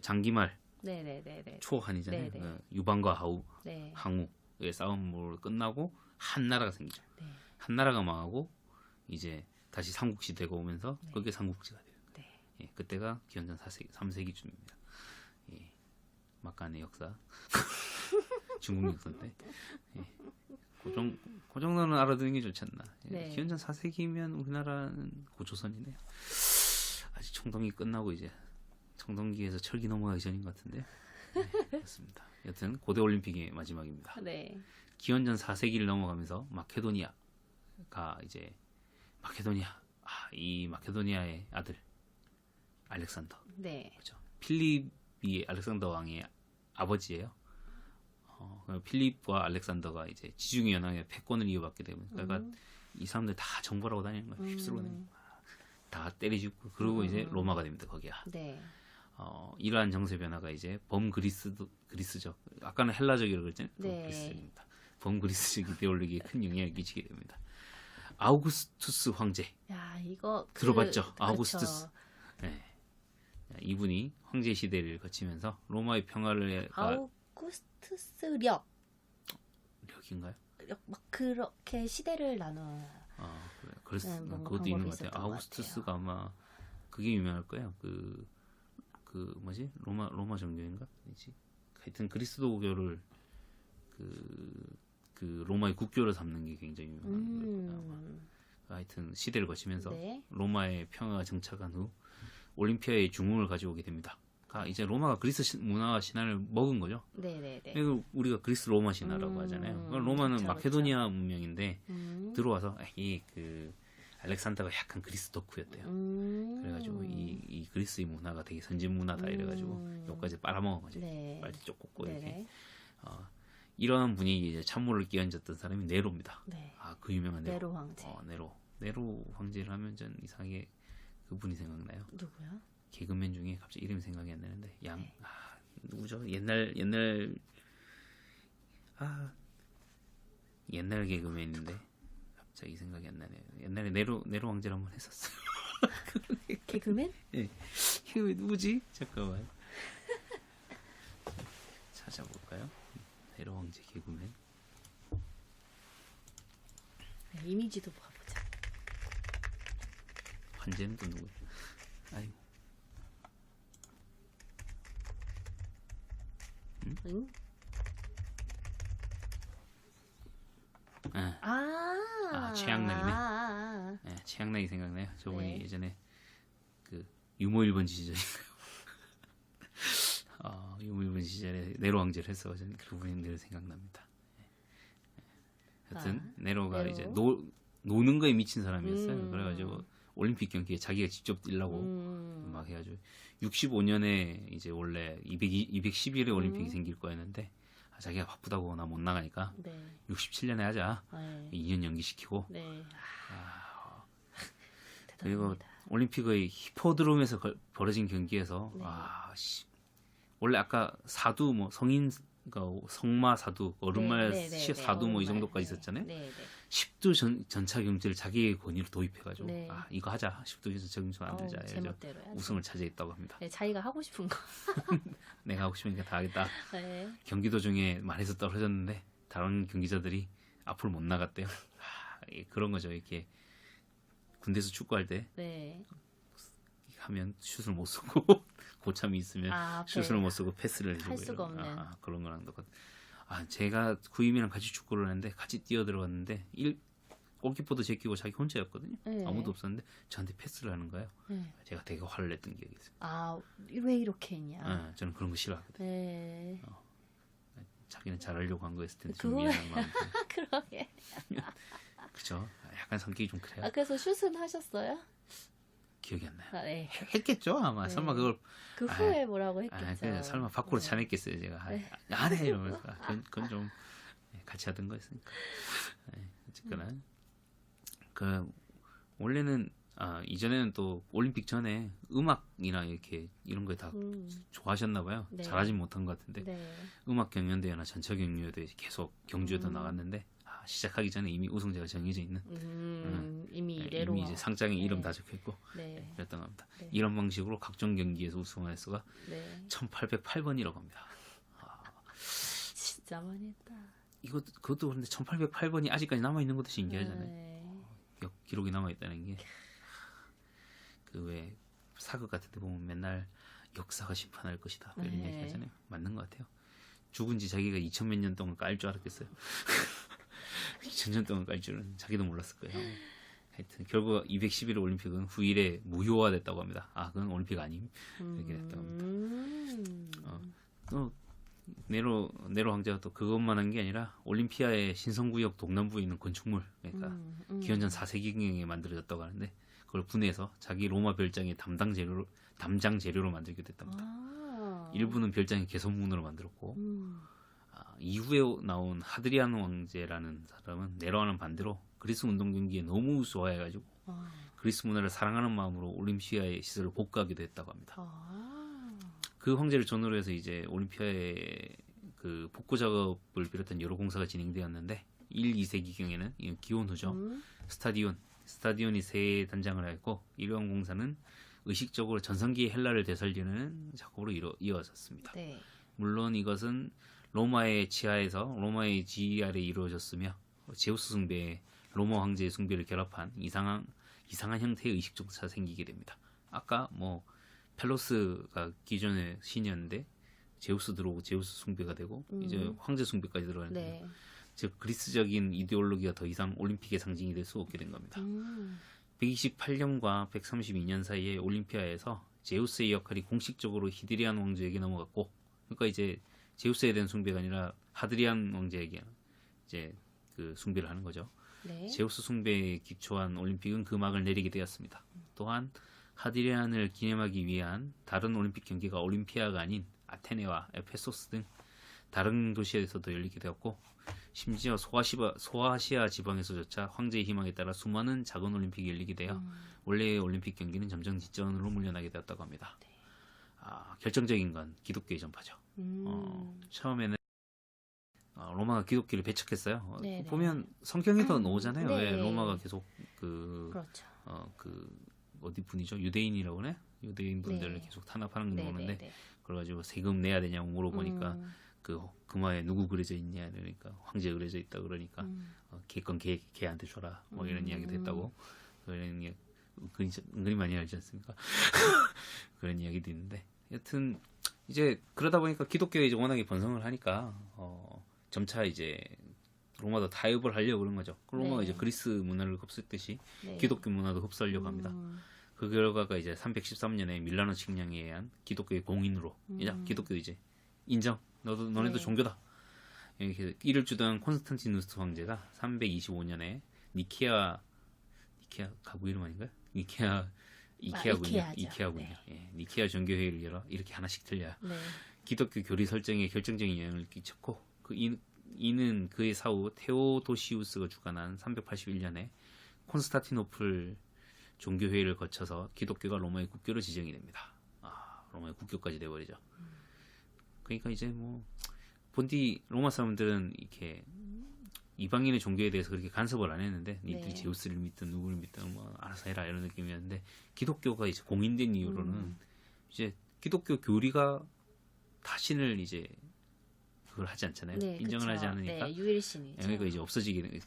장기말 네네네네. 초한이잖아요. 네네. 유방과 네. 항우의 싸움으로 끝나고 한나라가 생기죠. 네. 한나라가 망하고 이제 다시 삼국시대가 오면서 그게 삼국지가 돼요. 네. 예, 그때가 기원전 4세기, 3세기쯤입니다. 예, 막간의 역사. 중국 역사인데. 예, 그 정도는 알아두는 게 좋지 않나. 예, 네. 기원전 4세기면 우리나라는 고조선이네요. 아직 청동기 끝나고 이제 청동기에서 철기 넘어가기 전인 것 같은데. 그렇습니다. 여튼 고대 올림픽의 마지막입니다. 네. 기원전 4세기를 넘어가면서 마케도니아가 이제 이 마케도니아의 아들 알렉산더. 네. 그렇죠. 필립이 알렉산더 왕의 아버지예요. 필립과 알렉산더가 이제 지중해 연합의 패권을 이어받게 되면 그러니까 이 사람들 다 정벌하고 다니는 거예요. 휩쓸고 다니는 거예요. 다 때리고 그리고 이제 로마가 됩니다. 거기야. 네. 이러한 정세 변화가 이제 그리스적. 아까는 헬라적이라고 그랬잖아요. 네. 그리스적입니다. 범그리스적 이데올로기에 큰 영향을 끼치게 됩니다. 아우구스투스 황제. 야, 이거 들어봤죠? 아우구스투스. 네. 이분이 황제 시대를 거치면서 로마의 평화를 아우구스투스력. 력인가요? 막 그렇게 시대를 나눠. 그래서 뭔가 그것도 있는 방법이 것 같아요. 있었던 것 아우구스투스가 아마 그게 유명할 거예요. 그 뭐지? 로마 정교인가? 아니지. 하여튼 그리스도교를 그 로마의 국교를 삼는 게 굉장히 유명한 거예요. 하여튼 시대를 거치면서 네. 로마의 평화가 정착한 후 올림피아의 중흥을 가져오게 됩니다. 이제 로마가 그리스 문화와 신화를 먹은 거죠. 네네네. 그리고 우리가 그리스 로마 신화라고 하잖아요. 로마는 그쵸, 마케도니아 문명인데 들어와서 들어와서 그 알렉산더가 약간 그리스 덕후였대요. 그래가지고 이 그리스의 문화가 되게 선진 문화다 이래가지고 여기까지 빨아먹은 거지. 네. 빨리 쪽 꽂고 이렇게. 네네. 이러한 분위기에 이제 찬물을 끼얹었던 사람이 네로입니다. 네. 그 유명한 네로. 네로 황제. 네로 황제를 하면 전 이상하게 그분이 생각나요. 누구요? 개그맨 중에 갑자기 이름이 생각이 안 나는데 네. 누구죠? 옛날 개그맨인데 갑자기 생각이 안 나네요. 옛날에 네로 황제를 한번 했었어요. 개그맨? 예. 이거 누구지? 잠깐만. 찾아볼까요? 네로 황제 개그맨. 네, 이미지도 봐보자. 황제는 또 누구야? 아이고. 응? 최양락이네. 네, 최양락이 생각나요. 저분이 네. 예전에 그 유모 일본 시절인가요? 유모 일본 시절에 네로 왕제를 했어가지고 그분이 늘 생각납니다. 하여튼 네로가 네로. 이제 노는 거에 미친 사람이었어요. 그래가지고 올림픽 경기에 자기가 직접 뛰려고 막 해가지고 65년에 이제 원래 211회 올림픽이 생길 거였는데 자기가 바쁘다고 나 못 나가니까 네. 67년에 하자. 네. 2년 연기시키고 네. 그리고 대단합니다. 올림픽의 히포드롬에서 벌어진 경기에서 네. 원래 아까 사두 뭐 성인 그러니까 성마 사두 어른말 네, 네, 네, 사두 뭐 이 어른말. 정도까지 네. 있었잖아요. 네, 네. 10두 전차 경주를 자기의 권위로 도입해가지고 네. 이거 하자 10두 전차 경주 만들자 해서 제멋대로 해야죠. 우승을 차지했다고 합니다. 네, 자기가 하고 싶은 거. 내가 하고 싶으니까 다 하겠다. 네. 경기 도중에 말에서 떨어졌는데 다른 경기자들이 앞으로 못 나갔대요. 그런 거죠. 이렇게 군대에서 축구할 때 네. 하면 슛을 못 쏘고 고참이 있으면 앞에 슛을 못 쏘고 패스를 해주고 할 수가 이런, 없는. 그런 거랑 똑같. 제가 구임이랑 같이 축구를 하는데 같이 뛰어 들어갔는데 골키퍼도 제끼고 자기 혼자였거든요. 네. 아무도 없었는데 저한테 패스를 하는 거예요. 네. 제가 되게 화를 냈던 기억이 있어요. 아, 왜 이렇게 했냐. 저는 그런 거 싫어하거든요. 네. 자기는 잘하려고 한 거였을 텐데 좀 그거- 미안한 마음. 그러게. 그죠? 약간 성격이 좀 그래요. 아, 그래서 슛은 하셨어요? 기억이 안 나요. 아, 네. 했겠죠 아마. 네. 설마 그걸 그 후에 뭐라고 했겠죠. 그냥 설마 밖으로 네. 차냈겠어요 제가. 네. 안 해 이러면서. 그건 좀 같이 하던 거였으니까. 어쨌거나 그 원래는 이전에는 또 올림픽 전에 음악이나 이렇게 이런 거에 다 좋아하셨나 봐요. 네. 잘하진 못한 것 같은데 네. 음악 경연대회나 전체 경연대회 계속 경주에도 음. 나갔는데 시작하기 전에 이미 우승자가 정해져 있는 이미 네, 이래로. 이미 이제 상장에 네. 이름 다 적혀 있고 네. 그랬던 겁니다. 네. 이런 방식으로 각종 경기에서 우승한 횟수가 네. 1808번이라고 합니다. 진짜 많이 했다. 그것도 그런데 1808번이 아직까지 남아 있는 것도 신기하잖아요. 네. 기록이 남아 있다는 게 그 왜 사극 같은 데 보면 맨날 역사가 심판할 것이다 뭐 이런 네. 얘기 하잖아요. 맞는 것 같아요. 죽은 지 자기가 2000몇 년 동안 깔 줄 알았겠어요. 2000년 동안 깔 줄은 자기도 몰랐을 거예요. 하여튼 결국 211회 올림픽은 후일에 무효화됐다고 합니다. 그건 올림픽 아님 이렇게 됐다고 합니다. 또 네로 황제가 또 그것만 한 게 아니라 올림피아의 신성구역 동남부에 있는 건축물 그러니까 기원전 4세기경에 만들어졌다고 하는데 그걸 분해해서 자기 로마 별장의 담당 재료로 만들게 됐답니다. 일부는 별장의 개선문으로 만들었고 이후에 나온 하드리안 왕제라는 사람은 네로와는 반대로 그리스 운동 경기에 너무 좋아해가지고 그리스 문화를 사랑하는 마음으로 올림피아의 시설을 복구하기도 했다고 합니다. 그 황제를 전후로 해서 이제 올림피아의 그 복구 작업을 비롯한 여러 공사가 진행되었는데 1, 2세기경에는 이 기원 후죠. 스타디온이 세 단장을 하였고 이러한 공사는 의식적으로 전성기의 헬라를 되살리는 작업으로 이어졌습니다. 네. 물론 이것은 로마의 지하에서 로마의 지하에 이루어졌으며 제우스 숭배, 로마 황제의 숭배를 결합한 이상한 형태의 의식조차 생기게 됩니다. 아까 뭐 펠로스가 기존의 신이었는데 제우스 들어오고 제우스 숭배가 되고 이제 황제 숭배까지 들어가는데 네. 즉 그리스적인 이데올로기가 더 이상 올림픽의 상징이 될 수 없게 된 겁니다. 128년과 132년 사이에 올림피아에서 제우스의 역할이 공식적으로 히드리안 왕제에게 넘어갔고 그러니까 이제 제우스에 대한 숭배가 아니라 하드리안 왕제에게 이제 그 숭배를 하는 거죠. 네. 제우스 숭배에 기초한 올림픽은 그 막을 내리게 되었습니다. 또한 하드리안을 기념하기 위한 다른 올림픽 경기가 올림피아가 아닌 아테네와 에페소스 등 다른 도시에서도 열리게 되었고 심지어 소아시아 지방에서조차 황제의 희망에 따라 수많은 작은 올림픽이 열리게 되어 원래의 올림픽 경기는 점점 뒷전으로 물려나게 되었다고 합니다. 결정적인 건 기독교의 전파죠. 처음에는 로마가 기독교를 배척했어요. 네네. 보면 성경에도 나오잖아요. 네. 왜 로마가 계속 그렇죠. 어디 분이죠? 유대인이라고 그래? 유대인 분들을 네. 계속 탄압하는 거 네, 나오는데 네, 네. 그래가지고 세금 내야 되냐고 물어보니까 그 금화에 누구 그려져 있냐 그러니까 황제 그려져 있다 그러니까 걔건 걔한테 줘라 뭐 이런 이야기도 했다고 그런 이야기 은근히 많이 알지 않습니까? 그런 이야기도 있는데 여튼 이제 그러다 보니까 기독교에 이제 워낙에 번성을 하니까 점차 이제 로마도 타협을 하려고 그런 거죠. 로마가 네. 이제 그리스 문화를 흡수했듯이 네. 기독교 문화도 흡수하려고 합니다. 그 결과가 이제 313년에 밀라노 칙령에 의한 기독교의 공인으로 기독교 이제 인정. 너네도 네. 종교다. 이렇게 이를 주도한 콘스탄티누스 황제가 325년에 니케아 가구 이름 아닌가요? 이케아군요. 이케아죠. 이케아군요. 네. 예, 니케아 종교회의를 열어 이렇게 하나씩 틀려야 네. 기독교 교리 설정에 결정적인 영향을 끼쳤고 이는 그의 사후 테오도시우스가 주관한 381년에 콘스탄티노플 종교회의를 거쳐서 기독교가 로마의 국교로 지정이 됩니다. 로마의 국교까지 돼버리죠. 그러니까 이제 뭐 본디 로마 사람들은 이렇게 이방인의 종교에 대해서 그렇게 간섭을 안 했는데 니들이 네. 제우스를 믿든 누구를 믿든 뭐 알아서 해라 이런 느낌이었는데 기독교가 이제 공인된 이후로는 이제 기독교 교리가 다신을 이제 그걸 하지 않잖아요. 네, 인정을 그쵸. 하지 않으니까 네, 유일신이죠. 그러니까 이제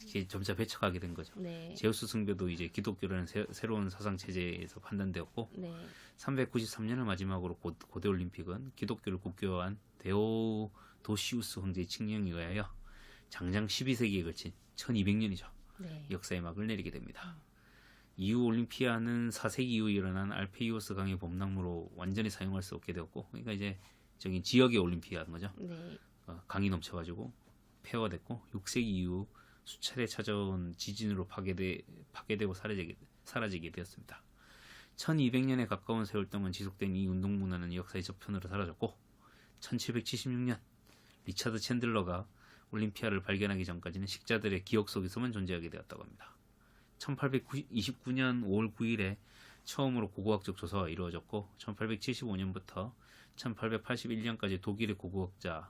이제 점차 배척하게 된 거죠. 네. 제우스 숭배도 이제 기독교라는 새로운 사상 체제에서 판단되었고 네. 393년을 마지막으로 고대 올림픽은 기독교를 국교화한 데오도시우스 황제의 칙령에 의하여 장장 12세기에 걸친 1200년이죠. 네. 역사의 막을 내리게 됩니다. 이후 올림피아는 4세기 이후 일어난 알페이오스 강의 범람로로 완전히 사용할 수 없게 되었고, 그러니까 이제 저기 지역의 올림피아인 거죠. 네. 강이 넘쳐가지고 폐허됐고 6세기 이후 수차례 찾아온 지진으로 파괴되고 사라지게 되었습니다. 1200년에 가까운 세월 동안 지속된 이 운동 문화는 역사의 저편으로 사라졌고 1776년 리차드 챈들러가 올림피아를 발견하기 전까지는 식자들의 기억 속에서만 존재하게 되었다고 합니다. 1829년 5월 9일에 처음으로 고고학적 조사가 이루어졌고 1875년부터 1881년까지 독일의 고고학자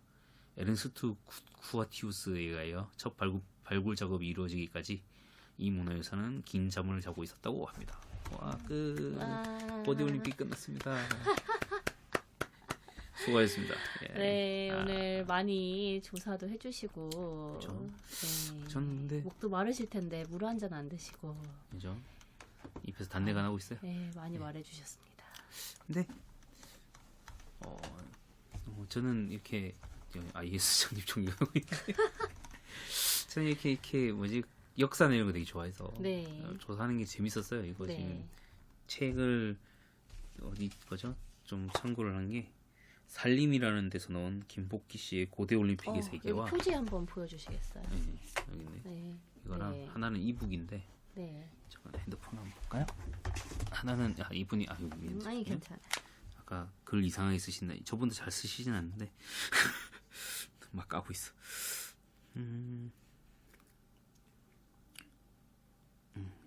에른스트 쿠아티우스에 의하여 첫 발굴 작업이 이루어지기까지 이 문화유산은 긴 잠을 자고 있었다고 합니다. 와, 보디올림픽 끝났습니다. 수고하셨습니다. 예. 네, 오늘 많이 조사도 해주시고. 그렇죠. 네. 저는 근데 목도 마르실 텐데 물 한 잔 안 드시고. 그죠? 입에서 단내가 나고 있어요. 네, 많이 말해주셨습니다. 근데 저는 이렇게 IS 정립 종교하고 있는데 저는 이렇게 뭐지 역사 내는 거 되게 좋아해서 네. 조사하는 게 재밌었어요. 이거 네. 지금 책을 어디 거죠? 좀 참고를 한 게 살림이라는 데서 나온 김복기 씨의 고대 올림픽의 세계와 여기 표지 한번 보여주시겠어요? 네, 여기 있네. 네. 이거랑 네. 하나는 이북인데 네. 잠깐 핸드폰 한번 볼까요? 하나는 이분이 여기 있네. 아니 괜찮아. 아까 글 이상하게 쓰신다. 저분도 잘 쓰시진 않는데 막 까고 있어.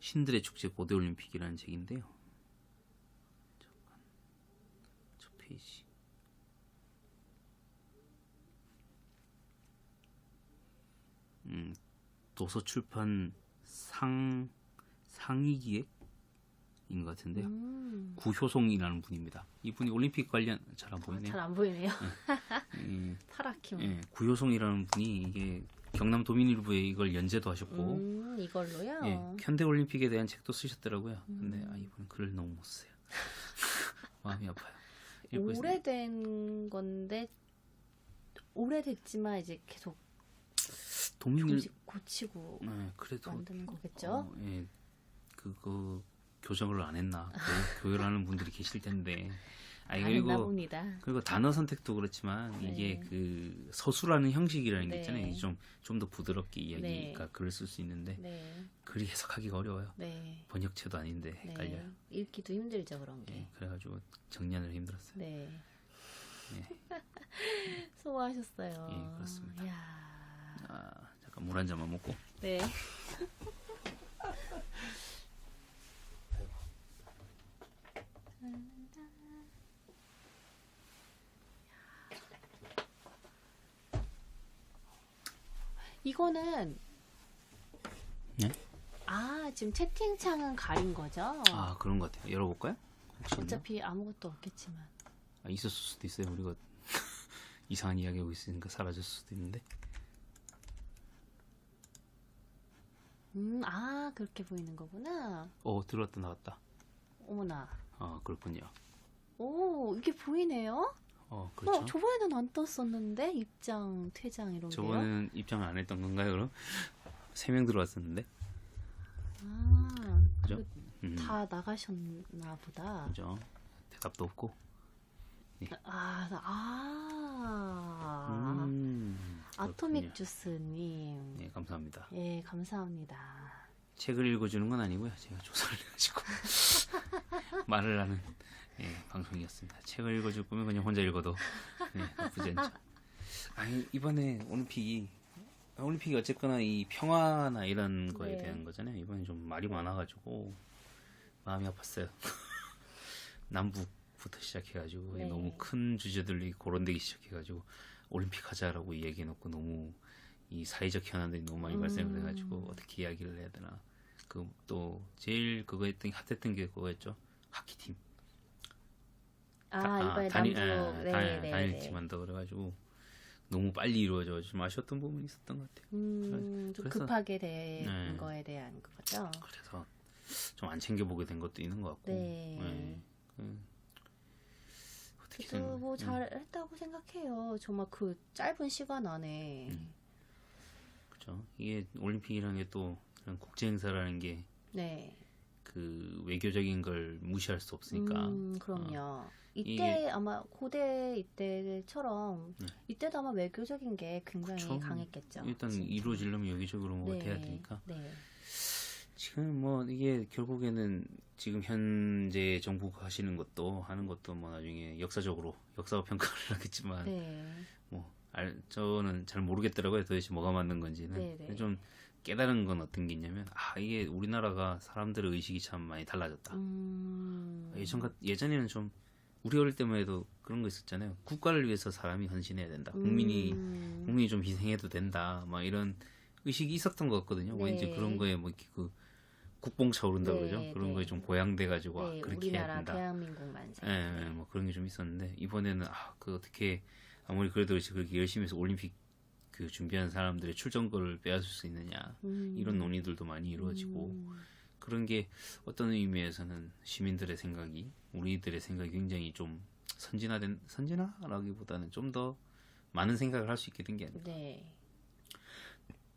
신들의 축제 고대 올림픽이라는 책인데요. 잠깐 저 페이지. 도서출판 상위기획인 것 같은데요. 구효송이라는 분입니다. 이분이 올림픽 관련 잘 안 보이네요. 잘 안 보이네요. 파랗게. 예, 구효송이라는 분이 이게 경남 도민일보에 이걸 연재도 하셨고, 이걸로요. 예, 현대 올림픽에 대한 책도 쓰셨더라고요. 근데 이분 글을 너무 못 써요. 마음이 아파요. 읽고 있어요. 오래된 건데 오래됐지만 이제 계속 도민일 조금씩 고치고 그래도 만드는 거겠죠. 예, 그거 교정을 안 했나 교육을 하는 분들이 계실 텐데. 안 했나 그리고 봅니다. 그리고 단어 선택도 그렇지만 네. 이게 그 서술하는 형식이라는 게 네. 있잖아요. 좀 더 부드럽게 이야기가 네. 글을 쓸 수 있는데 네. 글이 해석하기가 어려워요. 네. 번역체도 아닌데 헷갈려요. 네. 읽기도 힘들죠 그런 게. 예, 그래가지고 정리하느라 힘들었어요. 네. 네. 수고하셨어요. 예, 그렇습니다. 이야. 잠깐 물 한 잔만 먹고. 네. 이거는 네? 지금 채팅창은 가린 거죠? 그런 것 같아요. 열어볼까요? 혹시 있나? 어차피 아무것도 없겠지만. 있었을 수도 있어요. 우리가 이상한 이야기하고 있으니까 사라졌을 수도 있는데. 그렇게 보이는 거구나. 들어왔다 나왔다. 어머나. 그렇군요. 오, 이게 보이네요? 그렇죠. 저번에는 안 떴었는데? 입장, 퇴장 이런 게요? 저번에는 입장을 안 했던 건가요, 그럼? 3명 들어왔었는데. 그죠? 다 나가셨나 보다. 그죠? 대답도 없고. 네. 아토믹 그렇군요. 주스님. 네, 감사합니다. 예, 감사합니다. 책을 읽어주는 건 아니고요. 제가 조사를 해가지고 말을 하는 방송이었습니다. 책을 읽어줄 거면 그냥 혼자 읽어도 나쁘지 않죠. 이번에 올림픽이 어쨌거나 이 평화나 이런 거에 네. 대한 거잖아요. 이번에 좀 말이 많아가지고 마음이 아팠어요. 남북부터 시작해가지고 네. 너무 큰 주제들이 거론되기 시작해가지고 올림픽 하자라고 이야기해놓고 너무 이 사회적 현안들이 너무 많이 발생을 해가지고 어떻게 이야기를 해야 되나. 또 제일 핫했던 게 그거였죠. 하키팀. 이번에 남부. 네. 단일팀 한다 그래가지고 너무 빨리 이루어져 좀 아쉬웠던 부분이 있었던 것 같아요. 좀 그래서- 급하게 된 네. 거에 대한 그거죠. 그래서 좀 안 챙겨보게 된 것도 있는 것 같고. 네. 어떻게 그래도 뭐 잘했다고 생각해요. 정말 그 짧은 시간 안에. 그죠. 이게 올림픽이라는 게 또 이런 국제 행사라는 게 네. 그 외교적인 걸 무시할 수 없으니까. 그럼요. 이때 이게 아마 고대 이때처럼 네. 이때도 아마 외교적인 게 굉장히 그쵸. 강했겠죠. 일단 진짜. 이루어지려면 여기적으로 뭐가 돼야 네. 되니까. 네. 지금 뭐 이게 결국에는 지금 현재 정부가 하는 것도 뭐 나중에 역사적으로 역사와 평가를 하겠지만 네. 뭐 저는 잘 모르겠더라고요. 도대체 뭐가 맞는 건지는. 네, 네. 좀 깨달은 건 어떤 게 있냐면 이게 우리나라가 사람들의 의식이 참 많이 달라졌다. 예전에는 좀 우리 어릴 때만 해도 그런 거 있었잖아요. 국가를 위해서 사람이 헌신해야 된다. 국민이 좀 희생해도 된다. 막 이런 의식이 있었던 것 같거든요. 네. 왠지 그런 거에 뭐 이렇게 그 국뽕 차오른다 네, 그러죠. 그런 네. 거에 좀 고양돼 가지고 네, 그렇게 해야 우리나라 된다. 대한민국 만세. 예, 뭐 그런 게 좀 있었는데 이번에는 그 어떻게 아무리 그래도 그렇게 열심히 해서 올림픽 그 준비한 사람들의 출전권을 빼앗을 수 있느냐 이런 논의들도 많이 이루어지고 그런 게 어떤 의미에서는 시민들의 생각이 우리들의 생각이 굉장히 좀 선진화라기보다는 좀 더 많은 생각을 할 수 있게 된 게 아닐까 네.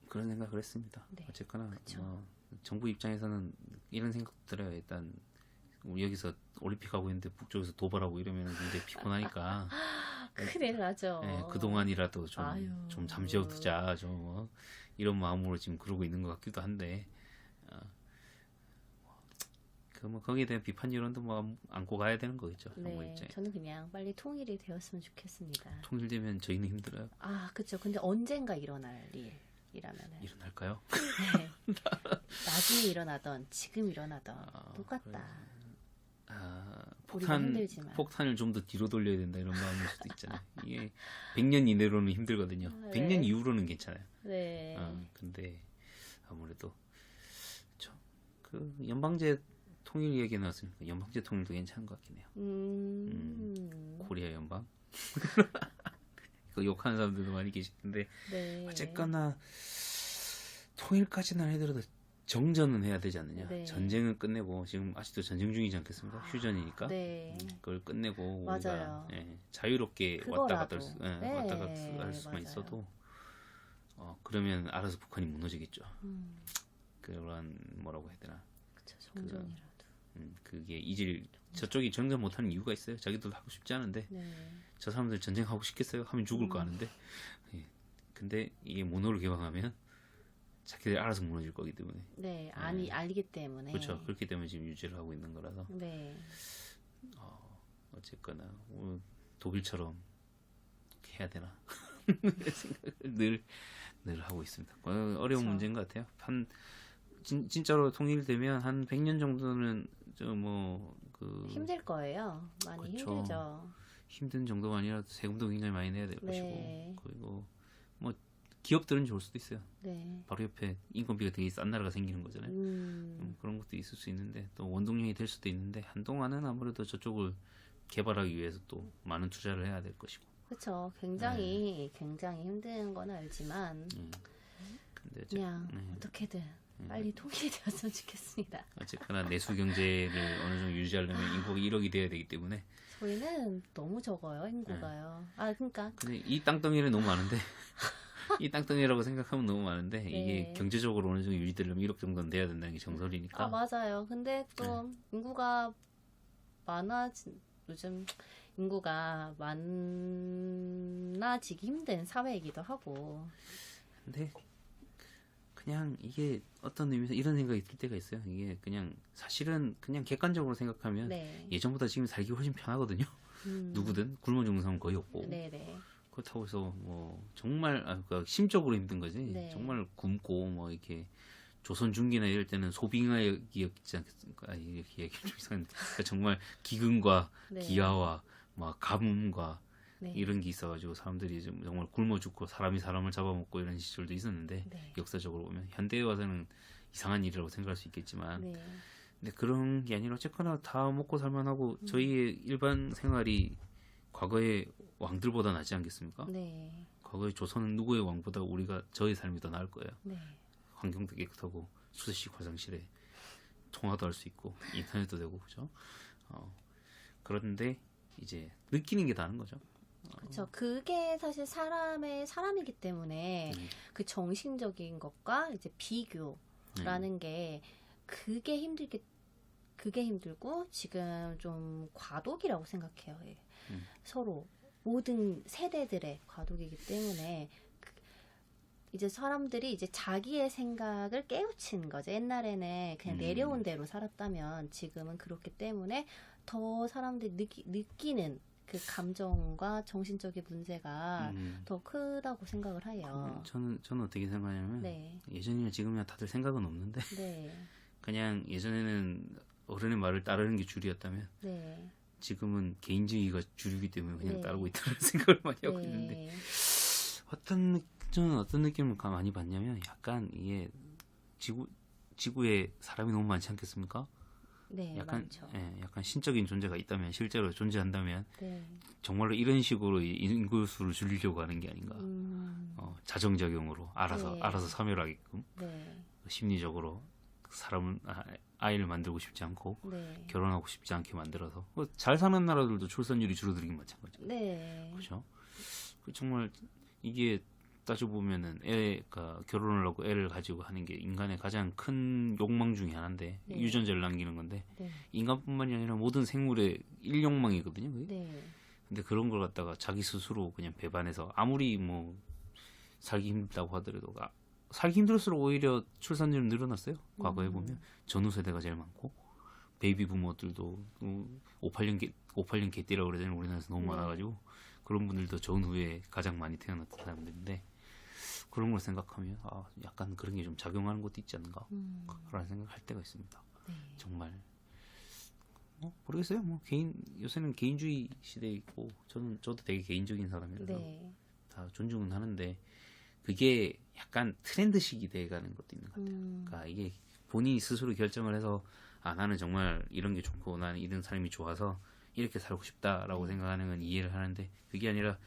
그런 생각을 했습니다. 네, 어쨌거나 그쵸. 뭐 정부 입장에서는 이런 생각도 들어요. 일단 우리 여기서 올림픽 하고 있는데 북쪽에서 도발하고 이러면 굉장히 피곤하니까 큰일 나죠. 예, 그동안이라도 아유. 좀 잠재워두자 이런 마음으로 지금 그러고 있는 것 같기도 한데 뭐 거기에 대한 비판 여론도 뭐 안고 가야 되는 거겠죠. 정부 네, 입장에. 저는 그냥 빨리 통일이 되었으면 좋겠습니다. 통일되면 저희는 힘들어요. 그쵸. 근데 언젠가 일어날 일이라면은. 일어날까요? 네. 나중에 일어나던 지금 일어나던 똑같다. 우리가 힘들지만. 폭탄을 좀 더 뒤로 돌려야 된다 이런 마음일 수도 있잖아요. 이게 100년 이내로는 힘들거든요. 네. 100년 이후로는 괜찮아요. 네. 근데 아무래도 그 연방제 통일 얘기 나왔으니까 연방제 통일도 괜찮은 것 같긴 해요. 코리아 연방. 그 욕하는 사람들도 많이 계시는데 네. 어쨌거나 통일까지는 아니더라도 정전은 해야 되지 않느냐. 네. 전쟁은 끝내고 지금 아직도 전쟁 중이지 않겠습니까? 휴전이니까. 네. 그걸 끝내고 맞아요. 우리가 자유롭게 왔다 갔다 할 수만 맞아요. 있어도 그러면 알아서 북한이 무너지겠죠. 그런 뭐라고 해야 되나. 그쵸. 정전이라도. 그게 저쪽이 정전 못하는 이유가 있어요. 자기들도 하고 싶지 않은데 네. 저 사람들 전쟁하고 싶겠어요? 하면 죽을 거 아는데 예. 근데 이게 모노를 개방하면 자기들이 알아서 무너질 거기 때문에 네. 알기 때문에. 그렇죠. 그렇기 때문에 지금 유지를 하고 있는 거라서 네. 어쨌거나 독일처럼 해야 되나 생각을 늘 하고 있습니다. 어려운 그쵸. 문제인 것 같아요. 진짜로 통일되면 한 100년 정도는 힘들 거예요. 많이 그쵸. 힘들죠. 힘든 정도가 아니라 세금도 굉장히 많이 내야 될 네. 것이고 그리고 뭐 기업들은 좋을 수도 있어요. 네. 바로 옆에 인건비가 되게 싼 나라가 생기는 거잖아요. 그런 것도 있을 수 있는데 또 원동력이 될 수도 있는데 한동안은 아무래도 저쪽을 개발하기 위해서 또 많은 투자를 해야 될 것이고. 그렇죠. 굉장히 힘든 건 알지만 근데 그냥 어떻게든 빨리 통일이 되었으면 좋겠습니다. 어쨌거나 내수 경제를 어느 정도 유지하려면 인구가 1억이 돼야 되기 때문에 저희는 너무 적어요, 인구가요. 그러니까 근데 이 땅덩이는 너무 많은데 이 땅덩이라고 생각하면 너무 많은데 네. 이게 경제적으로 어느 정도 유지되려면 1억 정도는 돼야 된다는 게 정설이니까. 맞아요. 근데 또 인구가 요즘 인구가 많아지기 힘든 사회이기도 하고. 근데 그냥 이게 어떤 의미에서 이런 생각이 들 때가 있어요. 이게 그냥 사실은 그냥 객관적으로 생각하면 네. 예전보다 지금 살기 훨씬 편하거든요. 누구든 굶어 죽는 사람 거의 없고. 네네. 그렇다고 해서 뭐 정말 그러니까 심적으로 힘든 거지. 네. 정말 굶고 뭐 이렇게 조선 중기나 이럴 때는 소빙하였지 않겠습니까? 이렇게 얘기 좀 이상한데 그러니까 정말 기근과 네. 기아와 막 가뭄과 네. 이런 게 있어가지고 사람들이 좀 정말 굶어 죽고 사람이 사람을 잡아먹고 이런 시절도 있었는데 네. 역사적으로 보면 현대에 와서는 이상한 일이라고 생각할 수 있겠지만 네. 근데 그런 게 아니라 어쨌거나 다 먹고 살만하고 저희의 일반 생활이 과거의 왕들보다 낫지 않겠습니까? 네. 과거의 조선은 누구의 왕보다 우리가 저의 삶이 더 나을 거예요. 네. 환경도 깨끗하고 수시식 화장실에 통화도 할 수 있고 인터넷도 되고 그죠? 그런데 이제 느끼는 게 다른 거죠. 그렇죠. 그게 사실 사람이기 때문에 그 정신적인 것과 이제 비교 라는 게 그게 힘들고 지금 좀 과도기라고 생각해요. 예. 서로 모든 세대들의 과도기이기 때문에 이제 사람들이 이제 자기의 생각을 깨우치는 거죠. 옛날에는 그냥 내려온 대로 살았다면 지금은 그렇기 때문에 더 사람들이 느끼는 그 감정과 정신적인 문제가 더 크다고 생각을 해요. 저는 어떻게 생각하냐면 네. 예전이나 지금이나 다들 생각은 없는데 네. 그냥 예전에는 어른의 말을 따르는 게 주류였다면 네. 지금은 개인주의가 주류이기 때문에 그냥 네. 따르고 있다는 생각을 많이 하고 네. 있는데 저는 어떤 느낌을 많이 받냐면 약간 이게 지구에 사람이 너무 많지 않겠습니까? 네, 약간 많죠. 약간 신적인 존재가 있다면 실제로 존재한다면 네. 정말로 이런 식으로 인구수를 줄이려고 하는 게 아닌가. 자정작용으로 네. 알아서 섬멸하게끔 네. 심리적으로 아이를 만들고 싶지 않고 네. 결혼하고 싶지 않게 만들어서 잘 사는 나라들도 출산율이 줄어들긴 마찬가지죠. 네. 그렇죠? 정말 이게 따져보면은 애가 결혼을 하고 애를 가지고 하는 게 인간의 가장 큰 욕망 중에 하나인데 네. 유전자를 남기는 건데 네. 인간뿐만이 아니라 모든 생물의 일욕망이거든요. 그게? 네. 근데 그런 걸 갖다가 자기 스스로 그냥 배반해서 아무리 뭐 살기 힘들다고 하더라도 살기 힘들수록 오히려 출산율은 늘어났어요. 과거에 보면 전후 세대가 제일 많고 베이비 부모들도 58년 개띠라고 그러잖아요. 우리나라에서 너무 네. 많아가지고 그런 분들도 전후에 가장 많이 태어났던 사람들인데 그런 걸 생각하면 약간 그런 게 좀 작용하는 것도 있지 않는가 라는 생각할 때가 있습니다. 네. 정말 모르겠어요. 뭐 요새는 개인주의 시대이고 저도 되게 개인적인 사람이라서 네. 다 존중은 하는데 그게 약간 트렌드식이 돼가는 것도 있는 것 같아요. 그러니까 이게 본인이 스스로 결정을 해서 나는 정말 이런 게 좋고 나는 이런 삶이 좋아서 이렇게 살고 싶다라고 생각하는 건 이해를 하는데 그게 아니라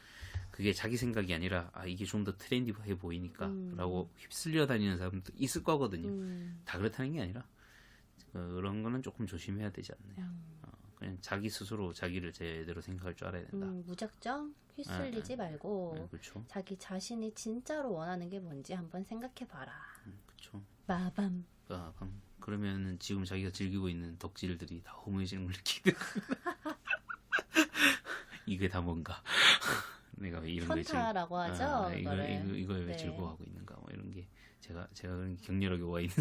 그게 자기 생각이 아니라 이게 좀 더 트렌디해 보이니까 라고 휩쓸려 다니는 사람도 있을 거거든요. 다 그렇다는 게 아니라 그런 거는 조금 조심해야 되지 않느냐. 그냥 자기 스스로 자기를 제대로 생각할 줄 알아야 된다. 무작정 휘둘리지 말고 그렇죠. 자기 자신이 진짜로 원하는 게 뭔지 한번 생각해 봐라. 그렇죠. 마밤. 그러면은 지금 자기가 즐기고 있는 덕질들이 다 허무해지는 걸 느끼게 되고 이게 다 뭔가 내가 왜 이런 거에 현타라고 하죠. 이거에 왜 네. 즐거워하고 있는가 뭐 이런 게 제가 그런 격렬하게 와 있는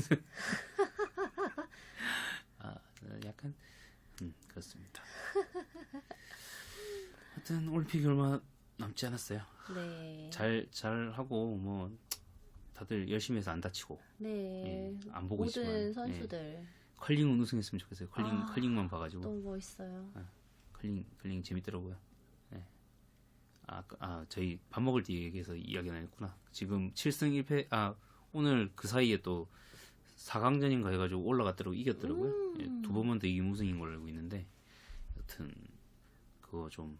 약간 그렇습니다. 하여튼 올림픽이 얼마 남지 않았어요. 네. 잘 하고 뭐 다들 열심히 해서 안 다치고 네. 안 보고 모든 있지만 선수들 컬링은 우승했으면 좋겠어요. 컬링만 봐가지고 너무 멋있어요. 컬링 재밌더라고요. 네. 저희 밥 먹을 때 얘기해서 이야기는 안 했구나. 지금 7승 1패 오늘 그 사이에 또 4강전인가 해가지고 올라갔더라고 이겼더라고요. 예, 2번만 더 이기면 우승인 걸로 알고 있는데 여튼 그거 좀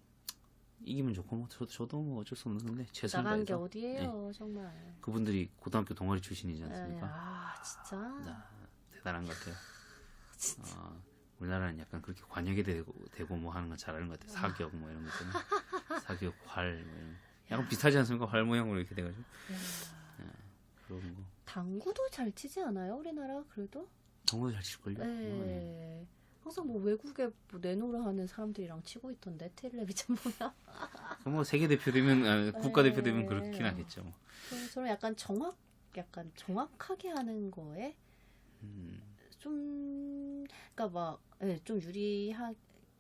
이기면 좋고 뭐 저도 뭐 어쩔 수 없는 건데 최선을 나간 게 다해서 어디예요, 정말. 그분들이 고등학교 동아리 출신이지 않습니까? 진짜. 대단한 것 같아요. 우리나라는 약간 그렇게 관역이 되고 뭐 하는 건 잘하는 것 같아요. 사격 뭐 이런 거 있잖아요. 사격 활 뭐 이런 약간 비슷하지 않습니까? 활 모양으로 이렇게 돼가지고 그런 거. 당구도 잘 치지 않아요, 우리나라 그래도? 당구도 잘 칠걸요? 네. 항상 뭐 외국에 뭐 내노라 하는 사람들이랑 치고 있던데 텔레비전 보면. 뭐 세계 대표 되면 국가 대표 되면 그렇긴 하겠죠. 뭐. 저는 약간 정확하게 하는 거에 좀 그러니까 막 좀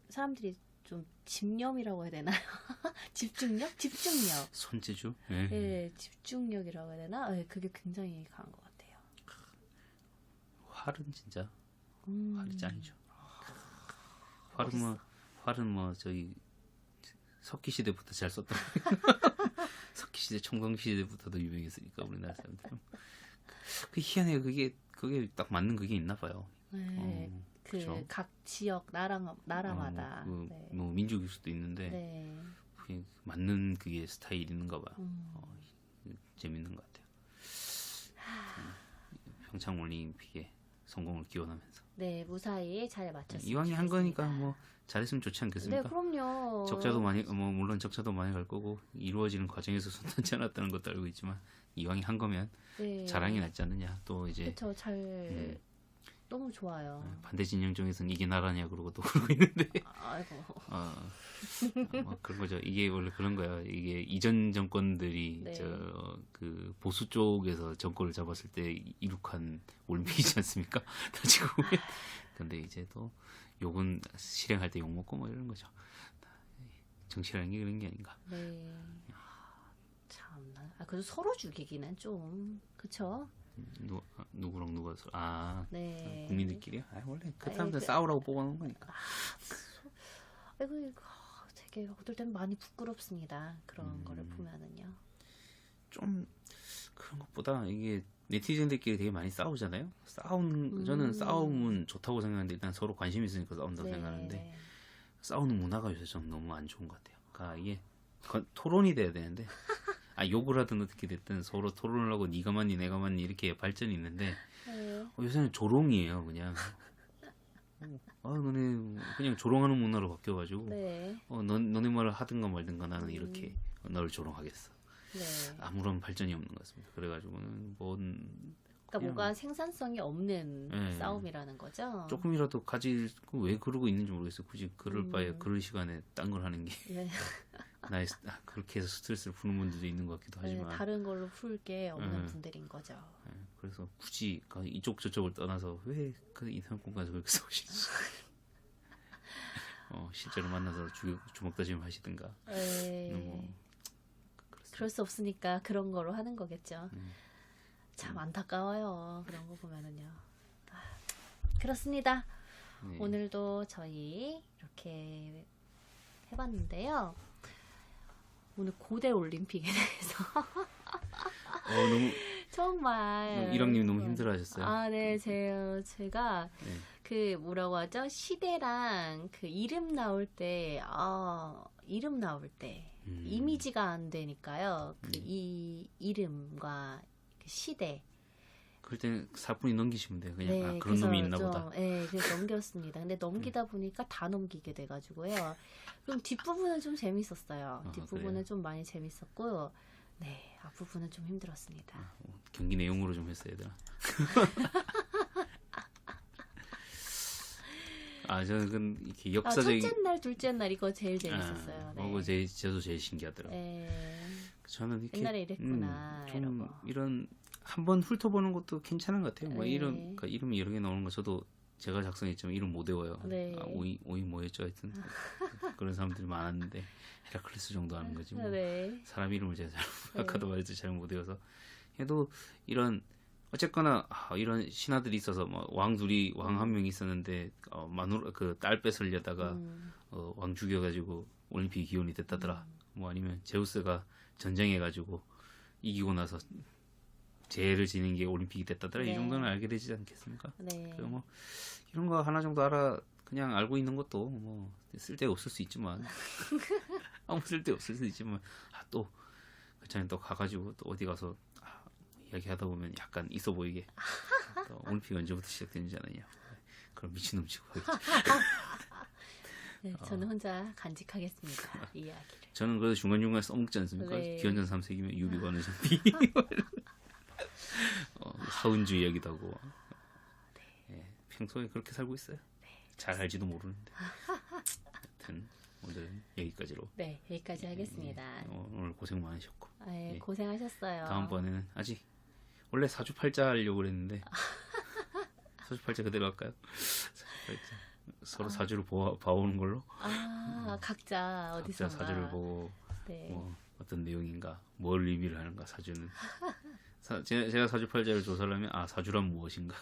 사람들이 좀 집념이라고 해야 되나요? 집중력? 손재주? 네, 집중력이라고 해야 되나? 네, 그게 굉장히 강한 것 같아요. 활은 진짜 활이 짱이죠. 활은 뭐 저기 석기 시대부터 잘 썼던 석기 시대 청동기 시대부터도 유명했으니까 우리나라 사람들은 그 희한해요. 그게 딱 맞는 그게 있나 봐요. 네, 그렇죠. 각 지역 나라마다 뭐 민족일 수도 있는데 네. 그게 맞는 그게 스타일이 있는가 봐요. 재밌는 것 같아요. 평창 올림픽에 성공을 기원하면서. 네, 무사히 잘 마쳤습니다. 이왕에 한 거니까 뭐 잘했으면 좋지 않겠습니까? 네, 그럼요. 적자도 많이 뭐 물론 적자도 많이 갈 거고 이루어지는 과정에서 순탄치 않았다는 것도 알고 있지만 이왕에 한 거면 네. 자랑이 낫지 않느냐. 또 이제 그쵸, 잘 너무 좋아요. 반대 진영 중에서는 이게 나라냐 그러고 또 그러고 있는데 아이고. 뭐 그런 거죠. 이게 원래 그런 거야. 이게 이전 정권들이 네. 그 보수 쪽에서 정권을 잡았을 때 이룩한 올림픽이지 않습니까? 따지고 보면. 근데 이제 또 욕은 실행할 때 욕 먹고 뭐 이런 거죠. 정치라는 게 그런 게 아닌가. 네. 참나. 그래도 서로 죽이기는 좀 그쵸? 누구랑 누가 네. 국민들끼리요? 원래 그 아니, 사람들 싸우라고 뽑아놓은 거니까. 아이고 이거 되게 어떨 때는 많이 부끄럽습니다. 그런 거를 보면은요. 좀 그런 것보다 이게 네티즌들끼리 되게 많이 싸우잖아요. 저는 싸움은 좋다고 생각하는데 일단 서로 관심 있으니까 싸운다고 네. 생각하는데 싸우는 문화가 요새 좀 너무 안 좋은 것 같아요. 그러니까 이게 토론이 돼야 되는데 욕을 하든 어떻게 됐든 서로 토론을 하고 네가 맞니 내가 맞니 이렇게 발전이 있는데 네. 요새는 조롱이에요. 그냥 너네 그냥 조롱하는 문화로 바뀌어가지고 네. 너네 말을 하든가 말든가 나는 이렇게 너를 조롱하겠어. 네. 아무런 발전이 없는 것 같습니다. 그래가지고는 그러니까 뭔가 생산성이 없는 네. 싸움이라는 거죠. 조금이라도 왜 그러고 있는지 모르겠어요. 굳이 그럴 바에 그럴 시간에 딴 걸 하는 게 네. 그렇게 해서 스트레스를 푸는 분들도 있는 것 같기도 하지만 네, 다른 걸로 풀 게 없는 분들인 거죠. 그래서 굳이 이쪽 저쪽을 떠나서 왜 그 인터넷 공간에서 그렇게 싸우시는지 실제로 만나서 주먹 다짐을 하시든가 네. 뭐 그럴 수 없으니까 그런 거로 하는 거겠죠. 참 안타까워요. 그런 거 보면은요. 그렇습니다. 네. 오늘도 저희 이렇게 해봤는데요. 오늘 고대 올림픽에 대해서 너무 정말 1학님 너무 힘들어하셨어요. 네, 제가 네. 그 뭐라고 하죠? 시대랑 그 이름 나올 때 이미지가 안 되니까요. 이 이름과 그 시대. 그럴 때는 사뿐히 넘기시면 돼요. 그냥 그런 그래서 놈이 있나 보다. 네, 그래서 넘겼습니다. 근데 넘기다 보니까 다 넘기게 돼가지고요. 그럼 뒷부분은 좀 재밌었어요. 뒷부분은 그래요? 좀 많이 재밌었고, 네, 앞부분은 좀 힘들었습니다. 경기 내용으로 좀 했어야 되나? 저는 이렇게 역사적인 첫째 날, 둘째 날 이거 제일 재밌었어요. 네. 저도 제일 신기하더라고요. 네. 저는 이렇게 옛날에 이랬구나. 좀 이러고. 이런 한번 훑어보는 것도 괜찮은 것 같아요. 뭐 네. 그러니까 이름이 여러 개 나오는 거 저도 제가 작성했지만 이름 못 외워요. 네. 오이 뭐였죠? 하여튼 그런 사람들이 많았는데 헤라클레스 정도 아는 거지 뭐. 네. 사람 이름을 제가 아까도 말했듯이 잘 못 외워서 해도 이런 어쨌거나 이런 신하들이 있어서 뭐 왕 한 명이 있었는데 그 딸 뺏으려다가 왕 죽여가지고 올림픽 기원이 됐다더라. 뭐 아니면 제우스가 전쟁해가지고 이기고 나서 죄를 지는 게 올림픽이 됐다더라. 네. 이 정도는 알게 되지 않겠습니까? 네. 그 뭐 이런 거 하나 정도 그냥 알고 있는 것도 뭐 쓸데가 없을 수 있지만 아무 쓸데 없을 수 있지만 또 그전에 또 가가지고 또 어디 가서 이야기하다 보면 약간 있어 보이게 또 올림픽 언제부터 시작되는지 아느냐 그럼 미친놈 치고 네, 저는 혼자 간직하겠습니다. 이 이야기를. 저는 그래도 중간중간에 써먹지 않습니까? 네. 기원전 3세기면 유비가 어느 정비 사은주 이야기도 하고 평소에 그렇게 살고 있어요. 잘 알지도 모르는데 하여튼 오늘은 여기까지로 네, 여기까지 하겠습니다. 오늘 고생 많으셨고 예, 고생하셨어요. 다음번에는 원래 사주팔자 하려고 그랬는데 사주팔자 그대로 할까요? 사주팔자. 서로 사주를 봐오는 걸로 각자 어디서 사주를 보고 네. 뭐 어떤 내용인가 뭘 의미를 하는가 사주는 제가 사주팔자를 조사를 하면 사주란 무엇인가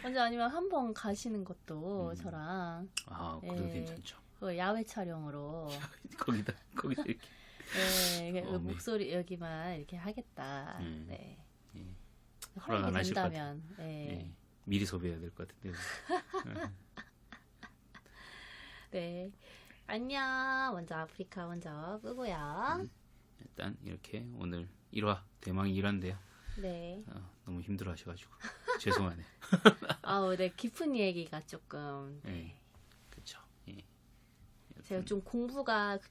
먼저 아니면 한번 가시는 것도 저랑 그래도 괜찮죠. 그 야외 촬영으로 거기다 이렇게 네, 그 목소리 여기만 이렇게 하겠다. 네. 허락 안 하실 것 같아요. 된다면 네. 미리 소비해야 될 것 같은데. 네. 안녕. 먼저 아프리카 먼저 끄고요. 일단 이렇게 오늘 1화 대망 1화인데요. 네. 너무 힘들어 하셔가지고 죄송하네. 네, 깊은 얘기가 조금. 네. 그렇죠. 예. 제가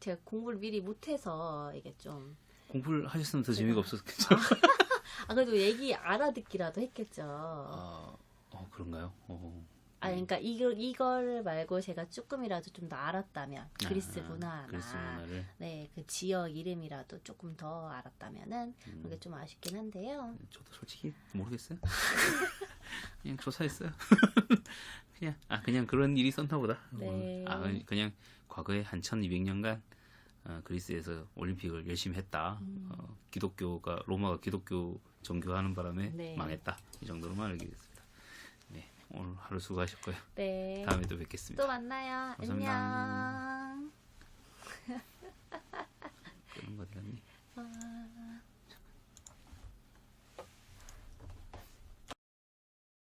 제가 공부를 미리 못해서 이게 좀. 공부를 하셨으면 더 재미가 없었겠죠. 그래도 얘기 알아듣기라도 했겠죠. 그런가요? 그러니까 이걸 말고 제가 조금이라도 좀 더 알았다면 그리스 문화나 그리스 문화를 네, 그 지역 이름이라도 조금 더 알았다면은 그게 좀 아쉽긴 한데요. 저도 솔직히 모르겠어요. 그냥 조사했어요. 그냥 그런 일이 있었나 보다. 네. 그냥 과거에 한 1200년간 그리스에서 올림픽을 열심히 했다. 로마가 기독교 종교하는 바람에 네. 망했다. 이 정도로만 알겠습니다. 네, 오늘 하루 수고하셨고요. 네. 다음에 또 뵙겠습니다. 또 만나요. 감사합니다. 안녕. 그런 거 어디 갔니?